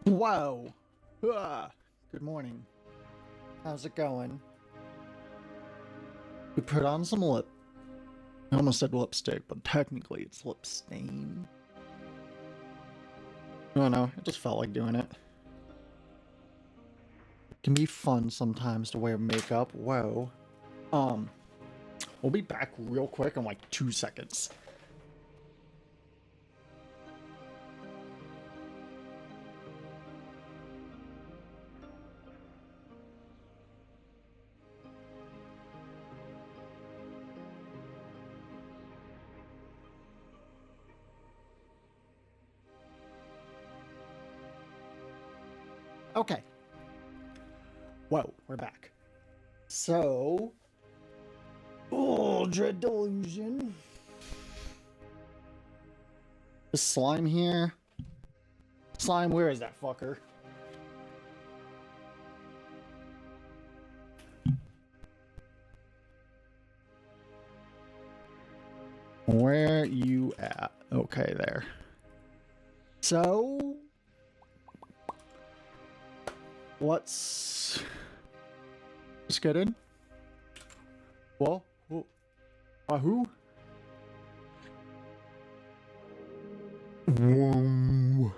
Whoa! Good morning. How's it going? We put on some lip. I almost said lipstick, but technically it's lip stain. I don't know, it just felt like doing it. It can be fun sometimes to wear makeup. Whoa. We'll be back real quick in like 2 seconds. Okay. Whoa, we're back. So, delusion. Is slime here? Slime, where is that fucker? Where you at? Okay, there. So, let's get in. Whoa. Wahoo. Whoa.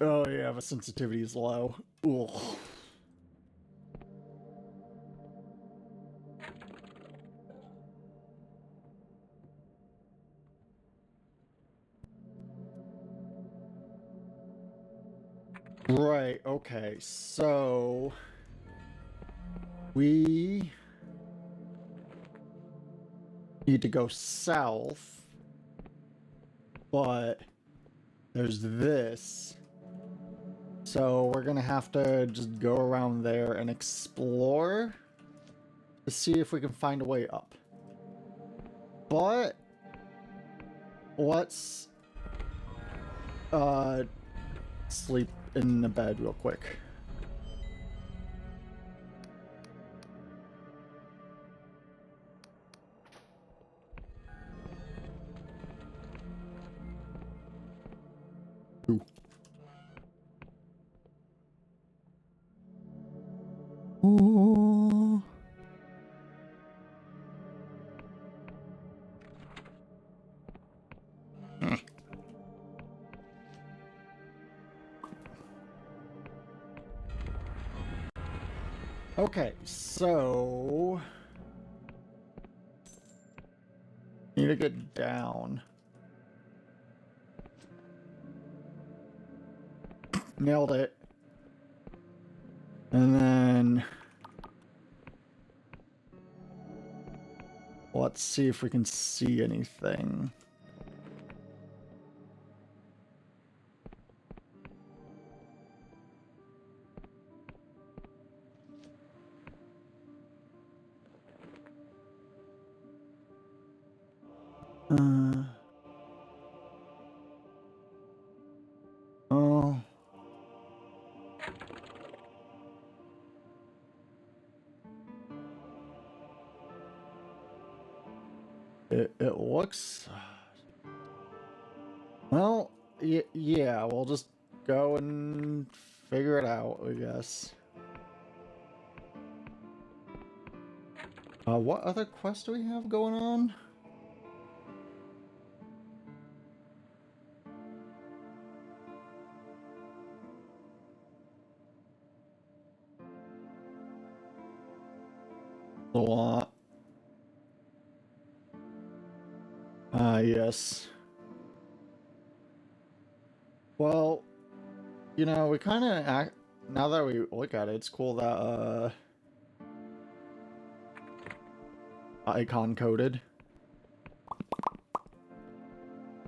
Oh yeah, the sensitivity is low. Ugh. Right, okay, so we need to go south, but there's this. So we're gonna have to just go around there and explore to see if we can find a way up. But let's sleep in the bed real quick. Ooh. Ooh. Okay, so need to get down. Nailed it. And then let's see if we can see anything. Oh. It looks... Well, yeah, we'll just go and figure it out, I guess. What other quest do we have going on? A lot. Yes. Well, you know, we kind of act... Now that we look at it, it's cool that, icon coded.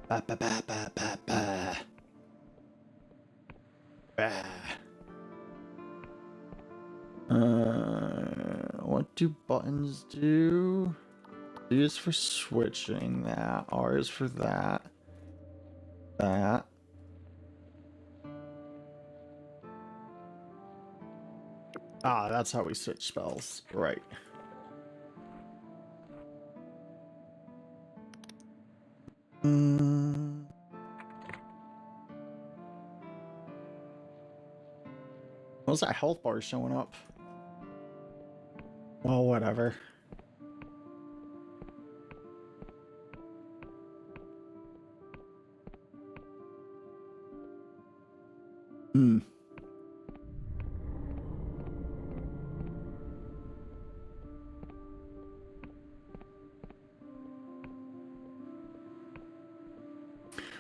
Ba ba ba ba ba ba. Bah. What do buttons do? D is for switching that. R is for that. That. Ah, that's how we switch spells. Right. What's that health bar showing up? Well, whatever.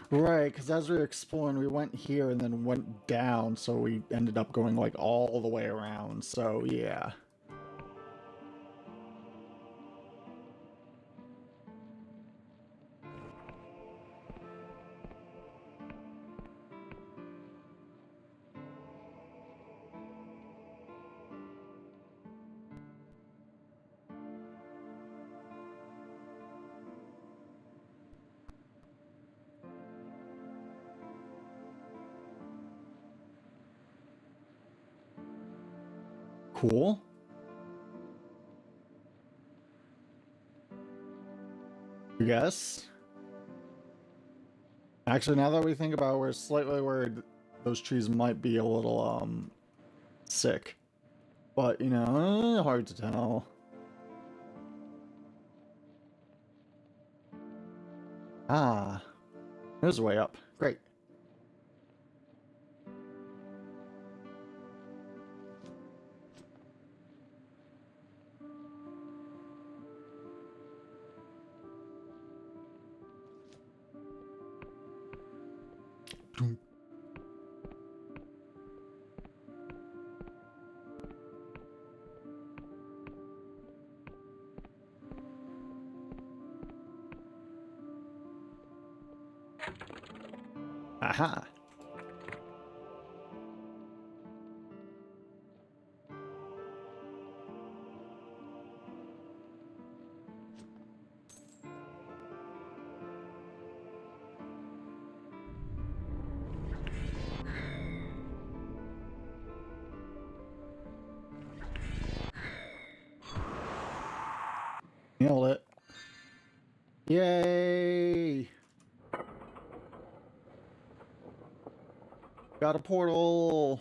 Right, because as we were exploring, we went here and then went down, so we ended up going like all the way around, so yeah. Cool. Yes. Actually, now that we think about it, we're slightly worried those trees might be a little, sick. But, you know, hard to tell. Ah. There's a way up. Great. Aha. Nailed it. Yay! Got a portal!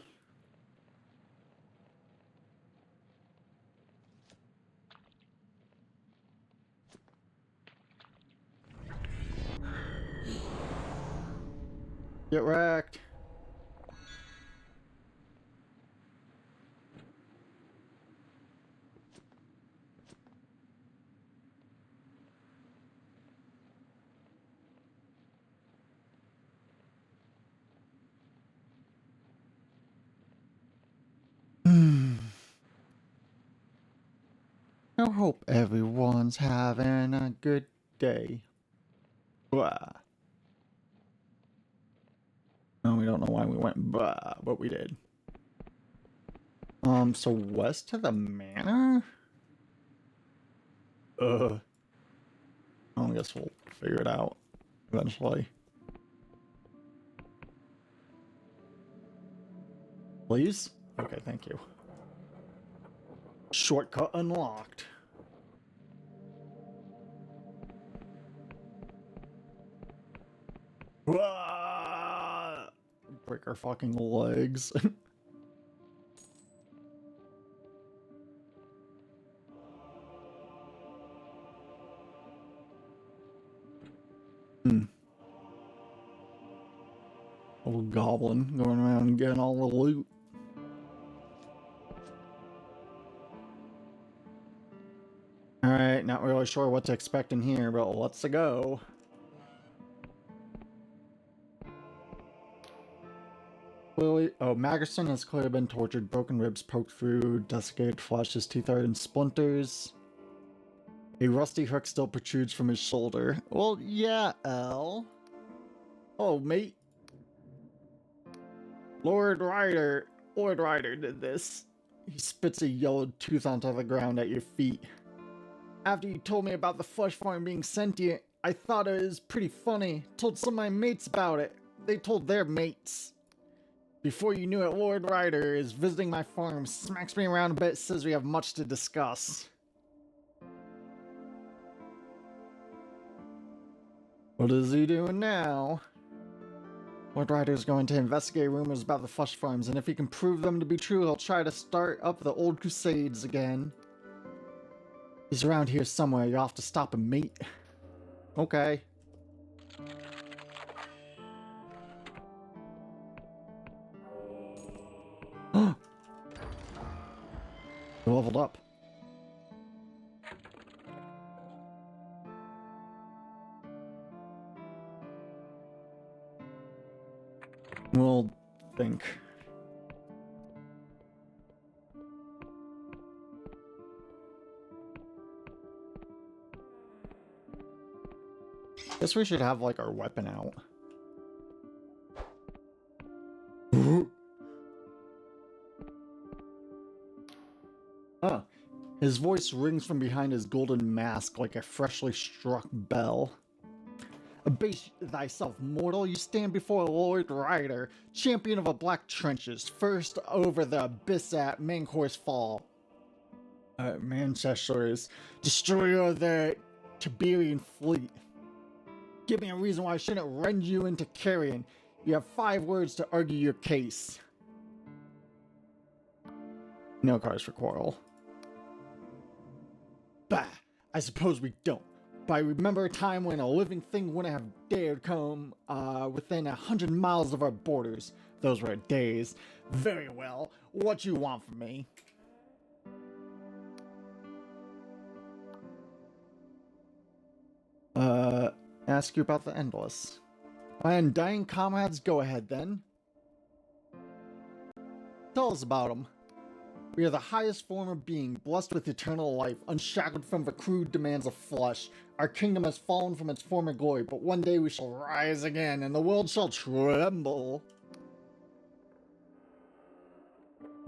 Get wrecked! I hope everyone's having a good day. Blah. No, we don't know why we went blah, but we did. So west to the manor? I guess we'll figure it out eventually. Please? Okay, thank you. Shortcut unlocked. Wah! Break our fucking legs. Little goblin going around and getting all the loot. Alright, not really sure what to expect in here, but let's go. Clearly, Magerson has clearly been tortured, broken ribs poked through, desiccated flesh, his teeth are in splinters. A rusty hook still protrudes from his shoulder. Well, yeah, Al. Oh, mate. Lord Ryder did this. He spits a yellow tooth onto the ground at your feet. After you told me about the flesh farm being sentient, I thought it was pretty funny. Told some of my mates about it. They told their mates. Before you knew it, Lord Ryder is visiting my farm, smacks me around a bit, says we have much to discuss. What is he doing now? Lord Ryder's going to investigate rumors about the flesh farms, and if he can prove them to be true, he'll try to start up the old crusades again. He's around here somewhere. You'll have to stop and meet. Okay. You leveled up. We'll think. Guess we should have like our weapon out. Huh. His voice rings from behind his golden mask like a freshly struck bell. Abase thyself, mortal. You stand before Lord Ryder, champion of the Black Trenches, first over the abyss at Mancor's Fall. Manchester's destroyer of the Tiberian fleet. Give me a reason why I shouldn't rend you into carrion. You have 5 words to argue your case. No cause for quarrel. Bah, I suppose we don't. But I remember a time when a living thing wouldn't have dared come within 100 miles of our borders. Those were days. Very well. What you want from me? Ask you about the Endless. My undying comrades, go ahead then. Tell us about them. We are the highest form of being, blessed with eternal life, unshackled from the crude demands of flesh. Our kingdom has fallen from its former glory, but one day we shall rise again, and the world shall tremble.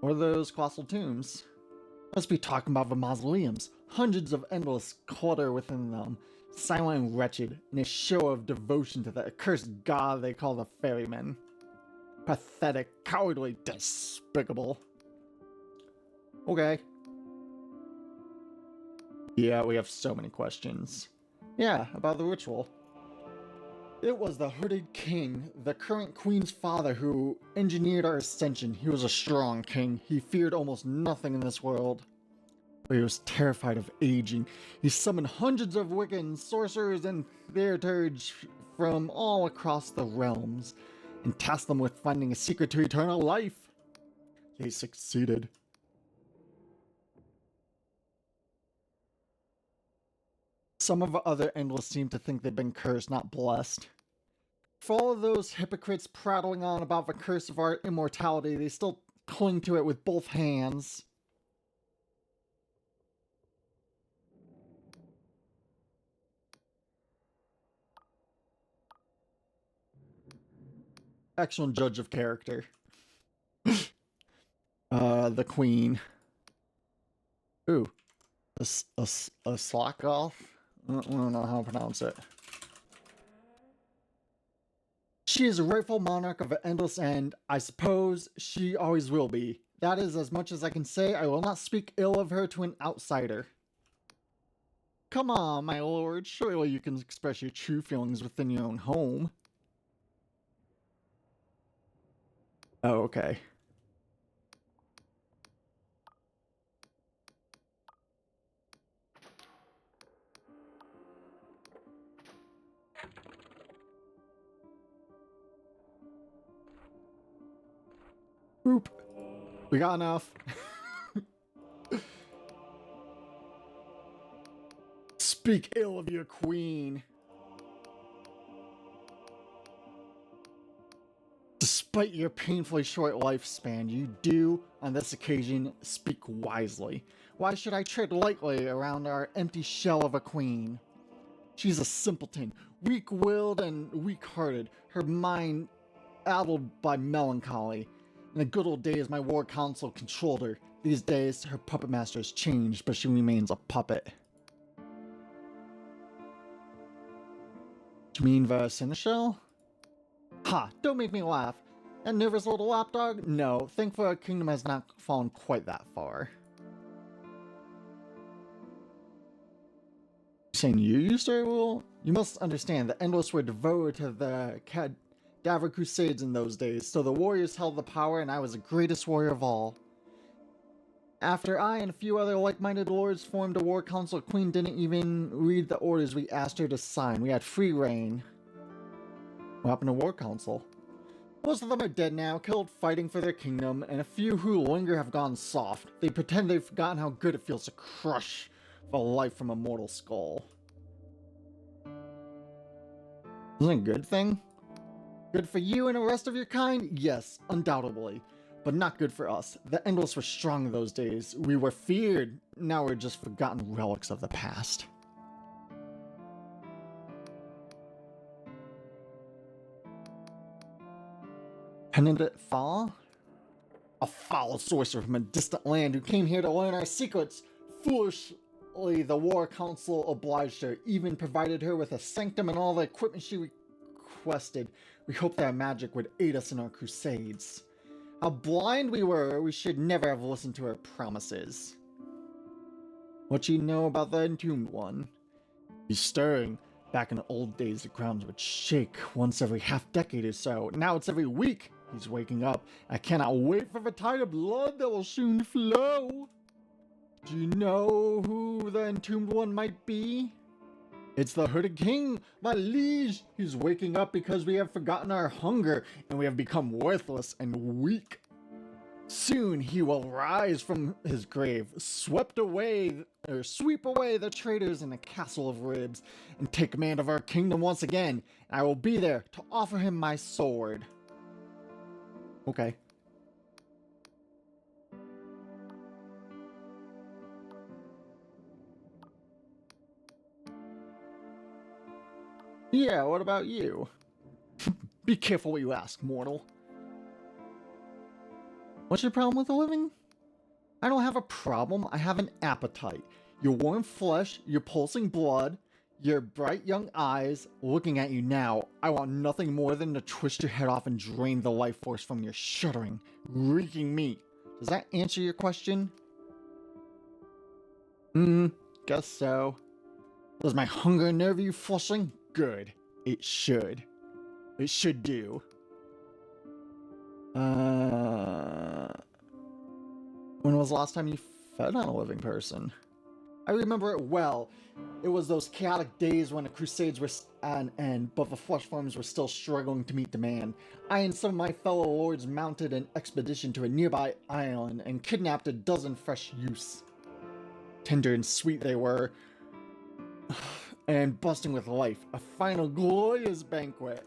What are those colossal tombs? Must be talking about the mausoleums. Hundreds of endless clutter within them, silent and wretched, in a show of devotion to the accursed god they call the ferryman. Pathetic, cowardly, despicable. Okay. Yeah, we have so many questions. Yeah, about the ritual. It was the hooded king, the current queen's father, who engineered our ascension. He was a strong king. He feared almost nothing in this world. But he was terrified of aging. He summoned hundreds of Wiccans, sorcerers, and thaumaturges from all across the realms, and tasked them with finding a secret to eternal life. They succeeded. Some of the other Endless seem to think they've been cursed, not blessed. For all of those hypocrites prattling on about the curse of our immortality, they still cling to it with both hands. Excellent judge of character. The queen. Ooh. A slack off? I don't know how to pronounce it. She is a rightful monarch of the Endless End. I suppose she always will be. That is as much as I can say. I will not speak ill of her to an outsider. Come on, my lord. Surely you can express your true feelings within your own home. Oh, okay. Boop. We got enough. Speak ill of your queen. Despite your painfully short lifespan, you do, on this occasion, speak wisely. Why should I tread lightly around our empty shell of a queen? She's a simpleton, weak-willed and weak-hearted, her mind addled by melancholy. In the good old days, my war council controlled her. These days, her puppet master has changed, but she remains a puppet. Do you mean the seneschal? Ha! Don't make me laugh. That nervous little lapdog? No, thankfully our kingdom has not fallen quite that far. Saying you used to rule? You must understand the Endless were devoted to the Cadaver Crusades in those days, so the warriors held the power and I was the greatest warrior of all. After I and a few other like-minded lords formed a war council, Queen didn't even read the orders we asked her to sign. We had free reign. What happened to war council? Most of them are dead now, killed fighting for their kingdom, and a few who linger have gone soft. They pretend they've forgotten how good it feels to crush the life from a mortal skull. Isn't it a good thing? Good for you and the rest of your kind? Yes, undoubtedly. But not good for us. The Endless were strong in those days. We were feared. Now we're just forgotten relics of the past. Penitent Fall? A foul sorcerer from a distant land who came here to learn our secrets. Foolishly, the War Council obliged her, even provided her with a sanctum and all the equipment she requested. We hoped that magic would aid us in our crusades. How blind we were, we should never have listened to her promises. What you know about the Entombed One? He's stirring. Back in the old days, the grounds would shake once every half-decade or so. Now it's every week. He's waking up. I cannot wait for the tide of blood that will soon flow. Do you know who the Entombed One might be? It's the Hooded King, my liege. He's waking up because we have forgotten our hunger and we have become worthless and weak. Soon he will rise from his grave, sweep away the traitors in the Castle of Ribs, and take command of our kingdom once again. And I will be there to offer him my sword. Okay. Yeah, what about you? Be careful what you ask, mortal. What's your problem with the living? I don't have a problem, I have an appetite. Your warm flesh, your pulsing blood, your bright young eyes, looking at you now, I want nothing more than to twist your head off and drain the life force from your shuddering, reeking meat. Does that answer your question? Guess so. Does my hunger nerve you, flushing? Good. It should. It should do. When was the last time you fed on a living person? I remember it well. It was those chaotic days when the Crusades were at an end, but the flesh forms were still struggling to meet demand. I and some of my fellow lords mounted an expedition to a nearby island and kidnapped a dozen fresh youths. Tender and sweet they were, and busting with life. A final glorious banquet.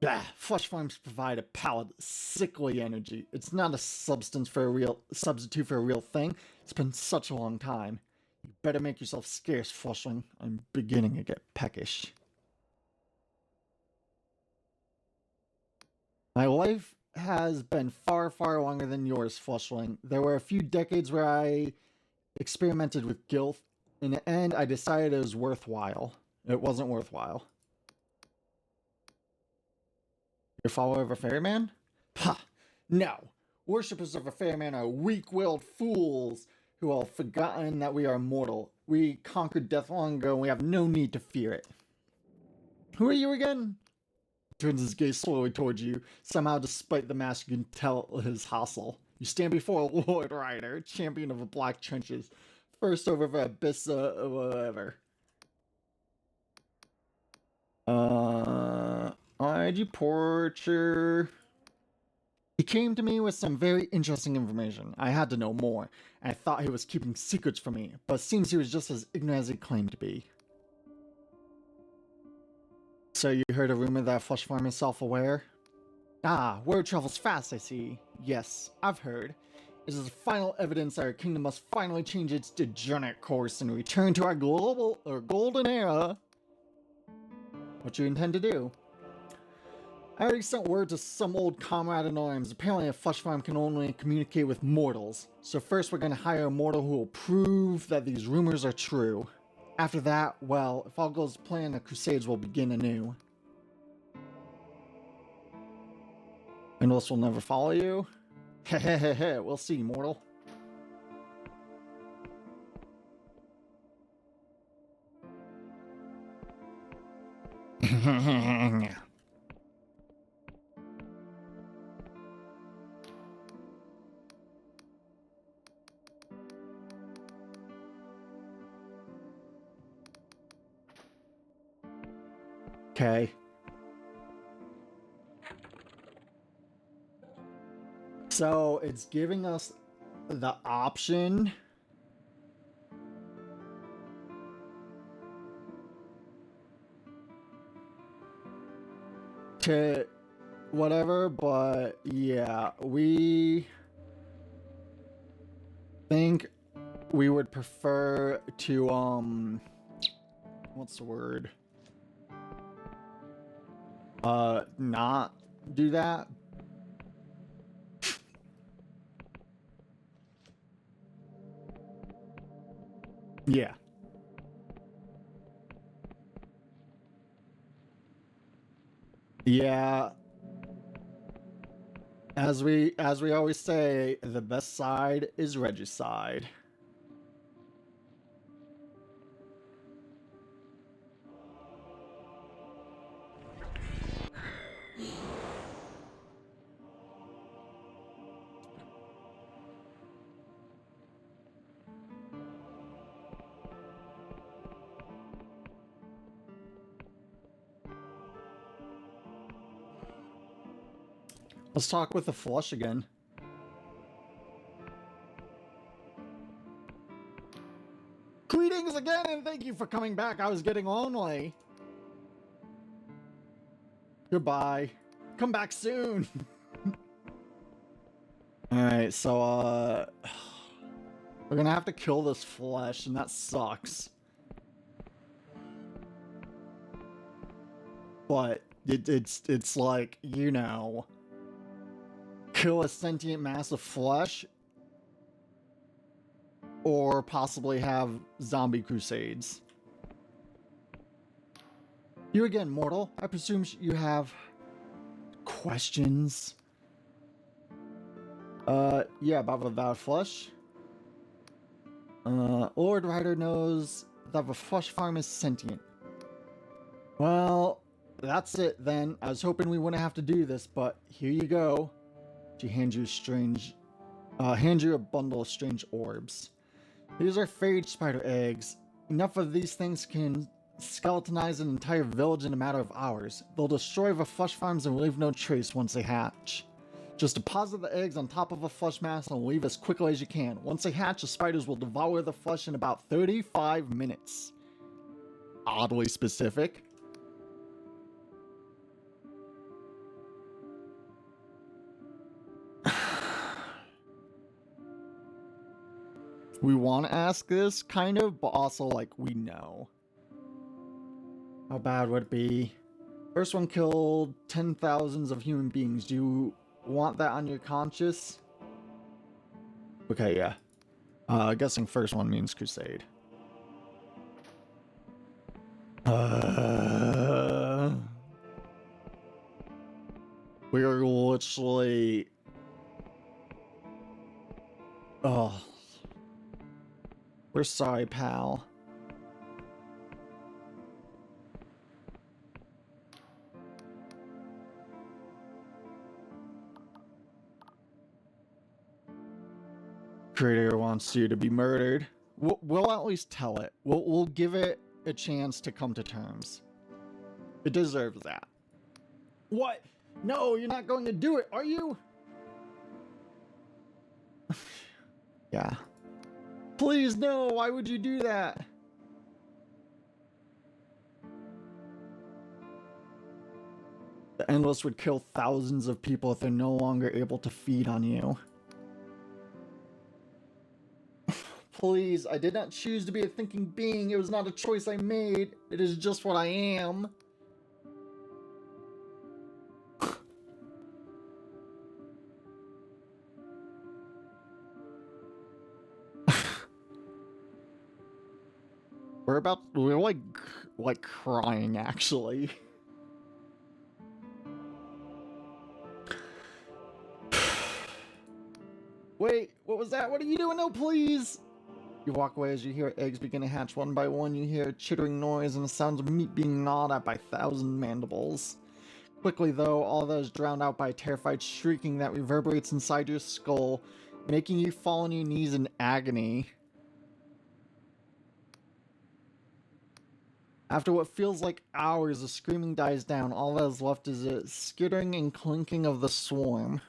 Blah, flesh forms provide a pallid, sickly energy. It's not a substitute for a real thing. It's been such a long time. You better make yourself scarce, fleshling. I'm beginning to get peckish. My life has been far, far longer than yours, fleshling. There were a few decades where I experimented with guilt. In the end, I decided it was worthwhile. It wasn't worthwhile. You're a follower of a ferryman? Ha! No! Worshippers of a ferryman are weak-willed fools who have forgotten that we are mortal. We conquered death long ago and we have no need to fear it. Who are you again? Turns his gaze slowly towards you. Somehow, despite the mask, you can tell his hostile. You stand before a Lord Rider, champion of the Black Trenches. First over the abyss, whatever. IG Porcher. He came to me with some very interesting information. I had to know more, and I thought he was keeping secrets from me, but it seems he was just as ignorant as he claimed to be. So you heard a rumor that Flesh Farm is self-aware? Ah, word travels fast, I see. Yes, I've heard. It is the final evidence our kingdom must finally change its degenerate course and return to our golden era. What you intend to do? I already sent word to some old comrade in arms. Apparently a flesh farm can only communicate with mortals. So first we're going to hire a mortal who will prove that these rumors are true. After that, well, if all goes to plan, the Crusades will begin anew. Endless will never follow you? Hehehehe, we'll see, mortal. Okay. So it's giving us the option to whatever, but yeah, we think we would prefer to what's the word? Not do that. Yeah. Yeah. As we always say, the best side is regicide. Let's talk with the flush again. Greetings again, and thank you for coming back. I was getting lonely. Goodbye. Come back soon. Alright, so, we're gonna have to kill this flesh, and that sucks. But it's like, you know, kill a sentient mass of flesh, or possibly have zombie crusades. You again, mortal. I presume you have questions? Yeah, about the Vowed Flesh. Lord Ryder knows that the flesh farm is sentient. Well, that's it then. I was hoping we wouldn't have to do this, but here you go. She hands you a bundle of strange orbs. These are phage spider eggs. Enough of these things can skeletonize an entire village in a matter of hours. They'll destroy the flesh farms and leave no trace once they hatch. Just deposit the eggs on top of a flesh mass and leave as quickly as you can. Once they hatch, the spiders will devour the flesh in about 35 minutes. Oddly specific. We want to ask this, kind of, but also, like, we know. How bad would it be? First one killed 10,000s of human beings. Do you want that on your conscience? Okay, yeah. Guessing first one means crusade. We are literally... Oh. We're sorry, pal. Creator wants you to be murdered. We'll at least tell it. We'll give it a chance to come to terms. It deserves that. What? No, you're not going to do it, are you? Yeah. Please, no, why would you do that? The Endless would kill thousands of people if they're no longer able to feed on you. Please, I did not choose to be a thinking being. It was not a choice I made. It is just what I am. We're like crying, actually. Wait, what was that? What are you doing? No, please! You walk away as you hear eggs begin to hatch one by one. You hear a chittering noise and the sounds of meat being gnawed at by 1,000 mandibles. Quickly, though, all that is drowned out by a terrified shrieking that reverberates inside your skull, making you fall on your knees in agony. After what feels like hours, the screaming dies down. All that is left is a skittering and clinking of the swarm.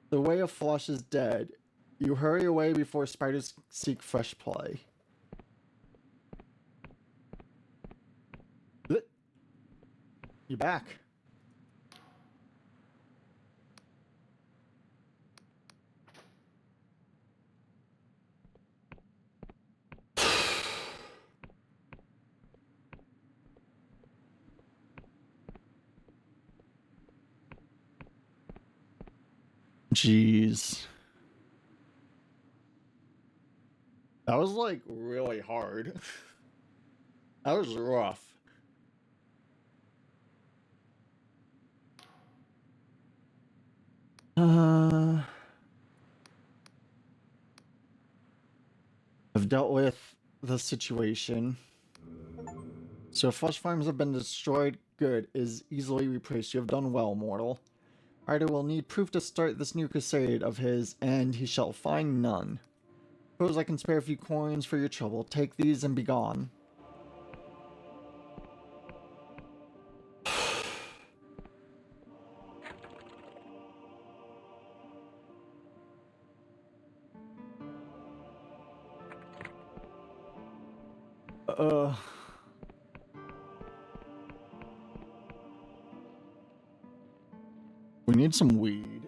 The way of flush is dead. You hurry away before spiders seek fresh prey. You're back. Jeez. That was like really hard. That was rough. I've dealt with the situation. So flush farms have been destroyed. Good. Is easily replaced. You have done well, mortal. Ryder will need proof to start this new crusade of his, and he shall find none. Suppose I can spare a few coins for your trouble. Take these and be gone. We need some weed.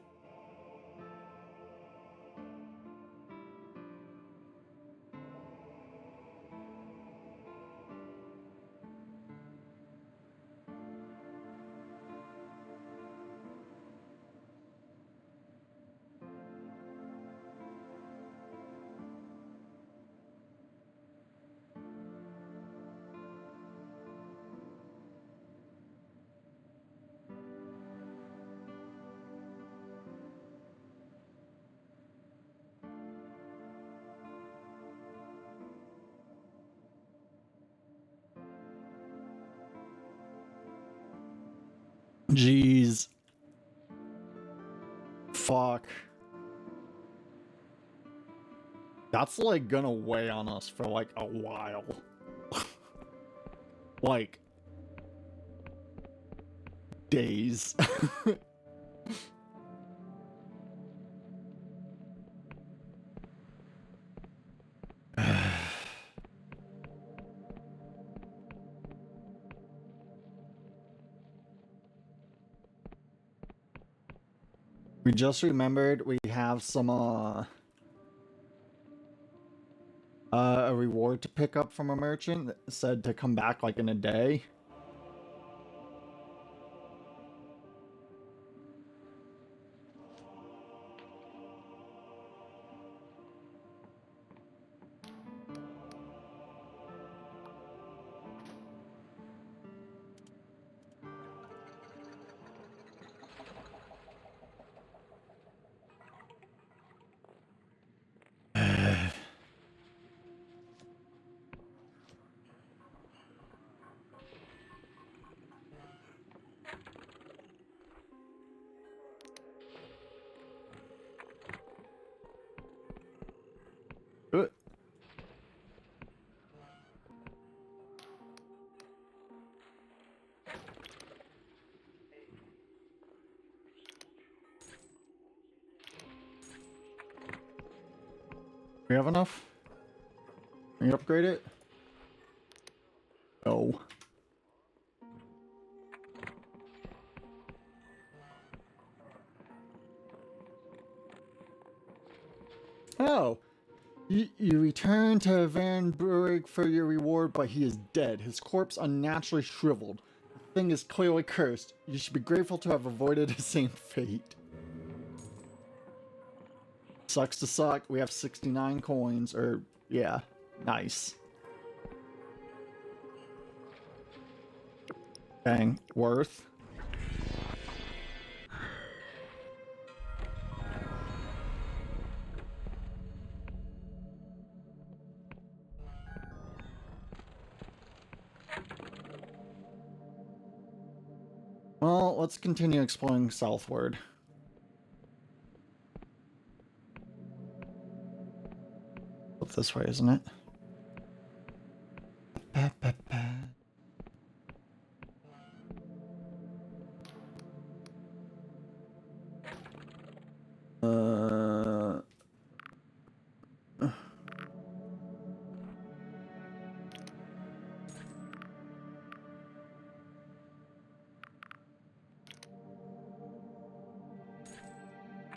Jeez. Fuck. That's like gonna weigh on us for like a while. Like days. We just remembered we have some a reward to pick up from a merchant that said to come back like in a day. Good. We have enough? Can you upgrade it? No. Oh. You return to Van Burig for your reward, but he is dead. His corpse unnaturally shriveled. The thing is clearly cursed. You should be grateful to have avoided the same fate. Sucks to suck. We have 69 coins, or yeah, nice. Bang, worth. Well, let's continue exploring southward. Up this way, isn't it? Ba, ba, ba.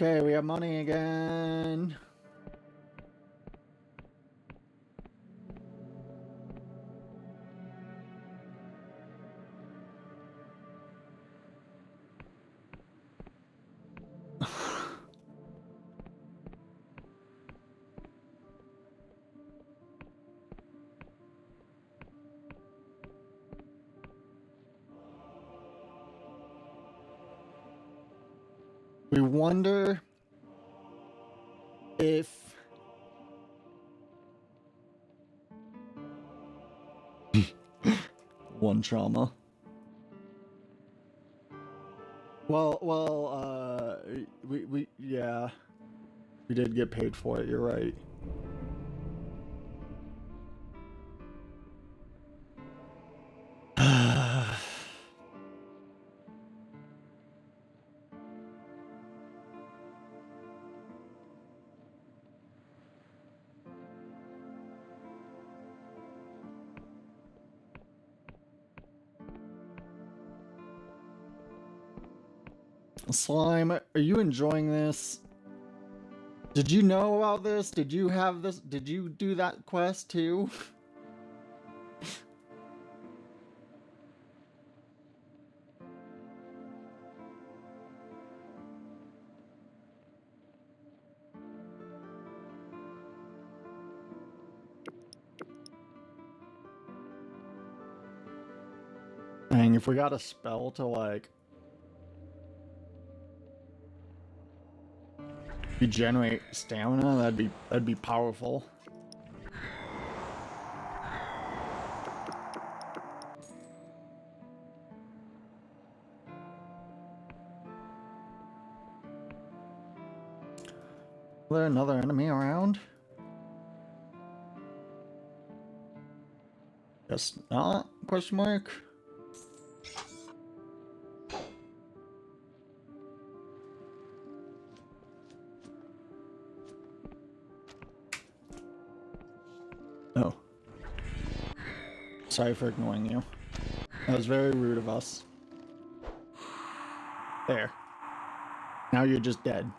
Okay, we have money again. We wonder if one trauma. Well, yeah, we did get paid for it. You're right. Slime, are you enjoying this? Did you know about this? Did you have this? Did you do that quest too? Dang, if we got a spell to like regenerate stamina, that'd be powerful. Is there another enemy around? Guess not? Question mark. Oh. Sorry for ignoring you. That was very rude of us. There. Now you're just dead.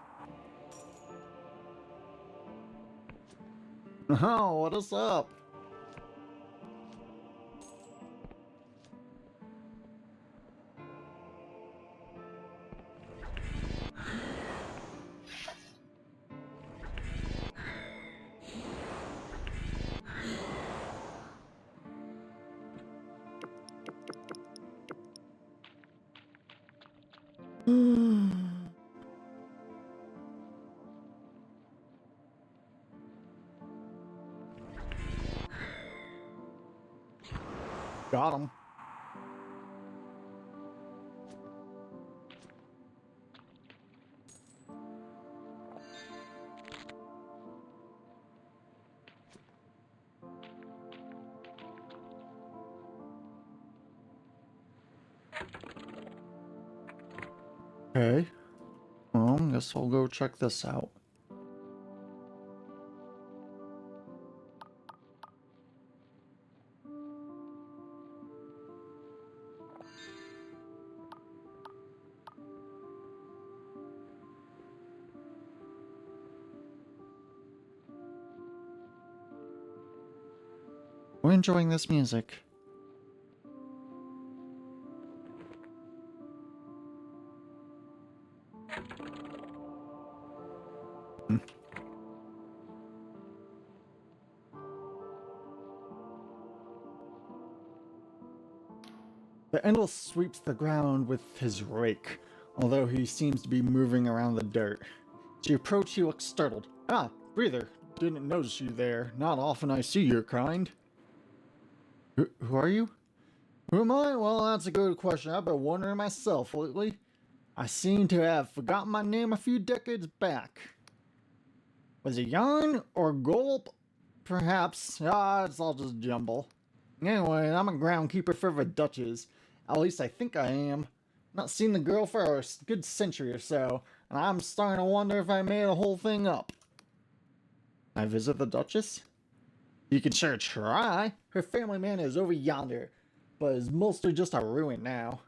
Oh, what is up? Got him. Okay. Well, I guess I'll go check this out. We're enjoying this music. The Endless sweeps the ground with his rake, although he seems to be moving around the dirt. As you approach, he looks startled. Ah, breather, didn't notice you there. Not often I see your kind. Who are you? Who am I? Well, that's a good question. I've been wondering myself lately. I seem to have forgotten my name a few decades back. Was it Yarn or Gulp? Perhaps. Ah, it's all just jumble. Anyway, I'm a groundkeeper for the Duchess. At least I think I am. Not seen the girl for a good century or so, and I'm starting to wonder if I made the whole thing up. Can I visit the Duchess? You can sure try. Her family man is over yonder, but is mostly just a ruin now.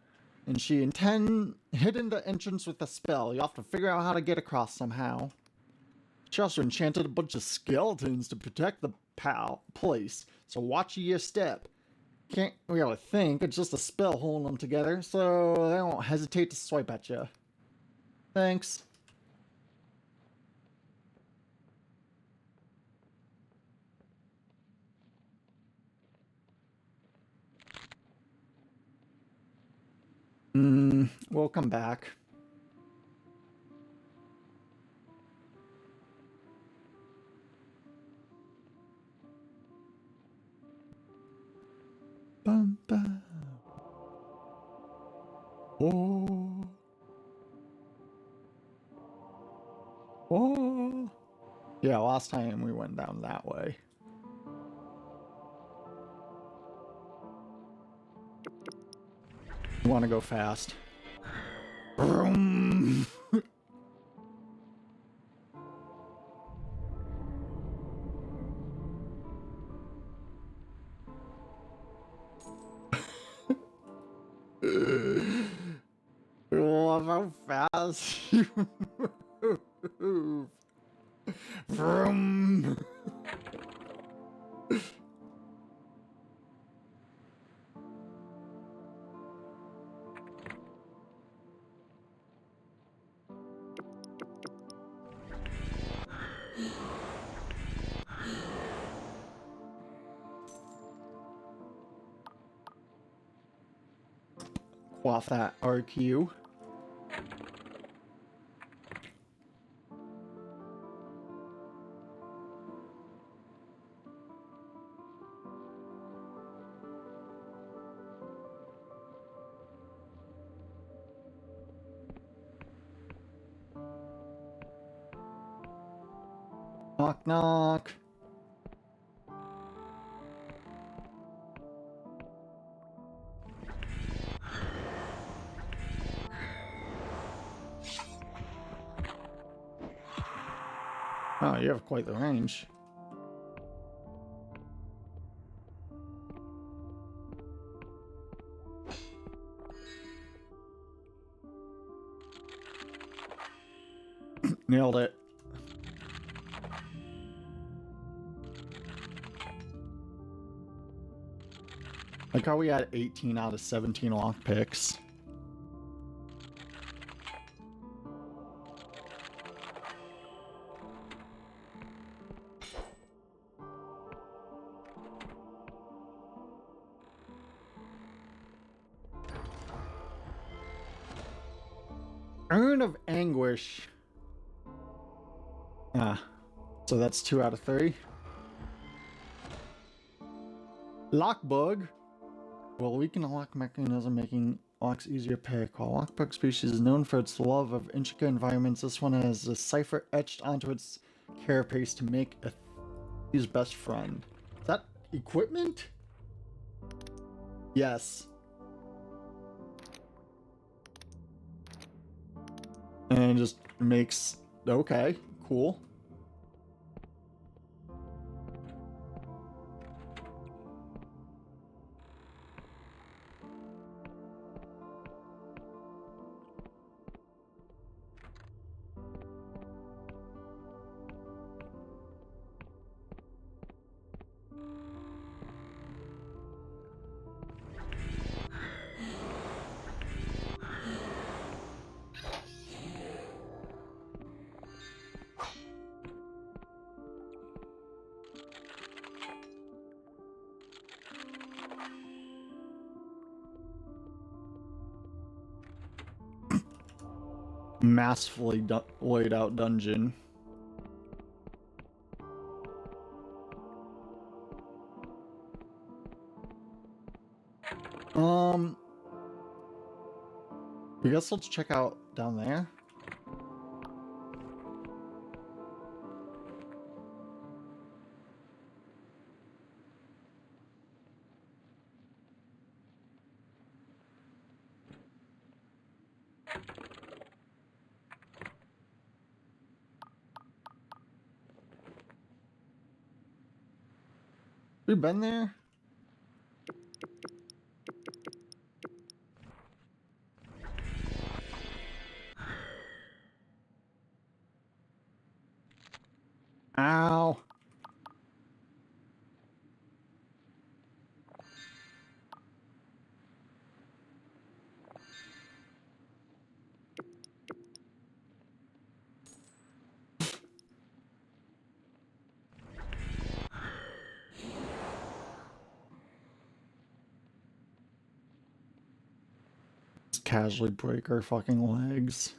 And she hidden the entrance with a spell. You'll have to figure out how to get across somehow. She also enchanted a bunch of skeletons to protect the place, so watch your step. Can't really think, it's just a spell holding them together, so they won't hesitate to swipe at you. Thanks. We'll come back. Bum, bum. Oh. Oh. Yeah, last time we went down that way. You want to go fast. Vroom. Love how fast you move. Vroom. Quaff that RQ. Knock knock. Oh, you have quite the range. Nailed it. Like how we had 18 out of 17 lockpicks. Urn of Anguish. Ah, so that's 2 out of 3. Lockbug. Well, weaken a lock mechanism, making locks easier to pick. While lockbug species is known for its love of intricate environments, this one has a cipher etched onto its carapace to make a his best friend. Is that equipment? Yes. And it just makes... Okay, cool. Massively laid out dungeon. I guess let's check out down there. We've been there? Ow. Just casually break our fucking legs.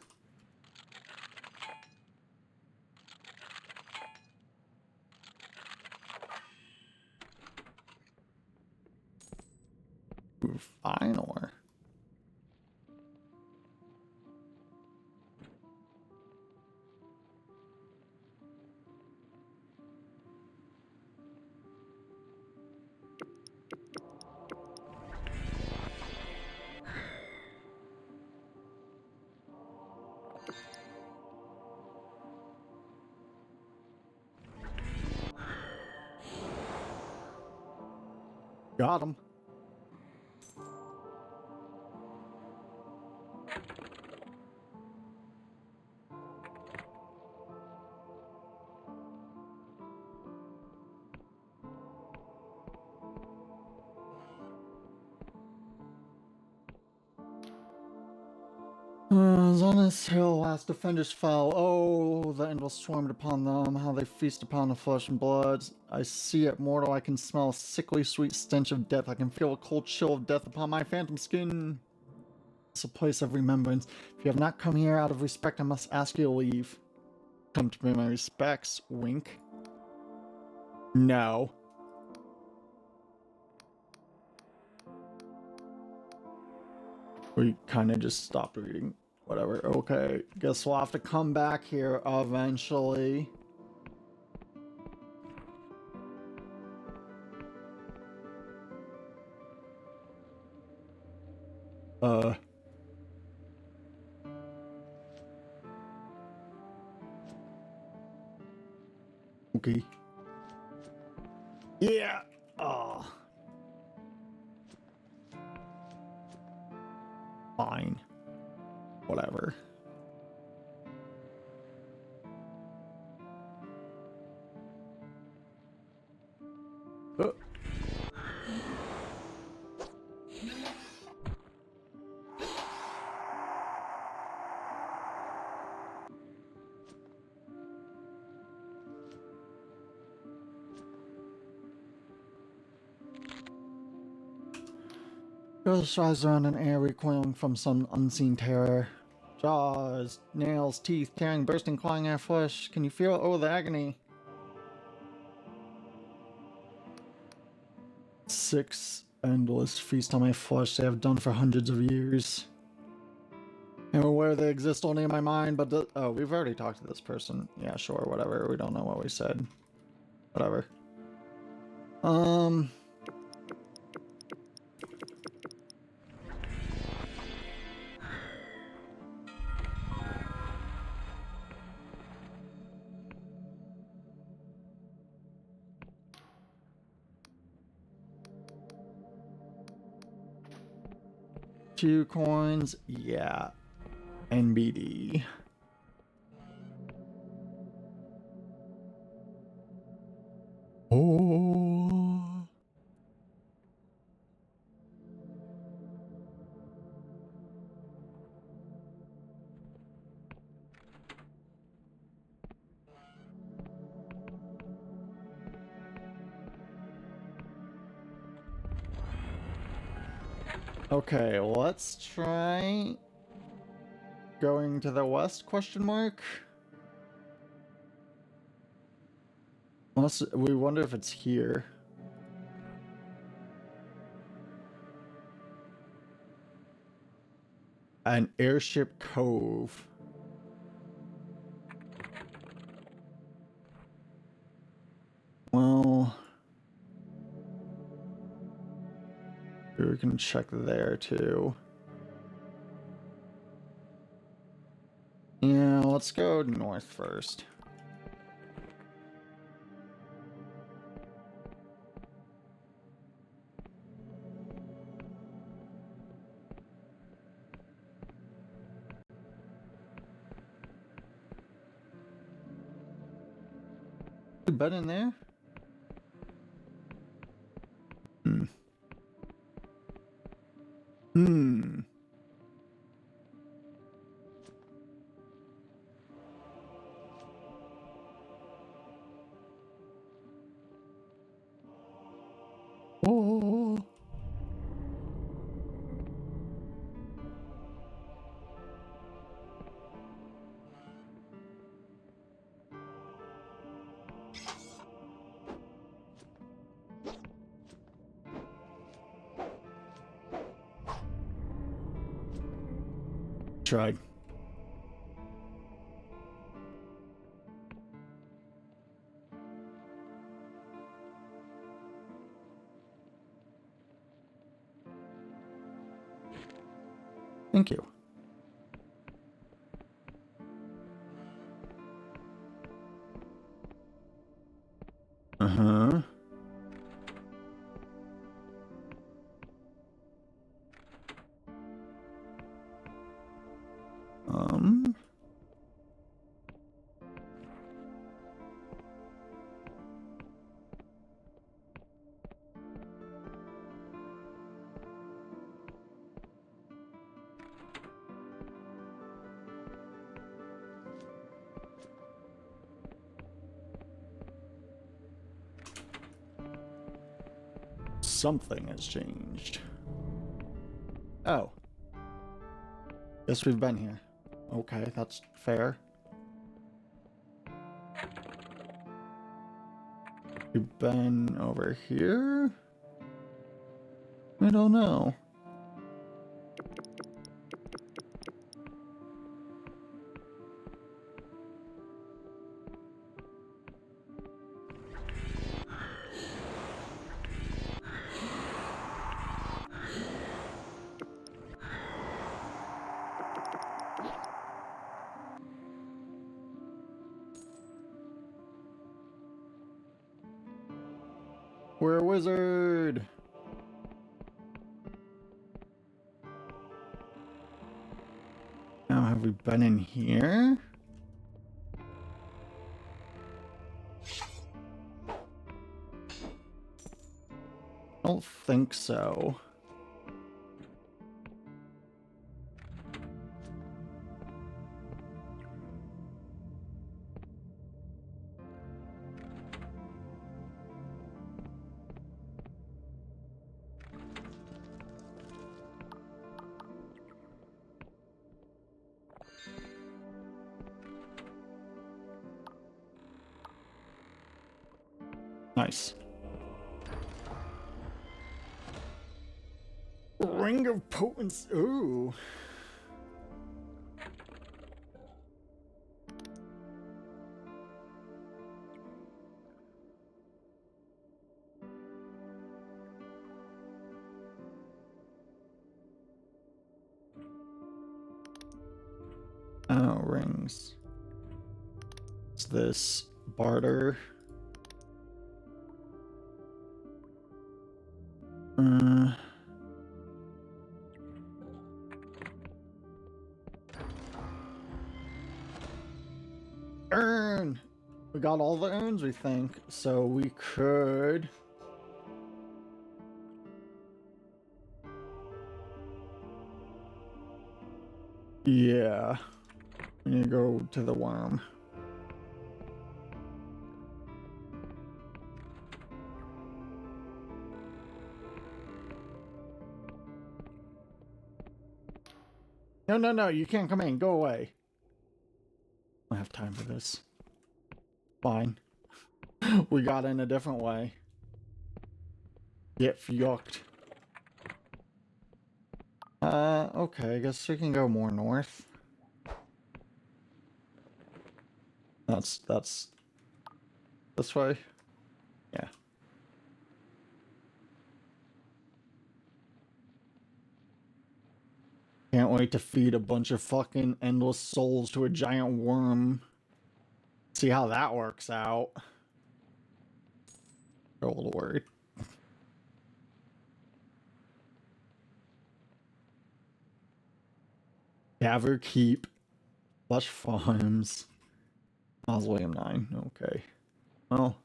Ooh, fine or. Got him. On this hill, last defenders fell. Oh, the end was swarmed upon them. How they feast upon the flesh and blood. I see it, mortal. I can smell a sickly sweet stench of death. I can feel a cold chill of death upon my phantom skin. It's a place of remembrance. If you have not come here out of respect, I must ask you to leave. Come to pay my respects. Wink. No. We kind of just stopped reading. Whatever. Okay. Guess we'll have to come back here eventually. Okay. Yeah. Oh. Fine. Whatever. Uh. Ghost rise around in air, recoiling from some unseen terror. Jaws, nails, teeth, tearing, bursting, clawing our flesh. Can you feel it? Oh, the agony. 6 endless feast on my flesh they have done for hundreds of years. I'm aware they exist only in my mind, but oh, we've already talked to this person. Yeah, sure, whatever. We don't know what we said. Whatever. Two coins, yeah. NBD. Oh. Okay, let's try going to the west, question mark? Unless we wonder if it's here. An airship cove. Well, we can check there too. Yeah, let's go north first. Bed in there? Hmm. Hmm. Oh. Tried. Thank you. Uh-huh. Um. Something has changed. Oh. Guess we've been here. Okay, that's fair. We've been over here? I don't know. We're a wizard! Now, have we been in here? I don't think so. Nice. Ring of Potency. Ooh. Oh, rings. What's this? Barter. Urn! We got all the urns, we think. So we could... Yeah. We need to go to the worm. No, no, no, you can't come in. Go away. I don't have time for this. Fine. We got in a different way. Get fucked. Okay, I guess we can go more north. That's this way. Yeah. Can't wait to feed a bunch of fucking endless souls to a giant worm. See how that works out. They're a little worried. Gather Keep. Lush Farms. Mausoleum 9. Okay. Well,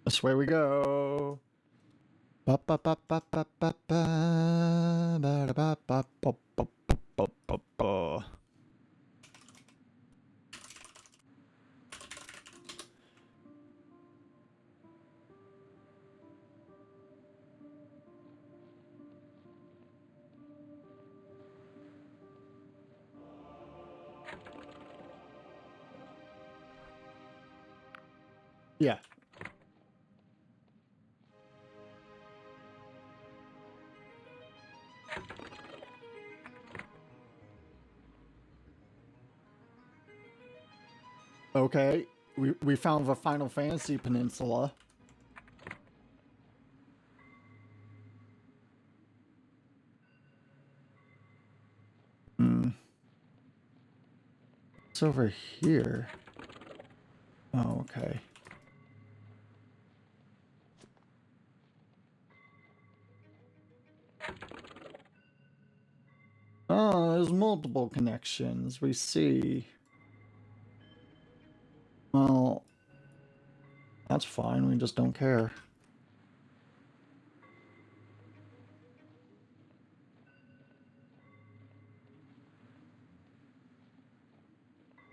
this way we go. Ba ba ba ba ba ba ba ba ba ba ba ba ba ba. Yeah. Okay. We found the Final Fantasy Peninsula. Hmm. It's over here. Oh, okay. Oh, there's multiple connections. We see. Well, that's fine. We just don't care.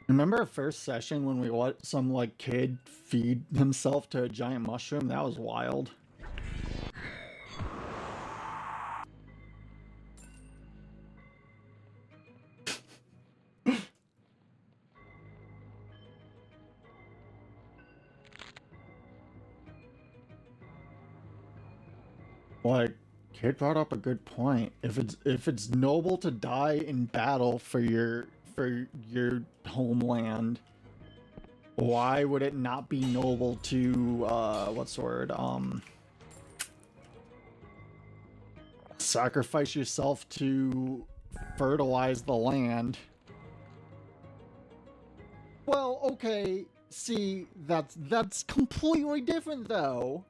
Remember our first session when we let some, like, kid feed himself to a giant mushroom? That was wild. Like, kid brought up a good point. If it's noble to die in battle for your homeland, why would it not be noble to what's the word? Sacrifice yourself to fertilize the land? Well, okay, see, that's completely different though.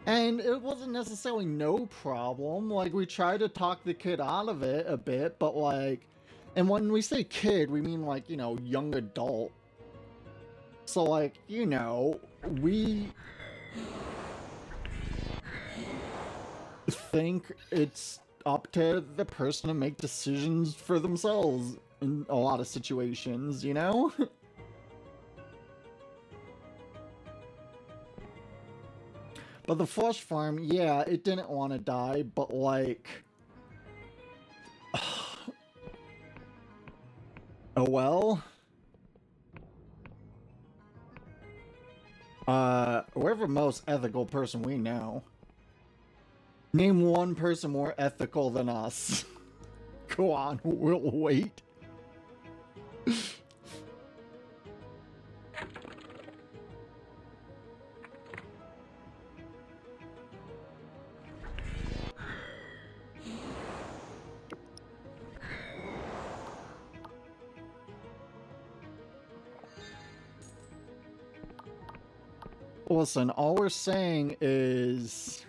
And it wasn't necessarily no problem. Like, we tried to talk the kid out of it a bit, but like, and when we say kid, we mean like, you know, young adult. So like, you know, we think it's up to the person to make decisions for themselves in a lot of situations, you know? But the flush farm, yeah, it didn't want to die, but like... Oh well? We're the most ethical person we know. Name one person more ethical than us. Go on, we'll wait. Listen, all we're saying is...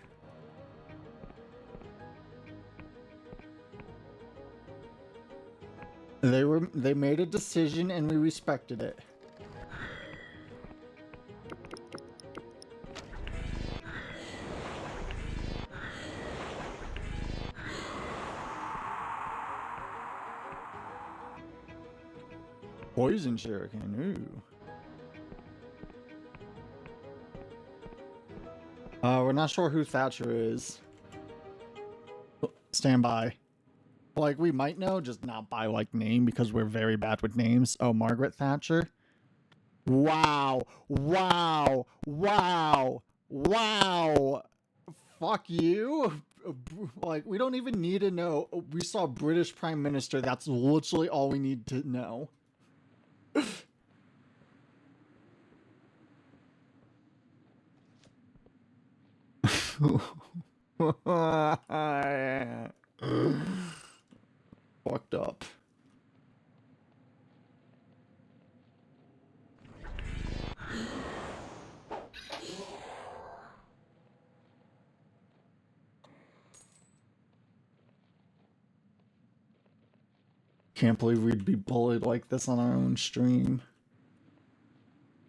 They made a decision and we respected it. Poison shuriken, ooh. We're not sure who Thatcher is. Stand by. Like, we might know, just not by, like, name, because we're very bad with names. Oh, Margaret Thatcher? Wow! Wow! Wow! Wow! Fuck you! like, we don't even need to know. We saw British Prime Minister. That's literally all we need to know. Fucked up. Can't believe we'd be bullied like this on our own stream.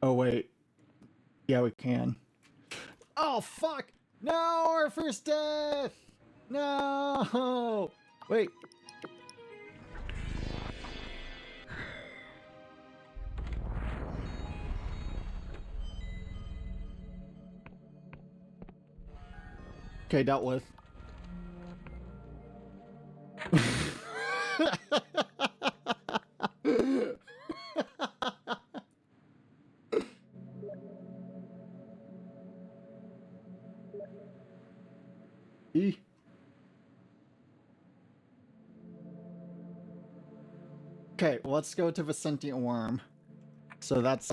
Oh, wait. Yeah, we can. Oh, fuck! No, our first death! No! Wait. Okay, dealt with. Okay, let's go to the sentient worm. So that's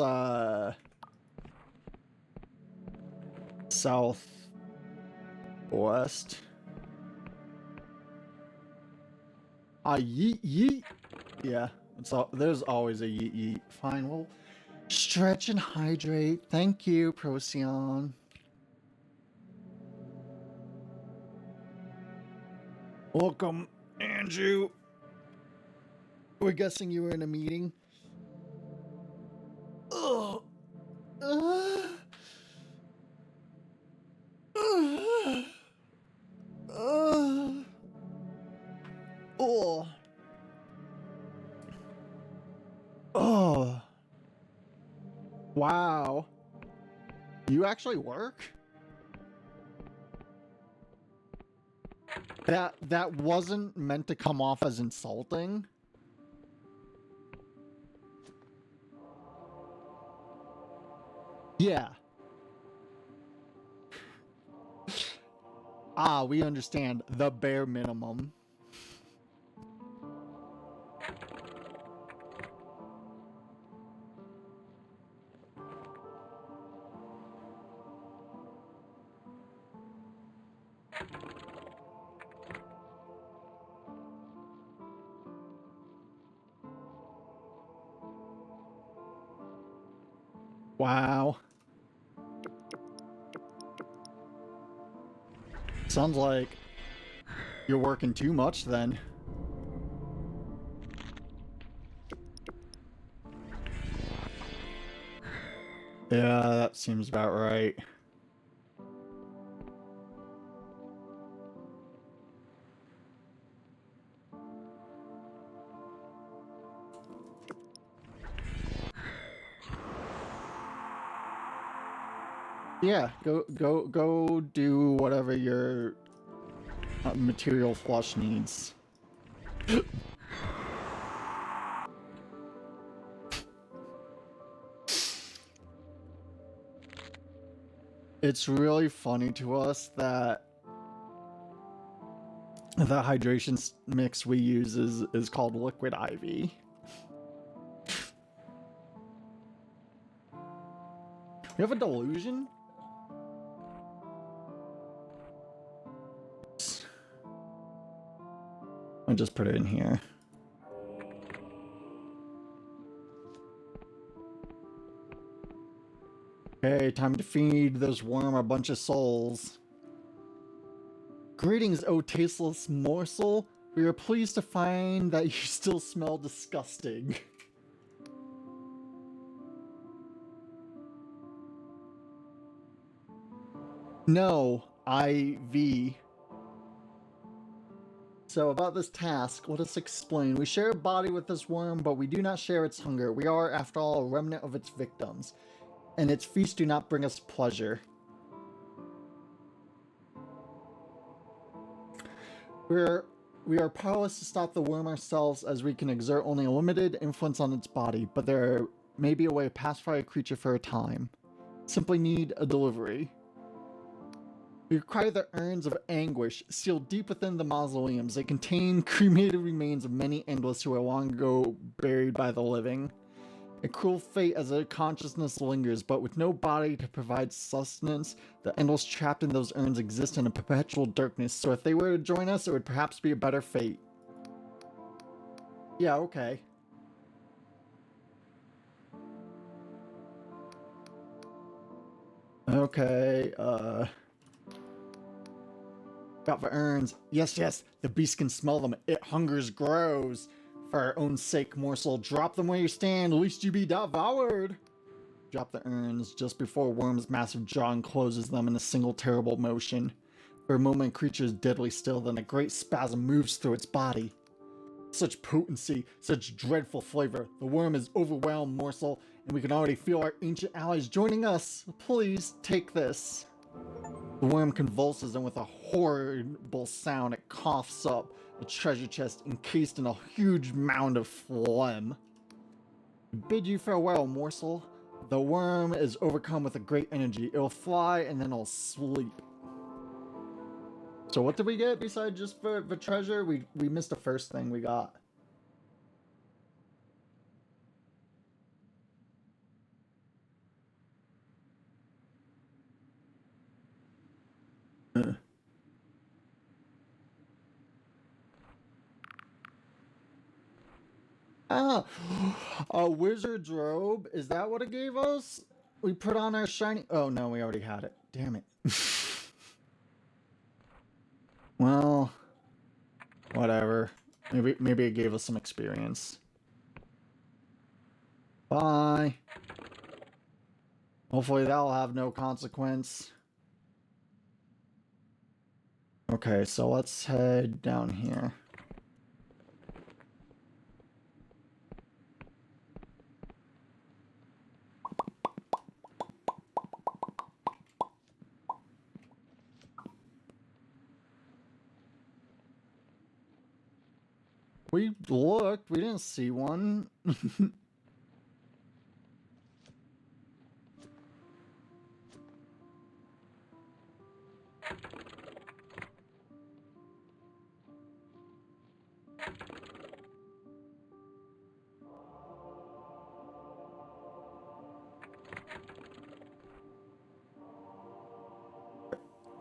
southwest. Yeet yeet. Yeah, there's always a yeet yeet. Fine, we'll stretch and hydrate. Thank you, Procyon. Welcome, Andrew. We're guessing you were in a meeting. Ugh. Oh. Oh. Wow. You actually work? That wasn't meant to come off as insulting. Yeah. Ah, we understand. The bare minimum. Wow. Sounds like you're working too much then. Yeah, that seems about right. Yeah, go do whatever your material flush needs. It's really funny to us that the hydration mix we use is called Liquid IV. We have a delusion? I'll just put it in here. Okay, time to feed this worm a bunch of souls. Greetings, O tasteless morsel. We are pleased to find that you still smell disgusting. No, IV. So about this task, let us explain. We share a body with this worm, but we do not share its hunger. We are, after all, a remnant of its victims, and its feasts do not bring us pleasure. We are powerless to stop the worm ourselves, as we can exert only a limited influence on its body, but there may be a way to pacify a creature for a time. Simply need a delivery. We cry the urns of anguish, sealed deep within the mausoleums. They contain cremated remains of many endless who are long ago buried by the living. A cruel fate as their consciousness lingers, but with no body to provide sustenance, the endless trapped in those urns exist in a perpetual darkness, so if they were to join us, it would perhaps be a better fate. Yeah, okay. Okay, got the urns. Yes, yes, the beast can smell them. It hungers grows. For our own sake, morsel, drop them where you stand, lest you be devoured. Drop the urns just before Worm's massive jaw encloses them in a single terrible motion. For a moment, creature is deadly still, then a great spasm moves through its body. Such potency, such dreadful flavor. The worm is overwhelmed, morsel, and we can already feel our ancient allies joining us. Please take this. The worm convulses, and with a horrible sound, it coughs up a treasure chest encased in a huge mound of phlegm. I bid you farewell, morsel. The worm is overcome with a great energy. It'll fly and then it'll sleep. So what did we get besides just for the treasure? We missed the first thing we got. Ah, a wizard's robe. Is that what it gave us? We put on our shiny. Oh no, we already had it. Damn it. Well, whatever. Maybe it gave us some experience. Bye. Hopefully that'll have no consequence. Okay, so let's head down here. We looked, we didn't see one.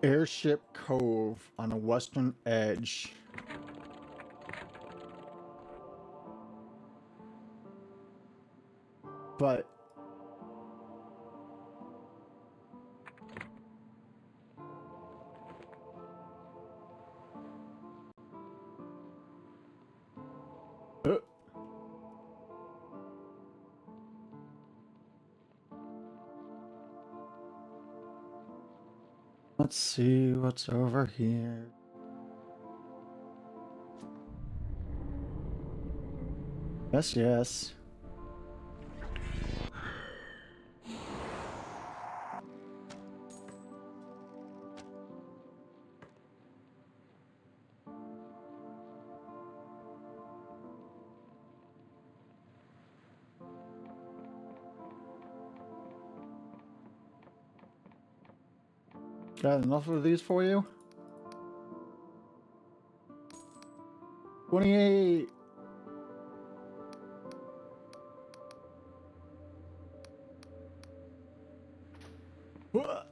Airship Cove on the western edge. But uh, let's see what's over here. Yes, yes. Got enough of these for you? 28! What?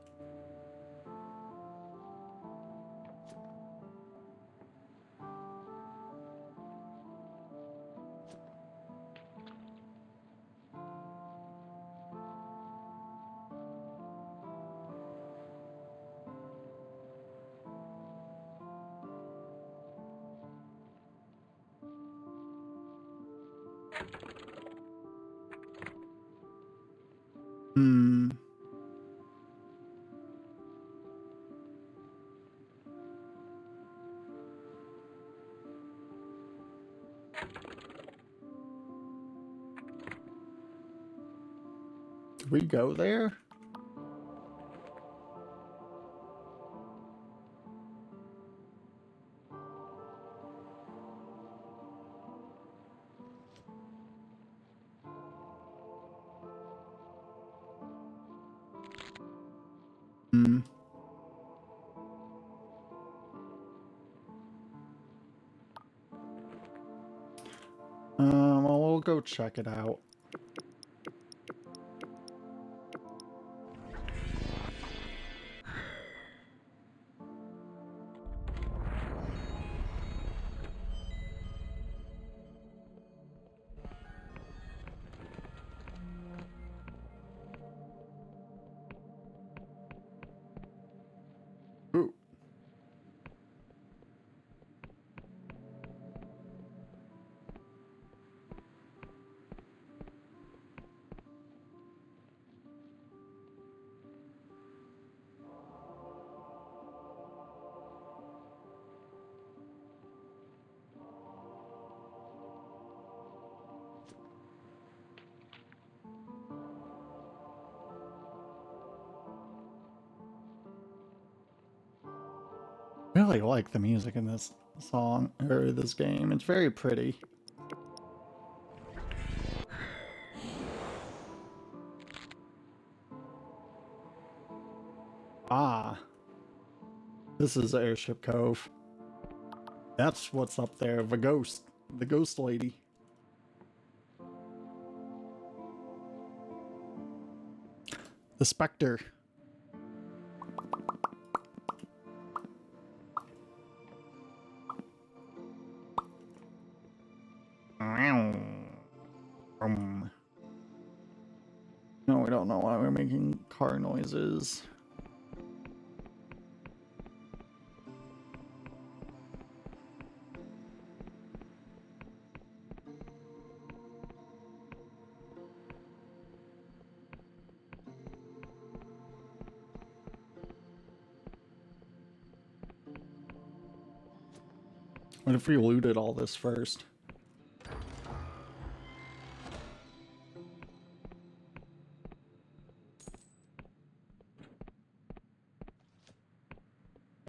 Hmm. Did we go there? Hmm. Well, we'll go check it out. Ooh. Really like the music in this song, or this game. It's very pretty. Ah, this is Airship Cove. That's what's up there, the ghost lady. The Spectre. No, we don't know why we're making car noises. What if we looted all this first?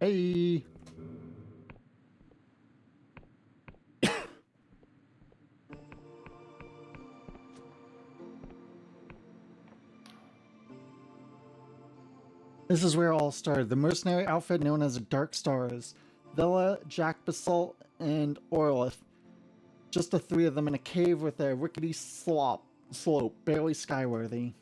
Hey! This is where it all started. The mercenary outfit known as the Dark Stars. Villa, Jack Basalt, and Orlith. Just the three of them in a cave with a rickety slope, barely skyworthy.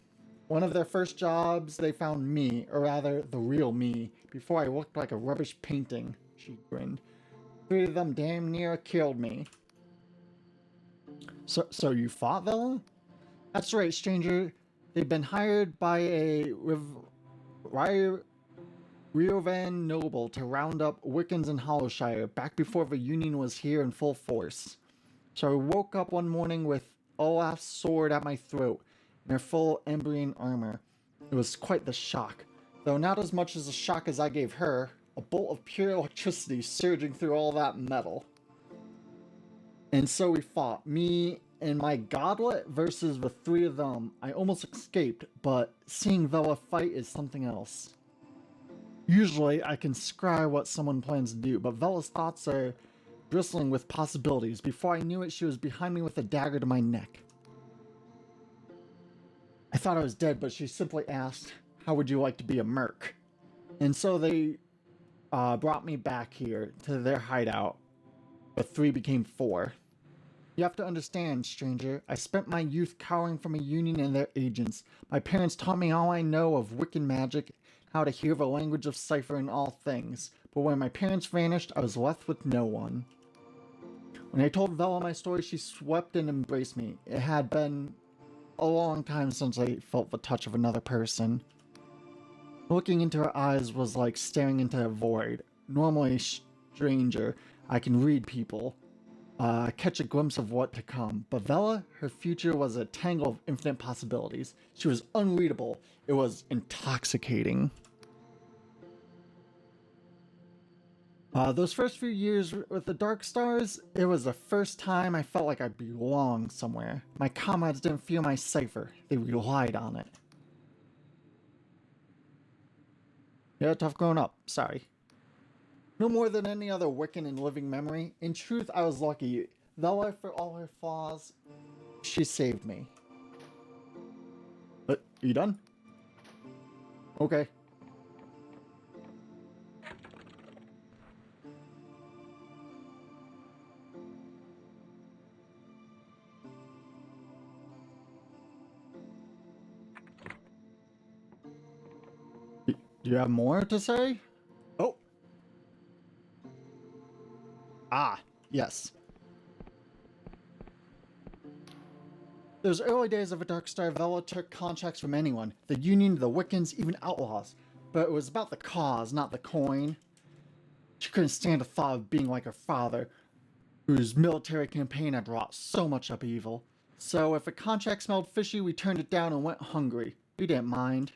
One of their first jobs, they found me, or rather, the real me, before I looked like a rubbish painting, she grinned. Three of them damn near killed me. So you fought Villa? That's right, stranger. They've been hired by a Riovan noble to round up Wiccans in Hollowshire back before the Union was here in full force. So I woke up one morning with Olaf's sword at my throat in her full Embrian armor. It was quite the shock, though not as much as a shock as I gave her, a bolt of pure electricity surging through all that metal. And so we fought, me and my godlet versus the three of them. I almost escaped, but seeing Vela fight is something else. Usually I can scry what someone plans to do, but Vela's thoughts are bristling with possibilities. Before I knew it, she was behind me with a dagger to my neck. I thought I was dead, but she simply asked, "How would you like to be a merc?" And so they brought me back here to their hideout. The three became four. You have to understand, stranger, I spent my youth cowering from a union and their agents. My parents taught me all I know of Wiccan magic, how to hear the language of cipher in all things. But when my parents vanished, I was left with no one. When I told Vela my story, she swept and embraced me. It had been a long time since I felt the touch of another person. Looking into her eyes was like staring into a void. Normally, stranger, I can read people, catch a glimpse of what to come. But Vela, her future was a tangle of infinite possibilities. She was unreadable. It was intoxicating. Those first few years with the Dark Stars, it was the first time I felt like I belonged somewhere. My comrades didn't feel my cipher. They relied on it. Yeah, tough growing up. Sorry. No more than any other Wiccan in living memory. In truth, I was lucky. Vela, for all her flaws, she saved me. You done? Okay. Do you have more to say? Oh. Ah, yes. Those early days of a Darkstar, Vela took contracts from anyone. The Union, the Wiccans, even outlaws. But it was about the cause, not the coin. She couldn't stand the thought of being like her father, whose military campaign had wrought so much upheaval. So if a contract smelled fishy, we turned it down and went hungry. We didn't mind.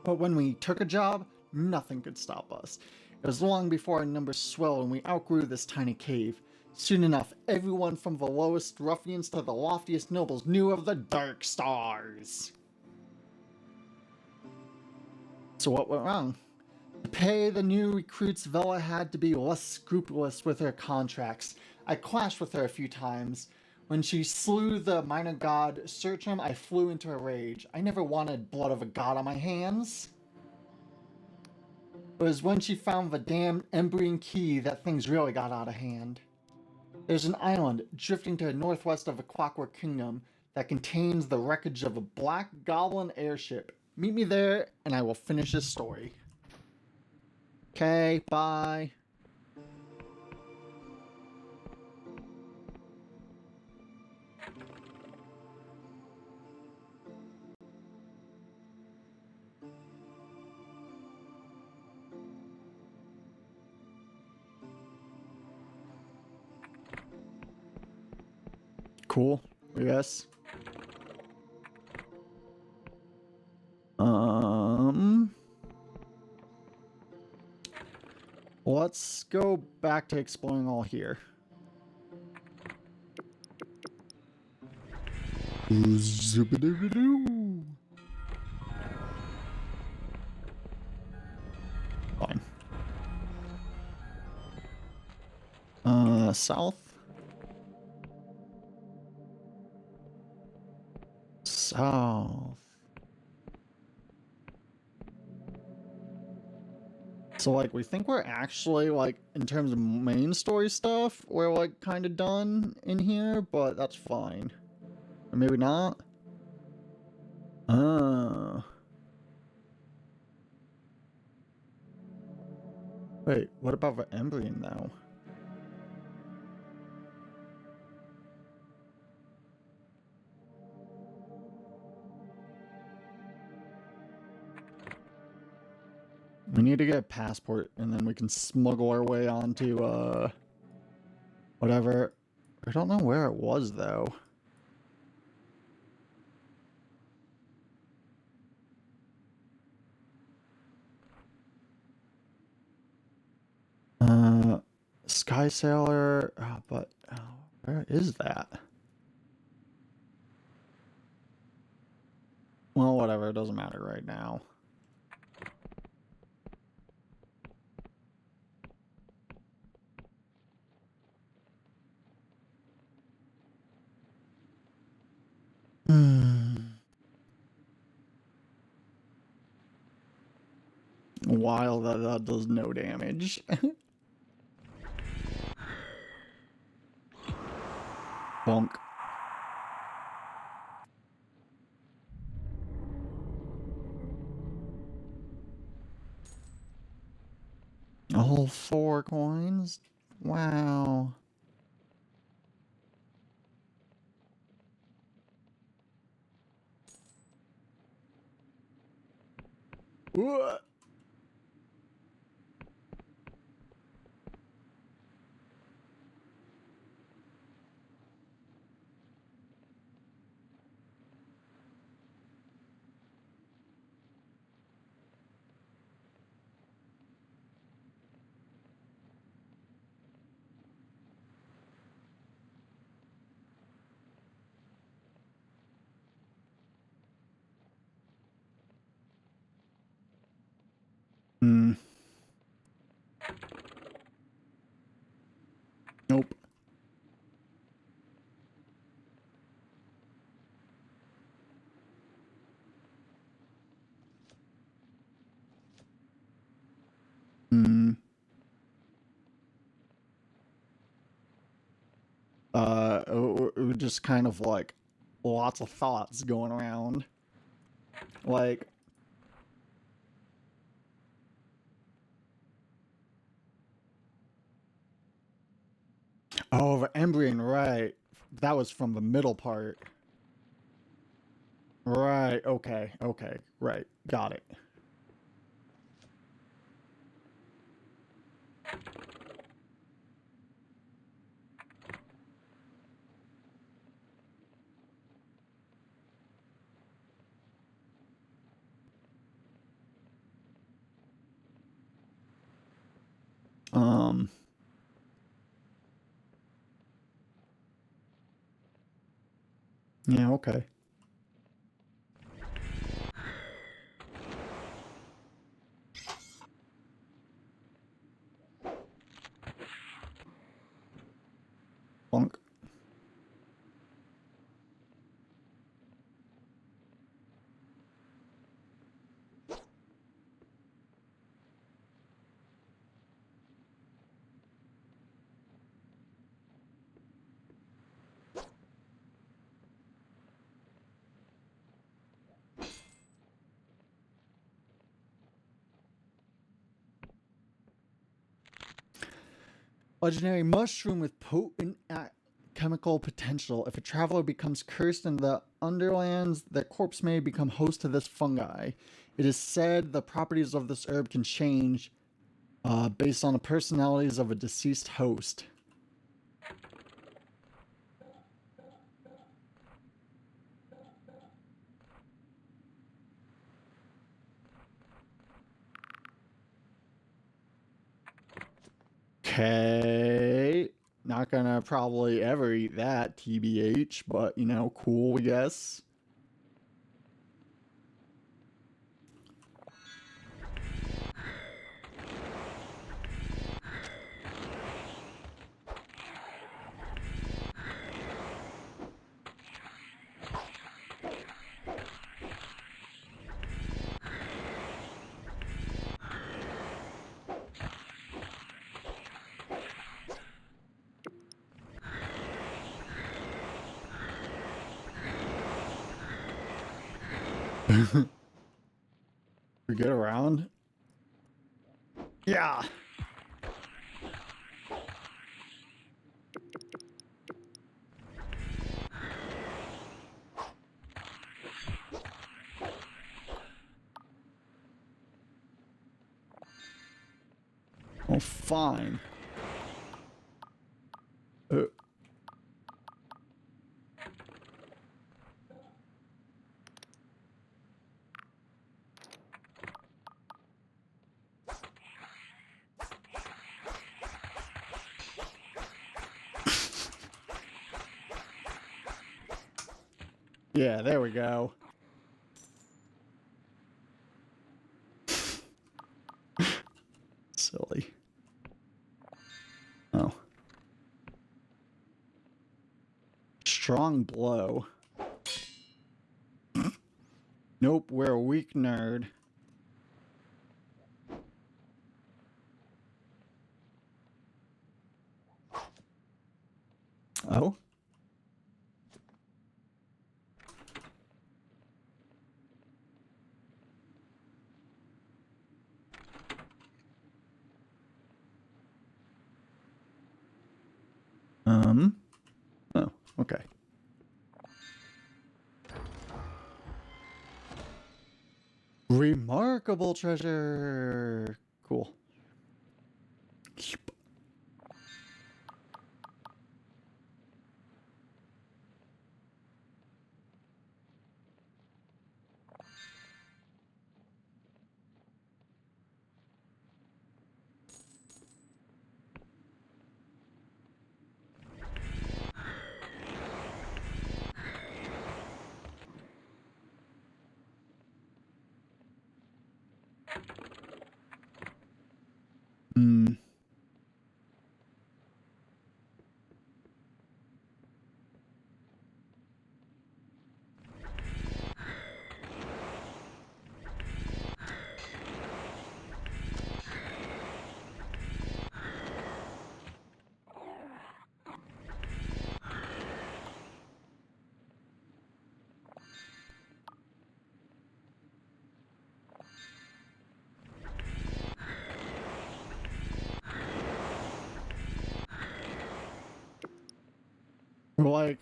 But when we took a job, nothing could stop us. It was long before our numbers swelled and we outgrew this tiny cave. Soon enough, everyone from the lowest ruffians to the loftiest nobles knew of the Dark Stars. So what went wrong? To pay the new recruits, Vela had to be less scrupulous with her contracts. I clashed with her a few times. When she slew the minor god Sertram, I flew into a rage. I never wanted blood of a god on my hands. It was when she found the damn Embryon key that things really got out of hand. There's an island drifting to the northwest of the Clockwork Kingdom that contains the wreckage of a black goblin airship. Meet me there and I will finish this story. Okay, bye. Cool, I guess. Let's go back to exploring all here. Zoop-a-doo-doo-doo. Fine. South. South. So, like, we think we're actually, like, in terms of main story stuff, we're, like, kind of done in here, but that's fine. Or maybe not? Wait, what about the Embryon, though? We need to get a passport, and then we can smuggle our way onto, whatever. I don't know where it was, though. Sky Sailor, but where is that? Well, whatever, it doesn't matter right now. While that does no damage. Bonk. All 4 coins? Wow. What? Hmm. Nope. Hmm. Just kind of like lots of thoughts going around. Like, Oh, the embryon, right. That was from the middle part. Right, okay, right. Got it. Um... Yeah, okay. Bonk. Legendary mushroom with potent chemical potential. If a traveler becomes cursed in the Underlands, their corpse may become host to this fungi. It is said the properties of this herb can change based on the personalities of a deceased host. Okay. Not gonna probably ever eat that, TBH, but you know, cool, I guess. We get around? Yeah. Oh, fine. Yeah, there we go. Silly. Oh. Strong blow. Nope, we're a weak nerd. Oh? Oh, okay. Remarkable treasure. Cool. Hmm. We're like,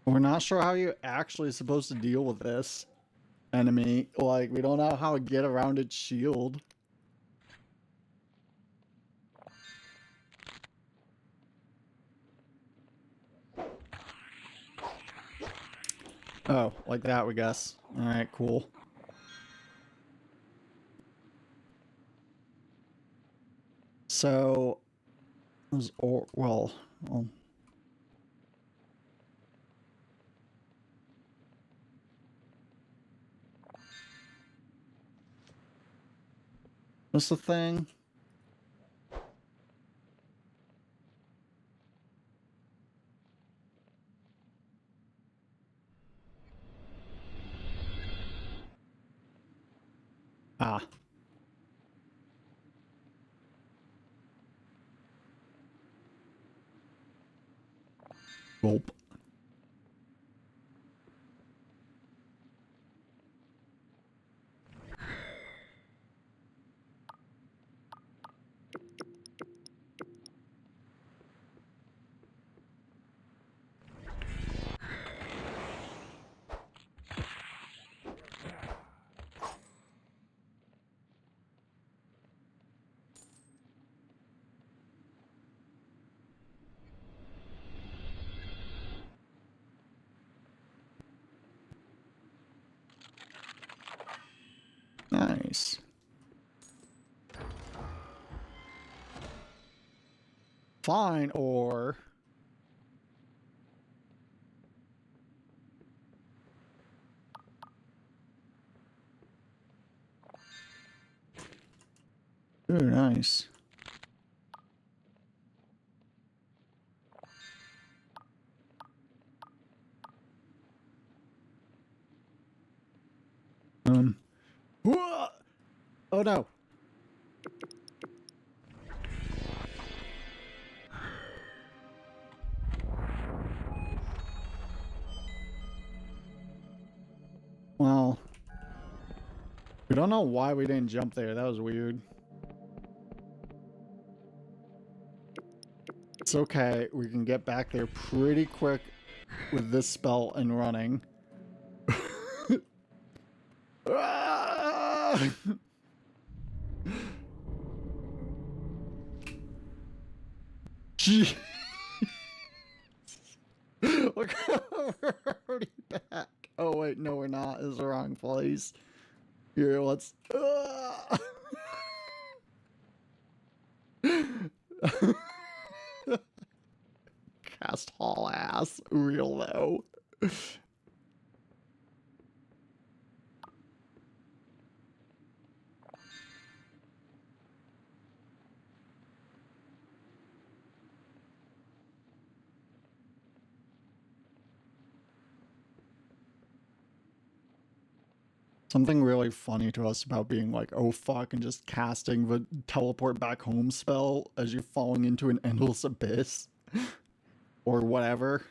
we're not sure how you're actually supposed to deal with this enemy. Like, we don't know how to get around its shield. Oh, like that, we guess. Alright, cool. So, well, what's the thing? Ah. Gulp. Nice. Fine, or... Ooh, nice. Whoa! Oh no. Well, we don't know why we didn't jump there. That was weird. It's okay. We can get back there pretty quick with this spell and running. Ah! Gee. Look, we're already back. Oh wait, no, we're not. It's the wrong place. Here, let's. Cast haul ass. Real though. Something really funny to us about being like, oh fuck, and just casting the teleport back home spell as you're falling into an endless abyss. Or whatever.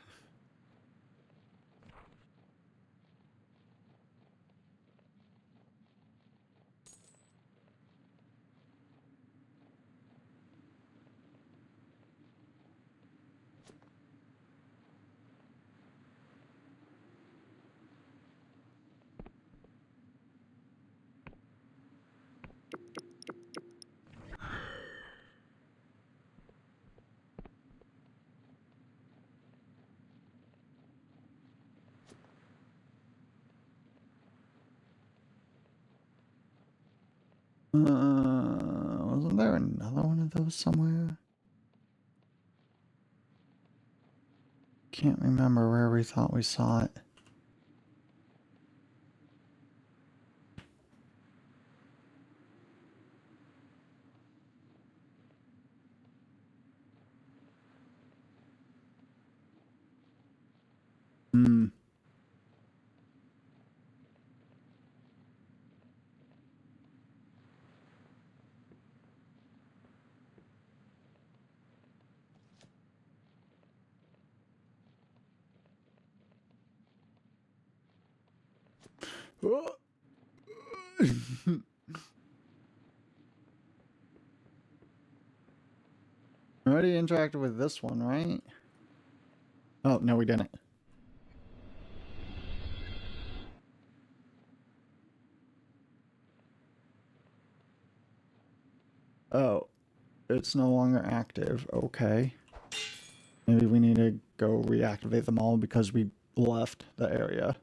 Wasn't there another one of those somewhere? Can't remember where we thought we saw it. Hmm. already interacted with this one, right? Oh, no, we didn't. Oh, it's no longer active. Okay. Maybe we need to go reactivate them all because we left the area.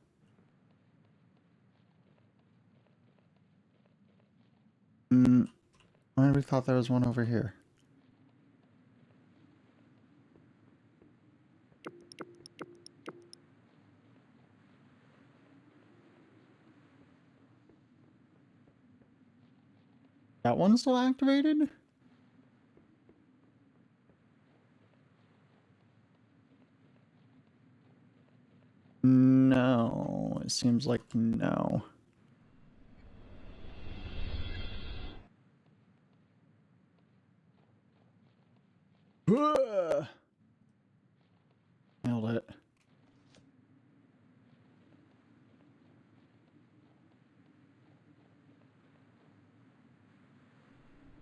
Why did we thought there was one over here? That one's still activated? No, it seems like no. Nailed it.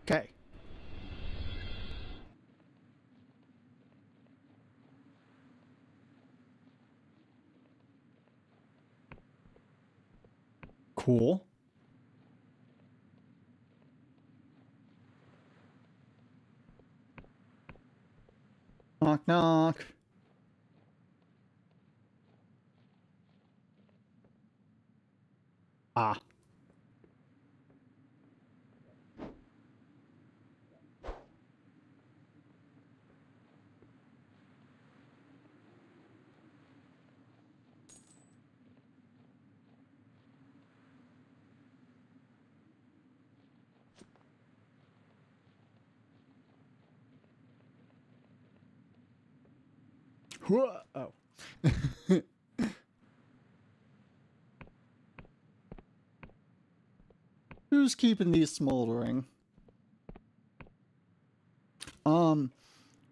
Okay. Cool. Knock, knock. Ah. Oh. Who's keeping these smoldering?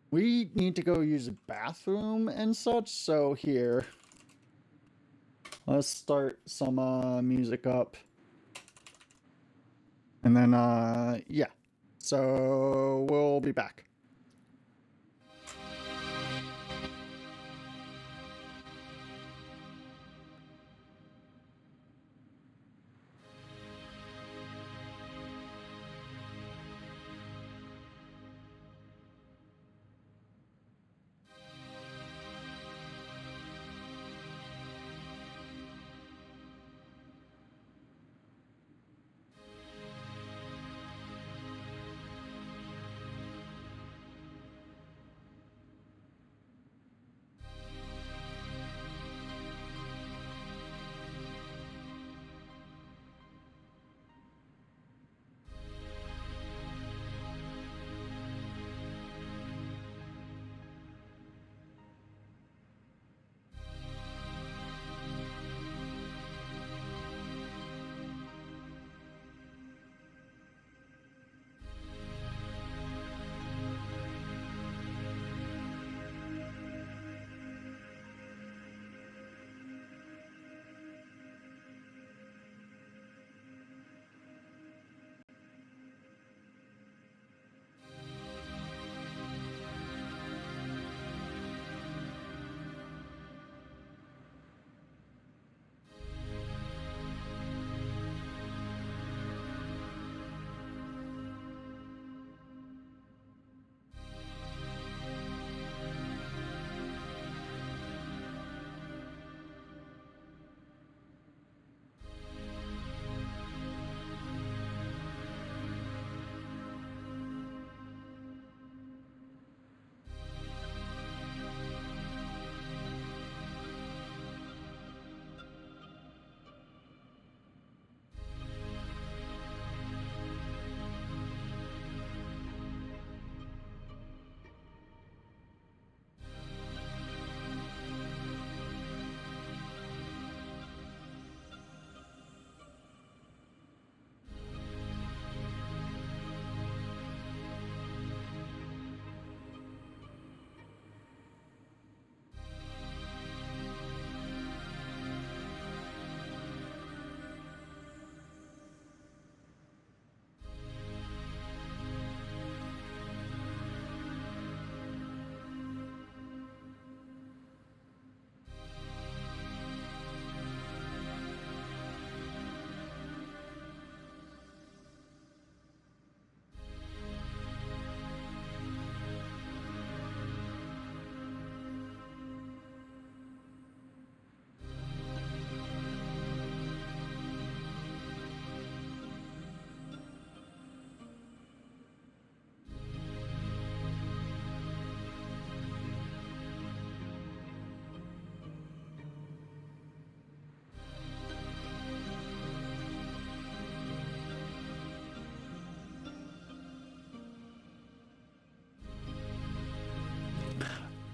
We need to go use a bathroom and such, so here. Let's start some music up. And then yeah. So we'll be back.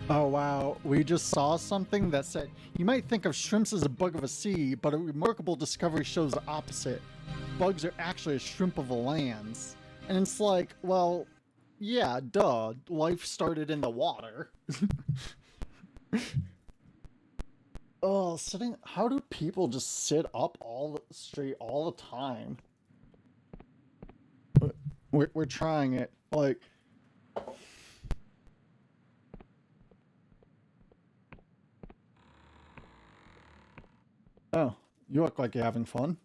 Oh wow, we just saw something that said, you might think of shrimps as a bug of the sea, but a remarkable discovery shows the opposite. Bugs are actually a shrimp of the lands. And it's like, well, yeah, duh, life started in the water. Oh, how do people just sit up straight all the time? We're trying it. Like, oh, you look like you're having fun.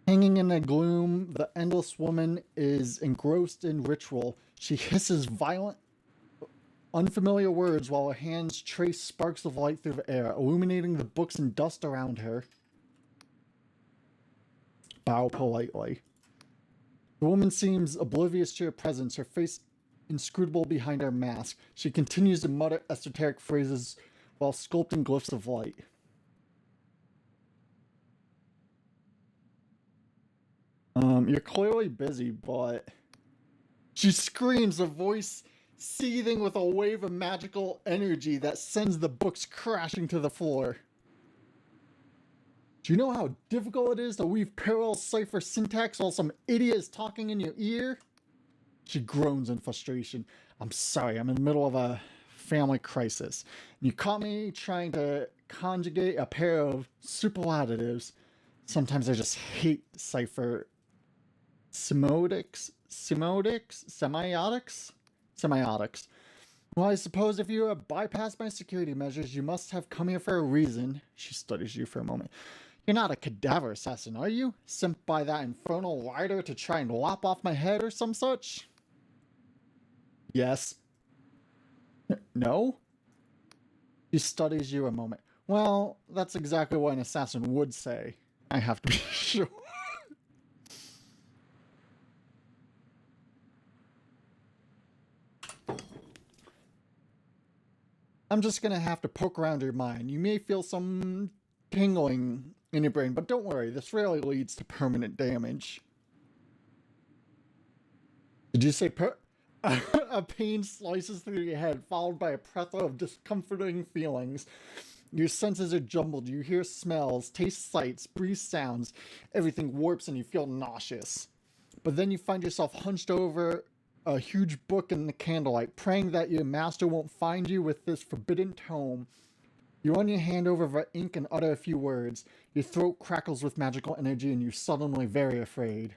Hanging in the gloom, the endless woman is engrossed in ritual. She hisses violent, unfamiliar words while her hands trace sparks of light through the air, illuminating the books and dust around her. Bow politely. The woman seems oblivious to your presence, her face inscrutable behind her mask. She continues to mutter esoteric phrases while sculpting glyphs of light. You're clearly busy, but... She screams, a voice seething with a wave of magical energy that sends the books crashing to the floor. Do you know how difficult it is to weave parallel cipher syntax while some idiot is talking in your ear? She groans in frustration. I'm sorry, I'm in the middle of a family crisis. You caught me trying to conjugate a pair of superlatives. Sometimes I just hate cipher semiotics. Well, I suppose if you have bypassed my security measures, you must have come here for a reason. She studies you for a moment. You're not a cadaver assassin, are you? Sent by that infernal rider to try and lop off my head or some such? Yes. No? She studies you a moment. Well, that's exactly what an assassin would say. I have to be sure. I'm just gonna have to poke around your mind. You may feel some tingling in your brain, but don't worry, this rarely leads to permanent damage. Did you say a pain slices through your head, followed by a plethora of discomforting feelings. Your senses are jumbled. You hear smells, taste sights, breathe sounds. Everything warps and you feel nauseous. But then you find yourself hunched over a huge book in the candlelight, praying that your master won't find you with this forbidden tome. You run your hand over the ink and utter a few words. Your throat crackles with magical energy and you're suddenly very afraid.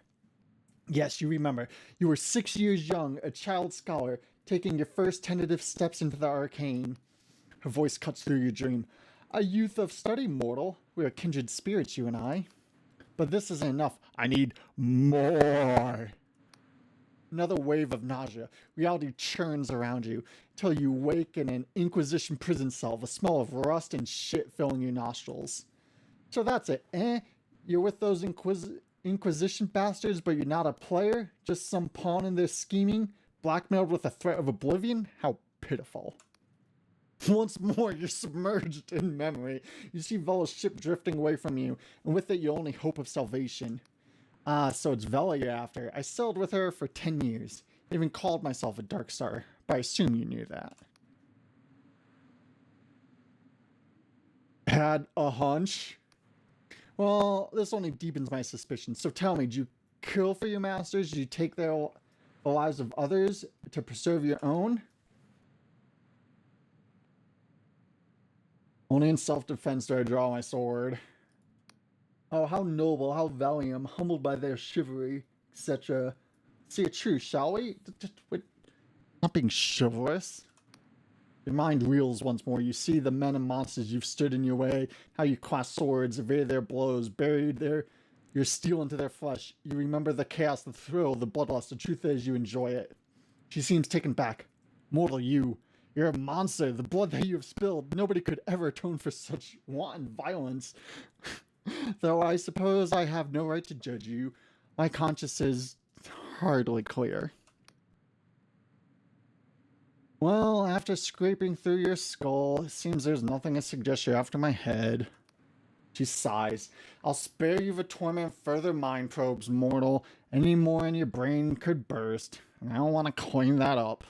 Yes, you remember. You were 6 years young, a child scholar, taking your first tentative steps into the arcane. Her voice cuts through your dream. A youth of study, mortal. We are kindred spirits, you and I. But this isn't enough. I need more. Another wave of nausea. Reality churns around you till you wake in an Inquisition prison cell, the smell of rust and shit filling your nostrils. So that's it, eh? You're with those Inquisition bastards, but you're not a player? Just some pawn in their scheming? Blackmailed with a threat of oblivion? How pitiful. Once more, you're submerged in memory. You see Vela's ship drifting away from you, and with it, your only hope of salvation. Ah, so it's Vela you're after. I sailed with her for 10 years. I even called myself a Dark Star, but I assume you knew that. Had a hunch? Well, this only deepens my suspicion. So tell me, did you kill for your masters? Did you take the lives of others to preserve your own? Only in self-defense do I draw my sword. Oh, how noble, how valiant, humbled by their chivalry, etc. See a truce, shall we? Wait, not being chivalrous. Your mind reels once more. You see the men and monsters you've stood in your way, how you clasp swords, evade their blows, buried your steel into their flesh. You remember the chaos, the thrill, the bloodlust. The truth is, you enjoy it. She seems taken back. Mortal you. You're a monster. The blood that you have spilled. Nobody could ever atone for such wanton violence. Though I suppose I have no right to judge you. My conscience is hardly clear. Well, after scraping through your skull, it seems there's nothing to suggest you're after my head. She sighs. I'll spare you the torment of further mind probes, mortal. Any more in your brain could burst. and I don't want to clean that up.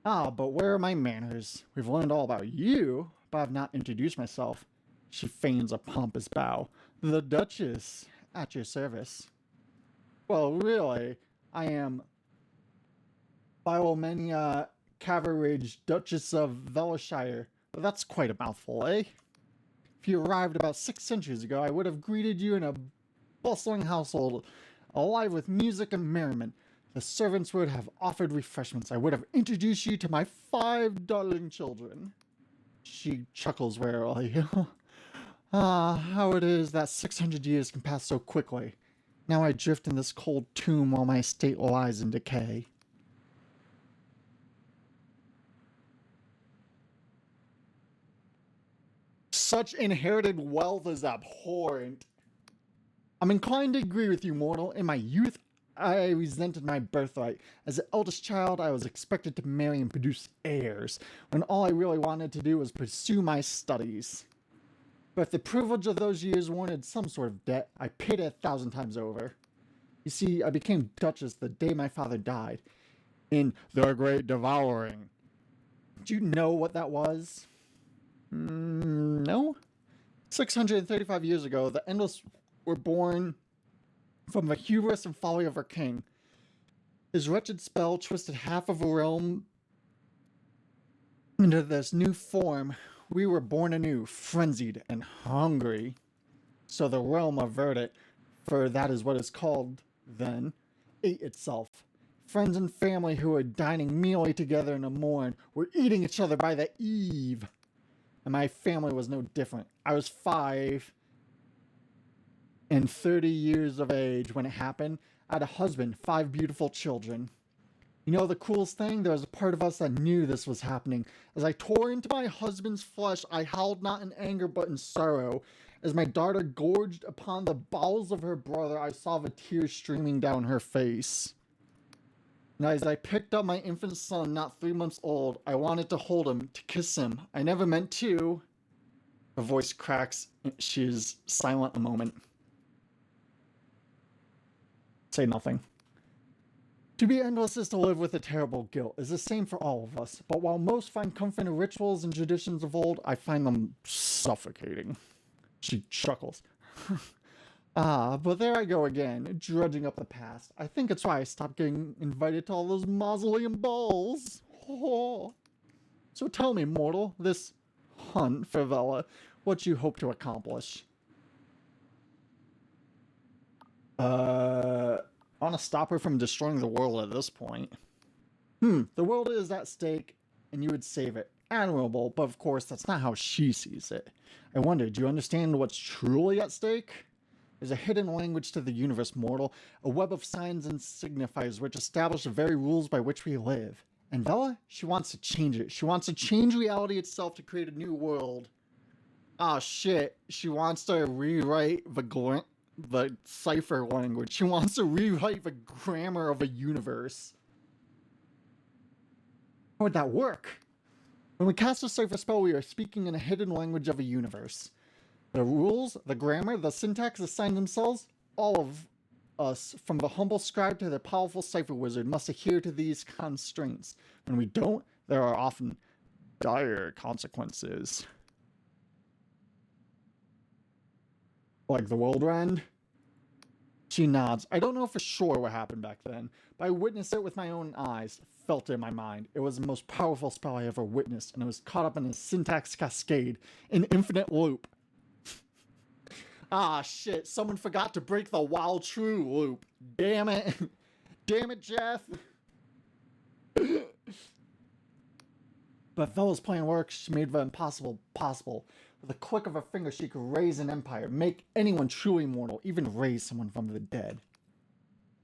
Ah, but where are my manners? We've learned all about you, but I've not introduced myself. She feigns a pompous bow. The Duchess, at your service. Well, really, I am Philomenia Caveridge, Duchess of Velashire. That's quite a mouthful, eh? If you arrived about 6 centuries ago, I would have greeted you in a bustling household, alive with music and merriment. The servants would have offered refreshments. I would have introduced you to my 5 darling children. She chuckles warily. Ah, how it is that 600 years can pass so quickly. Now I drift in this cold tomb while my estate lies in decay. Such inherited wealth is abhorrent. I'm inclined to agree with you, mortal. In my youth, I resented my birthright. As the eldest child, I was expected to marry and produce heirs, when all I really wanted to do was pursue my studies. But if the privilege of those years warranted some sort of debt, I paid it 1,000 times over. You see, I became Duchess the day my father died, in the Great Devouring. Do you know what that was? No? 635 years ago, the Endless were born from the hubris and folly of our king. His wretched spell twisted half of a realm into this new form. We were born anew, frenzied and hungry. So the realm of Verdant, for that is what it's called then, ate itself. Friends and family who were dining meally together in the morn were eating each other by the eve. And my family was no different. I was 5 and 30 years of age when it happened. I had a husband, 5 beautiful children. You know the coolest thing? There was a part of us that knew this was happening. As I tore into my husband's flesh, I howled not in anger but in sorrow. As my daughter gorged upon the bowels of her brother, I saw the tears streaming down her face. And as I picked up my infant son, not 3 months old, I wanted to hold him, to kiss him. I never meant to. Her voice cracks. She is silent a moment. Say nothing. To be endless is to live with a terrible guilt. It's the same for all of us. But while most find comfort in rituals and traditions of old, I find them suffocating. She chuckles. Ah, but there I go again, drudging up the past. I think it's why I stopped getting invited to all those mausoleum balls. Oh. So tell me, mortal, this hunt for Vela, what you hope to accomplish. I want to stop her from destroying the world at this point. The world is at stake, and you would save it. Admirable, but of course that's not how she sees it. I wonder, do you understand what's truly at stake? There's a hidden language to the universe, mortal, a web of signs and signifiers which establish the very rules by which we live. And Vela, she wants to change it. She wants to change reality itself to create a new world. Ah, shit. She wants to rewrite the cipher language. She wants to rewrite the grammar of a universe. How would that work? When we cast a cipher spell, we are speaking in a hidden language of a universe. The rules, the grammar, the syntax, the signs themselves, all of us, from the humble scribe to the powerful cipher wizard, must adhere to these constraints. When we don't, there are often dire consequences. Like the world end? She nods. I don't know for sure what happened back then, but I witnessed it with my own eyes, felt it in my mind. It was the most powerful spell I ever witnessed, and I was caught up in a syntax cascade, an infinite loop. Ah, shit, someone forgot to break the while true loop. Damn it. Damn it, Jeff. But Vela's plan works. She made the impossible possible. With a click of her finger, she could raise an empire, make anyone truly mortal, even raise someone from the dead.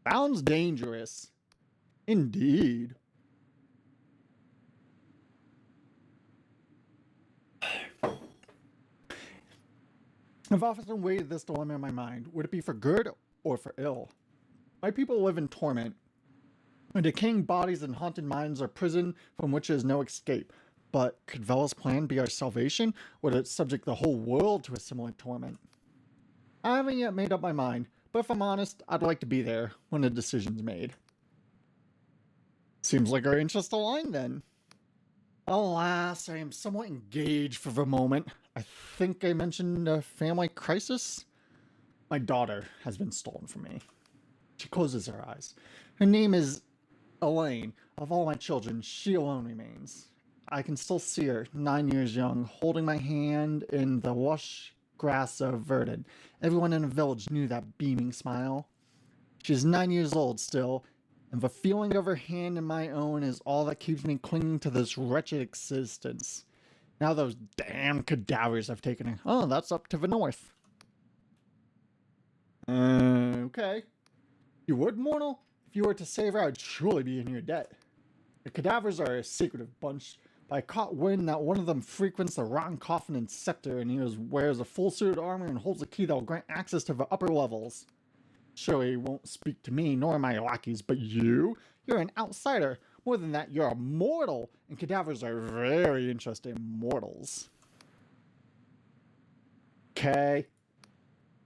Sounds dangerous. Indeed. I've often weighed this dilemma in my mind. Would it be for good or for ill? My people live in torment. Decaying bodies and haunted minds are prison from which there is no escape. But could Vela's plan be our salvation? Would it subject the whole world to a similar torment? I haven't yet made up my mind, but if I'm honest, I'd like to be there when the decision's made. Seems like our interests align then. Alas, I am somewhat engaged for the moment. I think I mentioned a family crisis. My daughter has been stolen from me. She closes her eyes. Her name is Elaine. Of all my children, she alone remains. I can still see her, 9 years young, holding my hand in the lush grass of Verdun. Everyone in the village knew that beaming smile. She is 9 years old still, and the feeling of her hand in my own is all that keeps me clinging to this wretched existence. Now those damn cadavers have taken her. Oh, that's up to the north. Okay. You would, mortal? If you were to save her, I'd surely be in your debt. The cadavers are a secretive bunch, but I caught wind that one of them frequents the rotten coffin and scepter, and he wears a full suit of armor and holds a key that will grant access to the upper levels. Surely he won't speak to me, nor my lackeys, but you? You're an outsider. More than that, you're a mortal, and cadavers are very interested in mortals. Okay.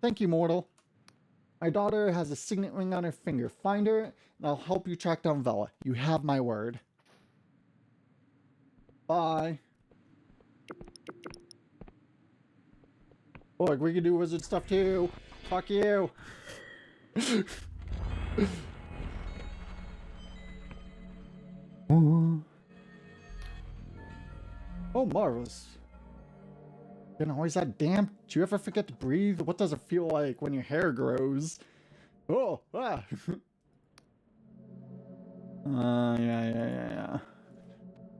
Thank you, mortal. My daughter has a signet ring on her finger. Find her, and I'll help you track down Vela. You have my word. Bye. Look, we can do wizard stuff too. Fuck you. Oh, marvelous. You know, always that damp. Do you ever forget to breathe? What does it feel like when your hair grows? Oh, ah. Yeah.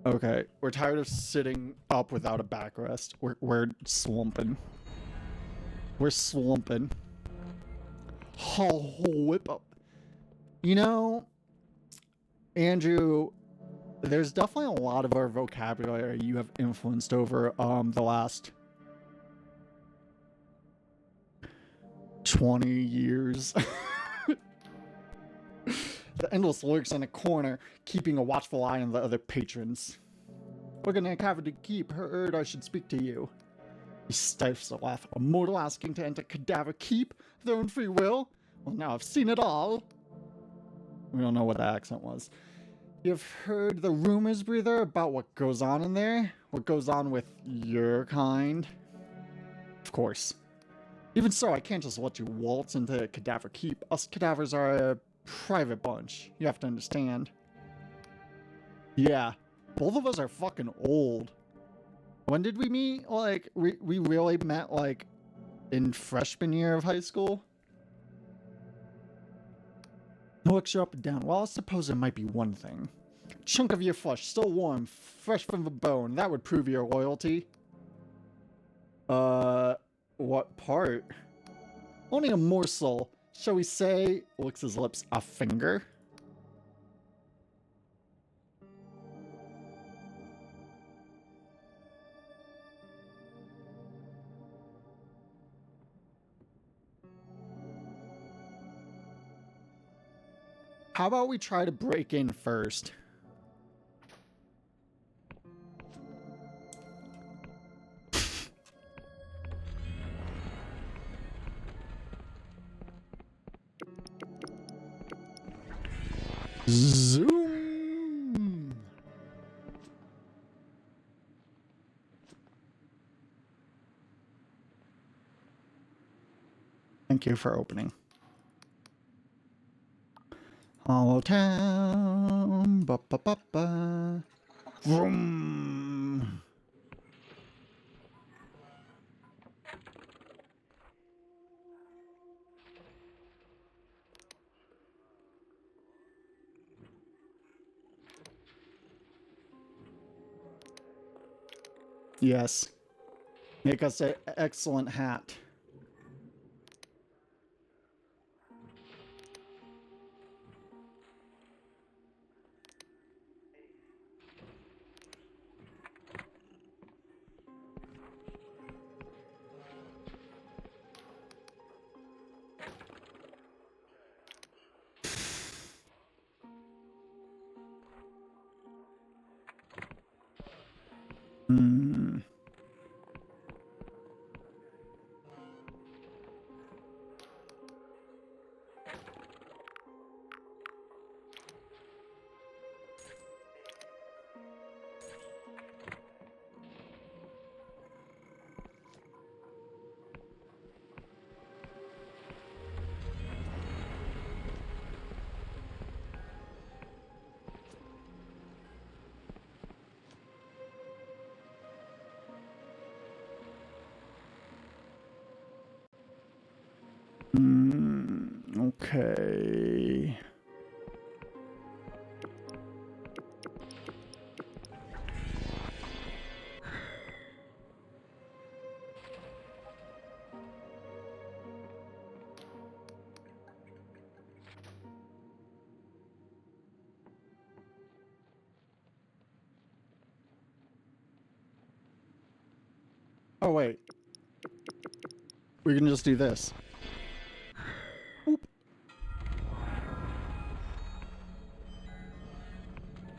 Okay, we're tired of sitting up without a backrest. We're slumping. We're slumping. Oh, whip up. You know, Andrew, there's definitely a lot of our vocabulary you have influenced over the last 20 years. The endless lurks in a corner, keeping a watchful eye on the other patrons. We're gonna have to keep. Heard I should speak to you. He stifles a laugh. A mortal asking to enter cadaver keep of their own free will? Well, now I've seen it all. We don't know what the accent was. You've heard the rumors, breather, about what goes on in there? What goes on with your kind? Of course. Even so, I can't just let you waltz into cadaver keep. Us cadavers are a private bunch. You have to understand. Yeah, both of us are fucking old. When did we meet? Like, we really met, like, in freshman year of high school? Looks you up and down. Well, I suppose it might be one thing. Chunk of your flesh, still warm, fresh from the bone. That would prove your loyalty. What part? Only a morsel. Shall we say, licks his lips, a finger? How about we try to break in first? Zoom! Thank you for opening. Hollow Town. Ba ba ba ba. Vroom. Yes. Make us an excellent hat. Hmm. Okay. Oh, wait. We can just do this. Oop.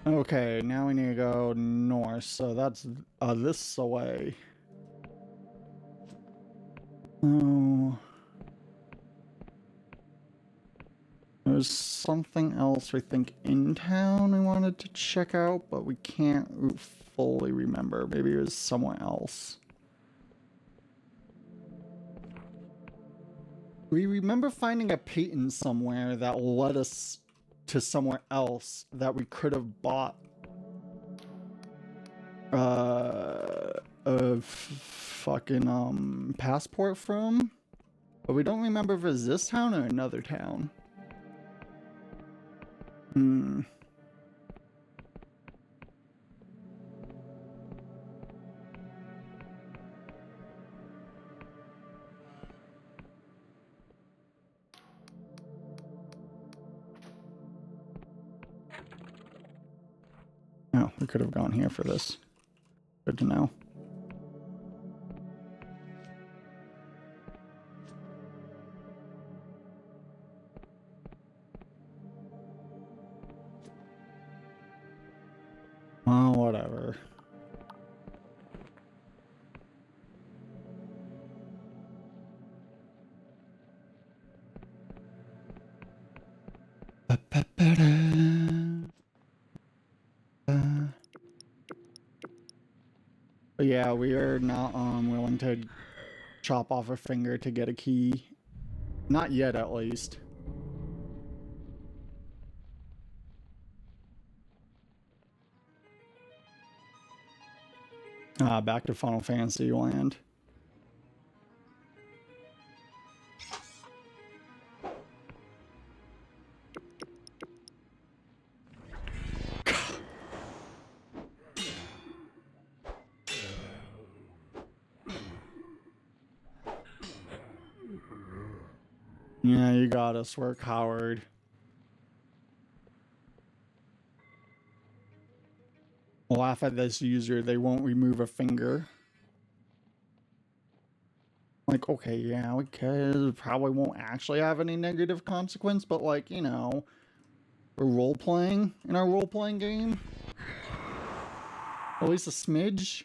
Okay, now we need to go north, so that's this away. Oh. There's something else we think in town we wanted to check out, but we can't fully remember. Maybe it was somewhere else. We remember finding a patent somewhere that led us to somewhere else that we could have bought a fucking passport from, but we don't remember if it was this town or another town. Oh, we could have gone here for this. Good to know. Oh, whatever. But yeah, we are not willing to chop off a finger to get a key. Not yet, at least. Back to Final Fantasy Land. Yeah, you got us. We're a coward. Laugh at this user. They won't remove a finger. Like, okay, yeah, because probably won't actually have any negative consequence, but like, you know, we're role-playing in our role-playing game. At least a smidge.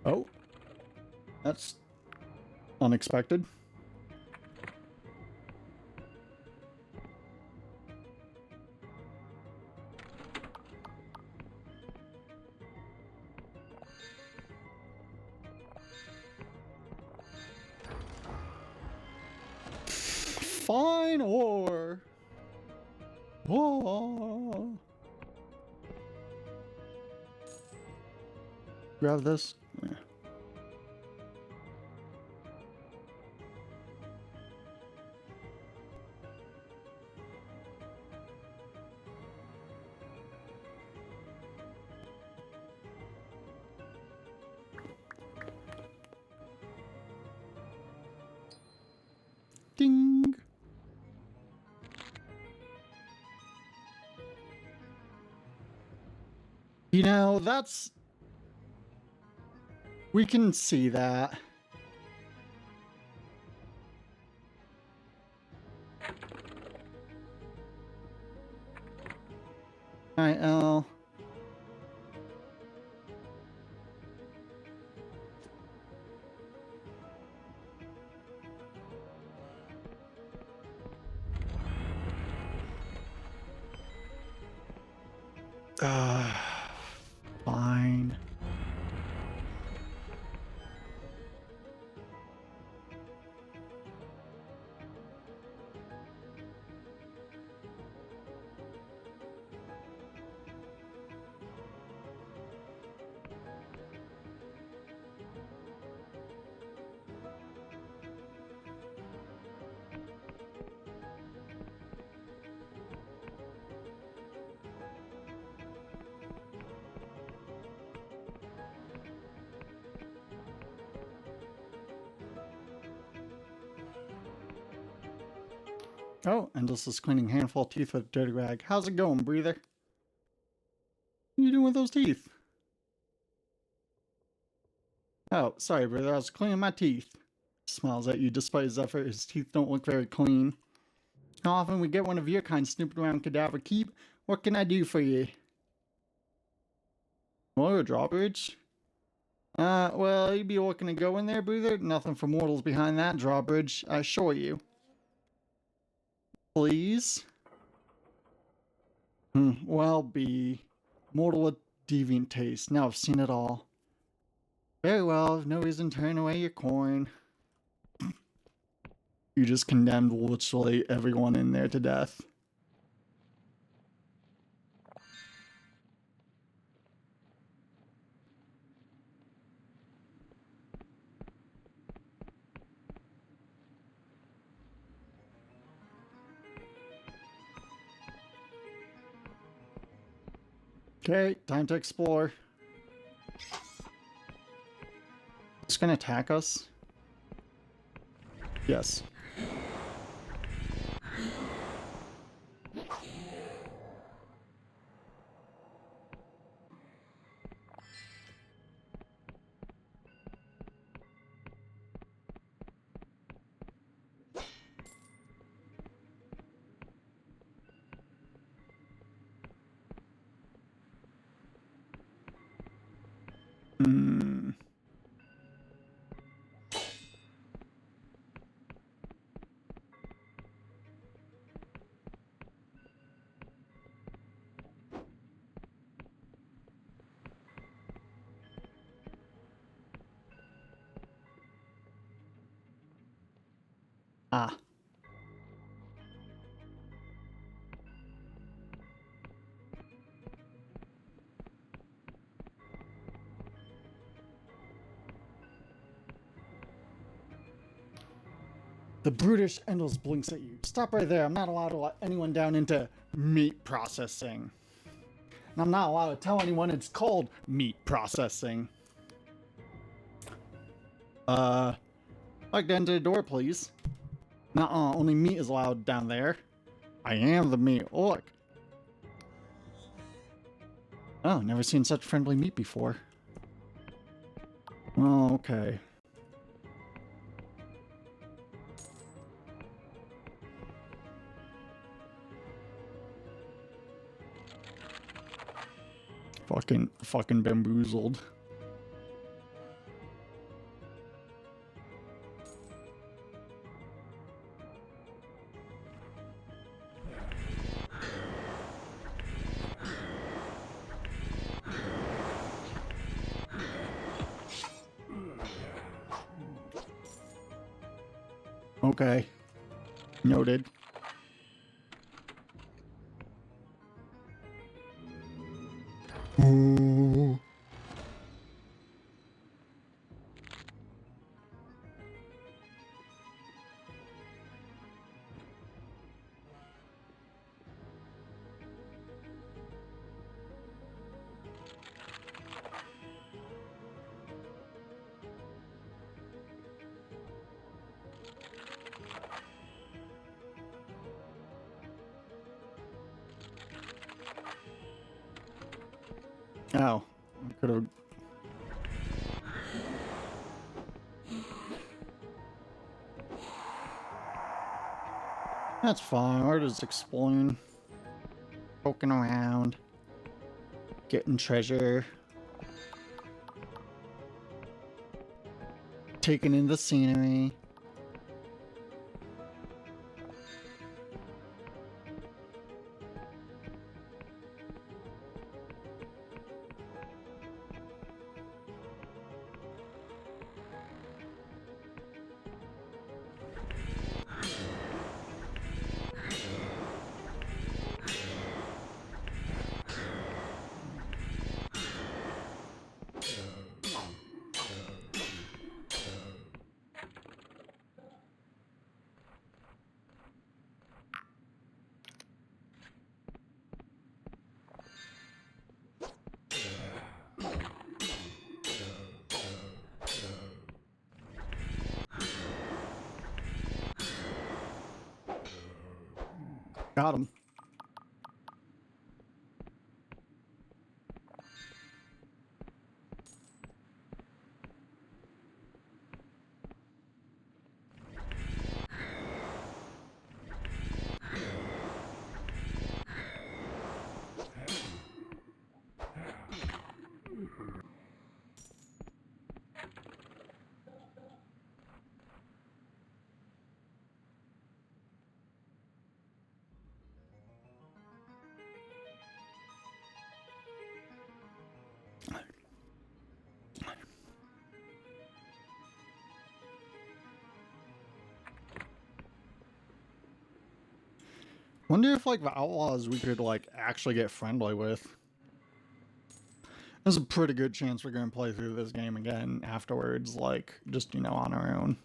Oh, that's unexpected. Fine ore. Whoa. Grab this. Yeah. Ding. You know, that's... We can see that. Alright, L. Fine. Oh, and this is cleaning handful of teeth with a dirty rag. How's it going, breather? What are you doing with those teeth? Oh, sorry, brother. I was cleaning my teeth. Smiles at you despite his effort. His teeth don't look very clean. How often we get one of your kind snooping around Cadaver Keep? What can I do for you? Hello, drawbridge? Well, you'd be looking to go in there, breather? Nothing for mortals behind that drawbridge, I assure you. Please? Well, be mortal with deviant taste. Now I've seen it all. Very well, I've no reason to turn away your coin. You just condemned literally everyone in there to death. Okay, time to explore. It's gonna attack us? Yes. Ah. The brutish Endels blinks at you. Stop right there. I'm not allowed to let anyone down into meat processing. And I'm not allowed to tell anyone it's called meat processing. I'd like to enter the door, please. Nuh-uh, only meat is allowed down there. I am the meat. Look. Oh, never seen such friendly meat before. Oh, okay. Fucking bamboozled. Okay. Noted. Ooh. Oh, I could have. That's fine. We're just exploring, poking around, getting treasure, taking in the scenery. Got him. Wonder if, like, the outlaws we could, like, actually get friendly with. There's a pretty good chance we're going to play through this game again afterwards, like, just, you know, on our own.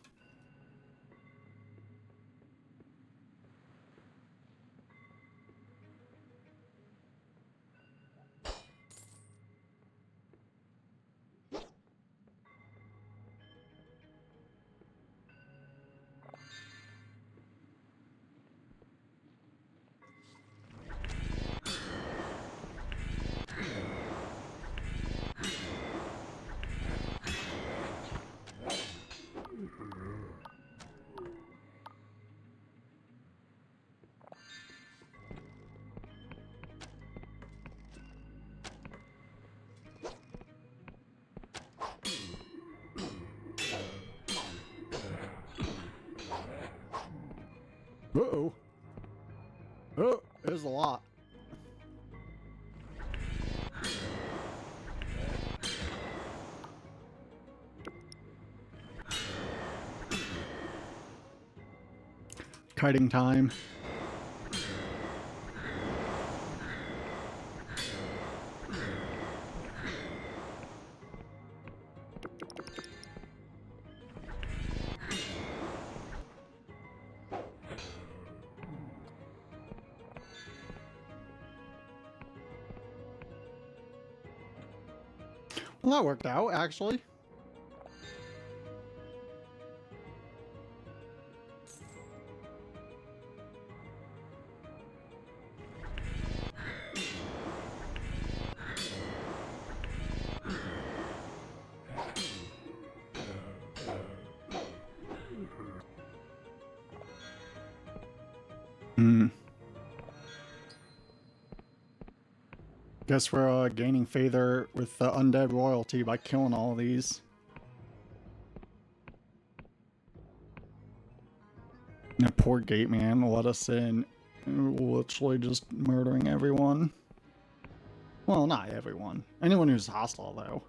Uh-oh. Oh, there's a lot. Kiting time. Well, that worked out, actually. Guess we're gaining favor with the undead royalty by killing all of these. That poor gate man let us in, literally just murdering everyone. Well, not everyone. Anyone who's hostile, though.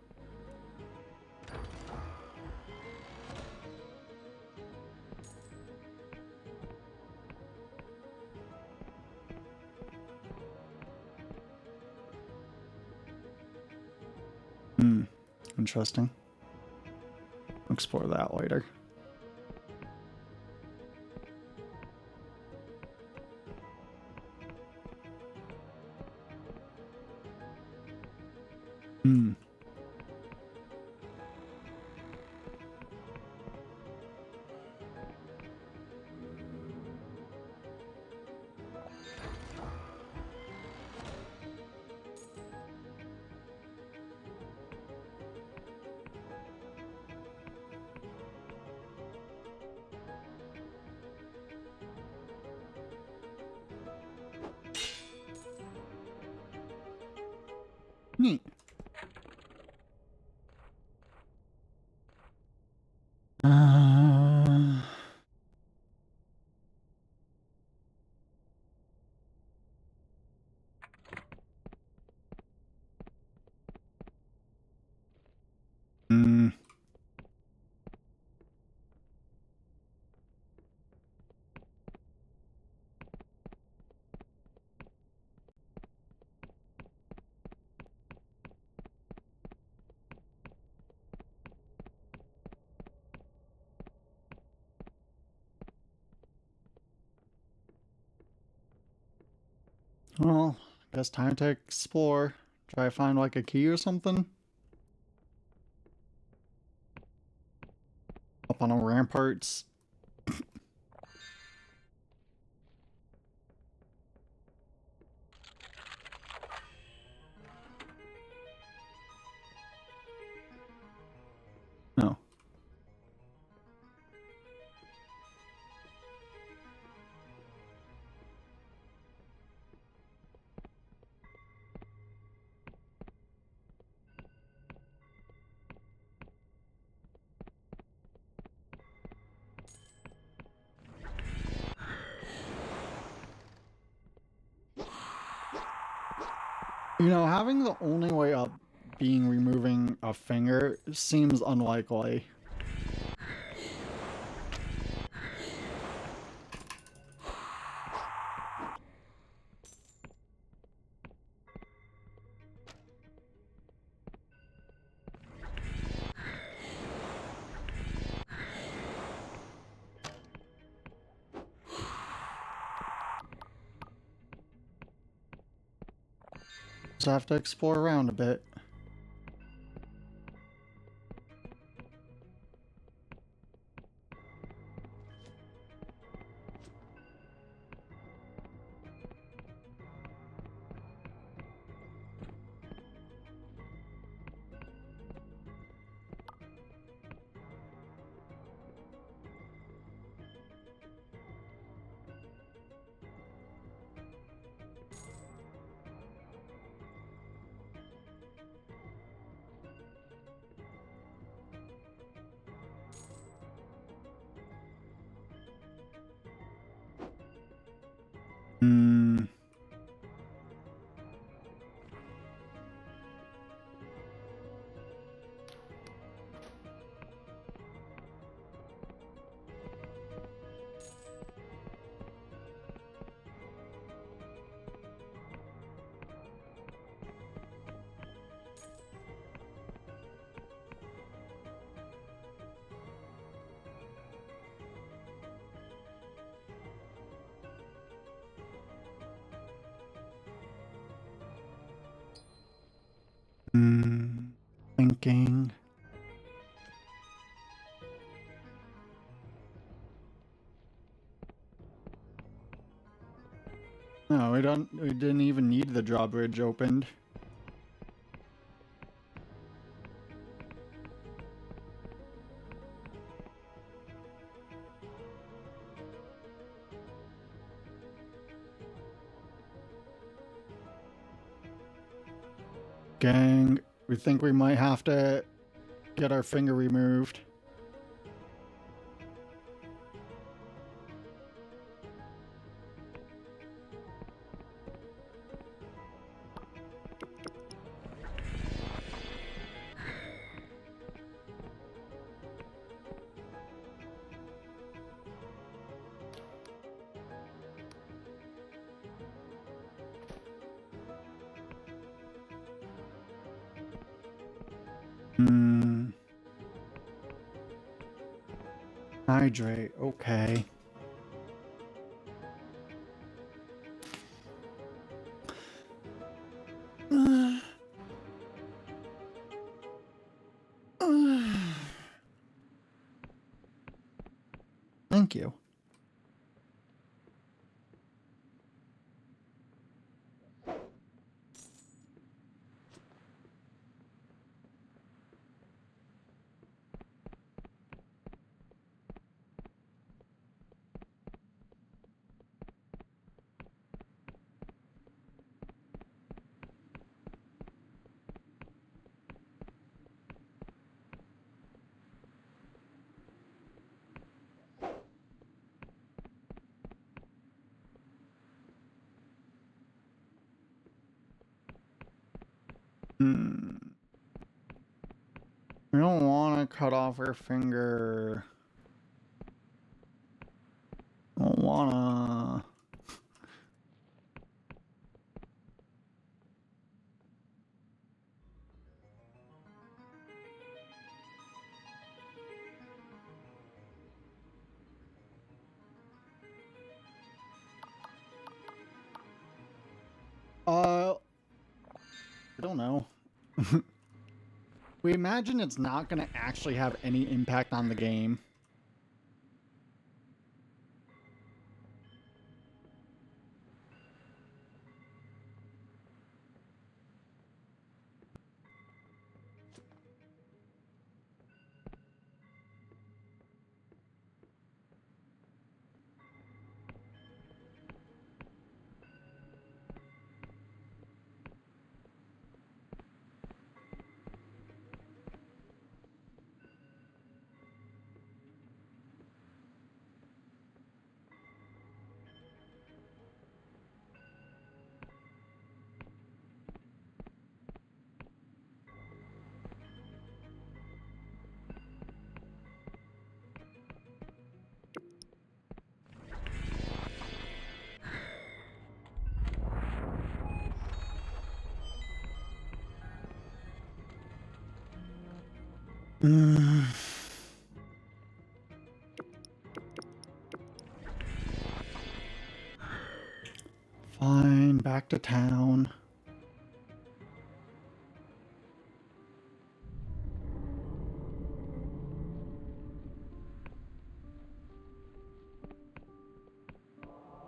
Interesting. Explore that later. Neat. Well, guess time to explore. Try to find like a key or something. Up on the ramparts. You know, having the only way up being removing a finger seems unlikely. So I have to explore around a bit. Hmm. Hmm. Thinking. No, we don't. We didn't even need the drawbridge opened. Gang, we think we might have to get our finger removed. Hmm. Hydrate. Okay. Thank you. Hmm. We don't want to cut off her finger. Don't wanna. I don't know. We imagine it's not going to actually have any impact on the game. Fine, back to town.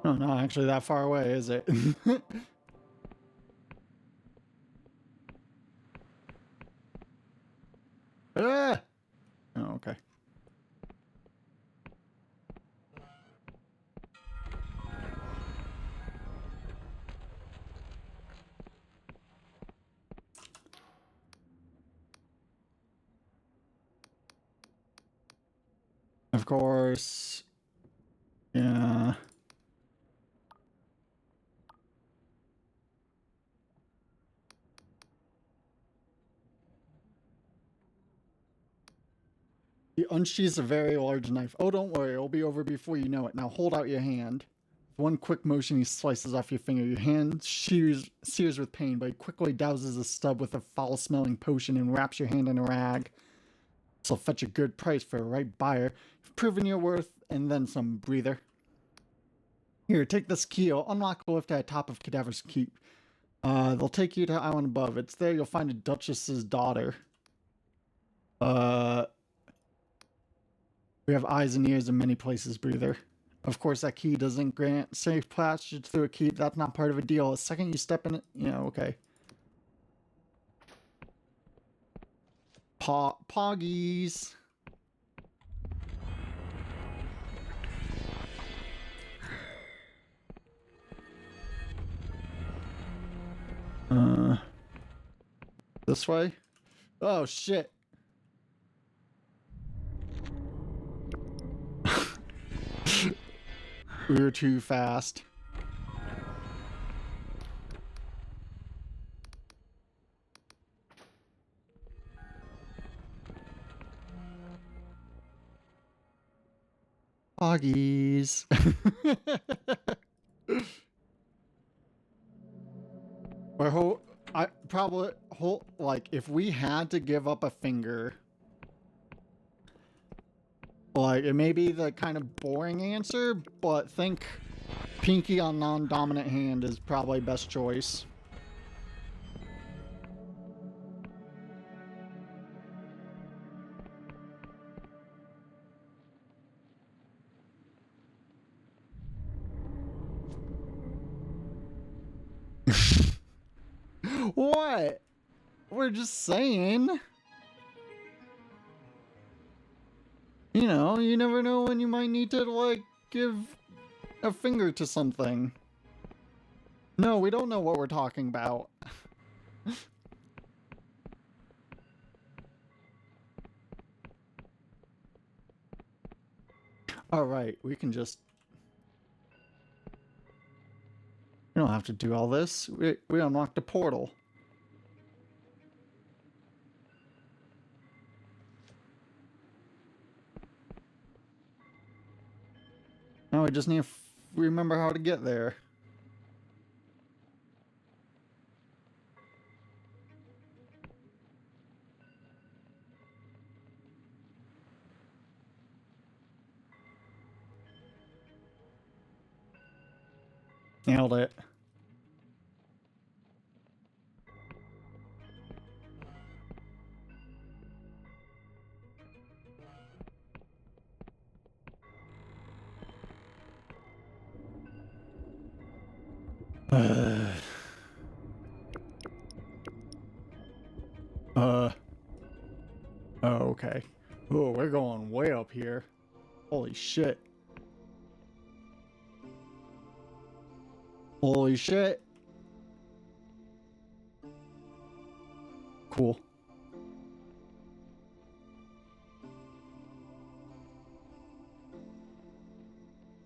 Oh, not actually that far away, is it? Ah! Oh, okay. Of course. Yeah. He unsheathes a very large knife. Oh, don't worry, it'll be over before you know it. Now hold out your hand. With one quick motion, he slices off your finger. Your hand sears with pain, but he quickly douses the stub with a foul-smelling potion and wraps your hand in a rag. This'll fetch a good price for a right buyer. You've proven your worth, and then some, breather. Here, take this key. It'll unlock the lift at the top of Cadaver's Keep. They'll take you to the island above. It's there you'll find a duchess's daughter. We have eyes and ears in many places, breather. Of course, that key doesn't grant safe passage through a keep. That's not part of a deal. The second you step in it, okay. Poggies. This way? Oh, shit. We were too fast. Poggies. I probably like if we had to give up a finger, like it may be the kind of boring answer, but think pinky on non-dominant hand is probably best choice. What? We're just saying. You know, you never know when you might need to, like, give a finger to something. No, we don't know what we're talking about. Alright, we can just... We don't have to do all this. We unlocked a portal. Now we just need to remember how to get there. Nailed it. Oh, okay. Oh, we're going way up here. Holy shit. Holy shit. Cool.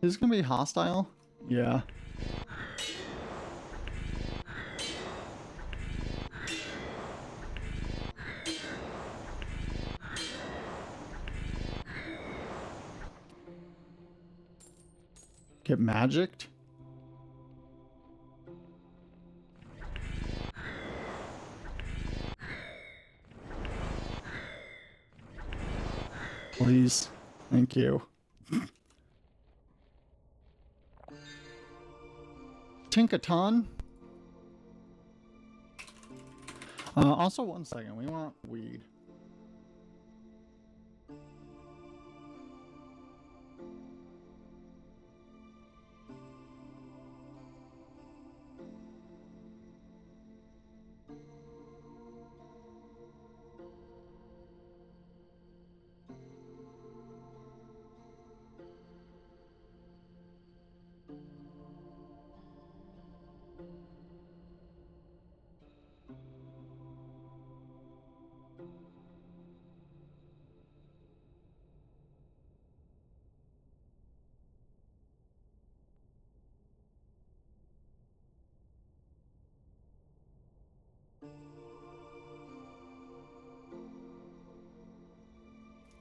Is this gonna be hostile? Yeah. Get magicked? Please. Thank you. Tinkaton. Also, one second. We want weed.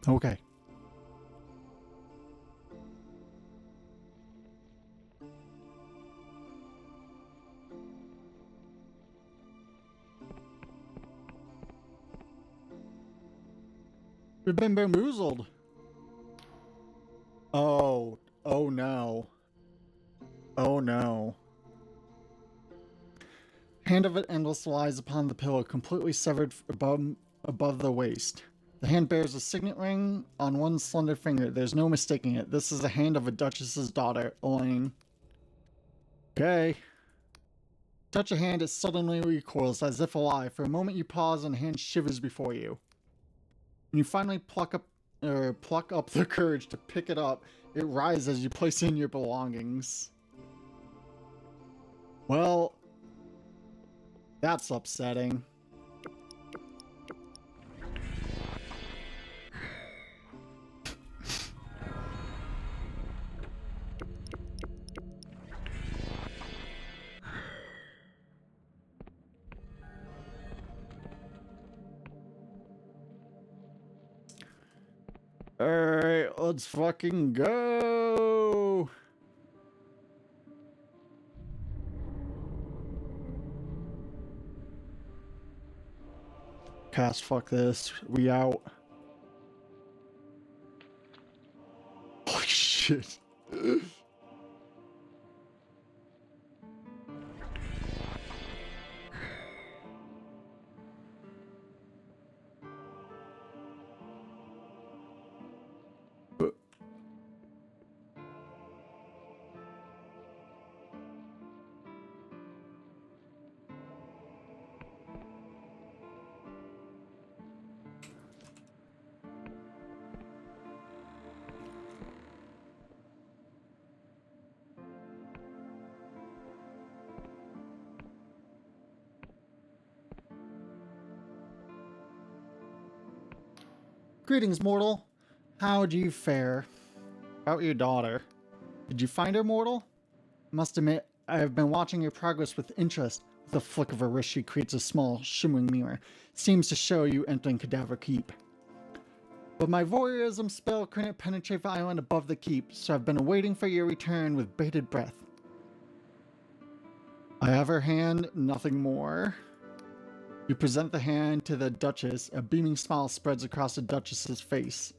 Okay. We've been bamboozled. Oh. Oh no. Oh no. Hand of it endless lies upon the pillow, completely severed above the waist. The hand bears a signet ring on one slender finger. There's no mistaking it. This is the hand of a duchess's daughter, Elaine. Okay. Touch a hand, it suddenly recoils, as if alive. For a moment you pause and the hand shivers before you. When you finally pluck up the courage to pick it up, it rises as you place in your belongings. Well, that's upsetting. Alright, let's fucking go! Cast, fuck this. We out. Holy shit. Greetings, mortal. How do you fare? About your daughter. Did you find her, mortal? Must admit, I have been watching your progress with interest. With a flick of her wrist, she creates a small, shimmering mirror. Seems to show you entering Cadaver Keep. But my voyeurism spell couldn't penetrate the island above the keep, so I've been waiting for your return with bated breath. I have her hand, nothing more. You present the hand to the Duchess. A beaming smile spreads across the Duchess's face.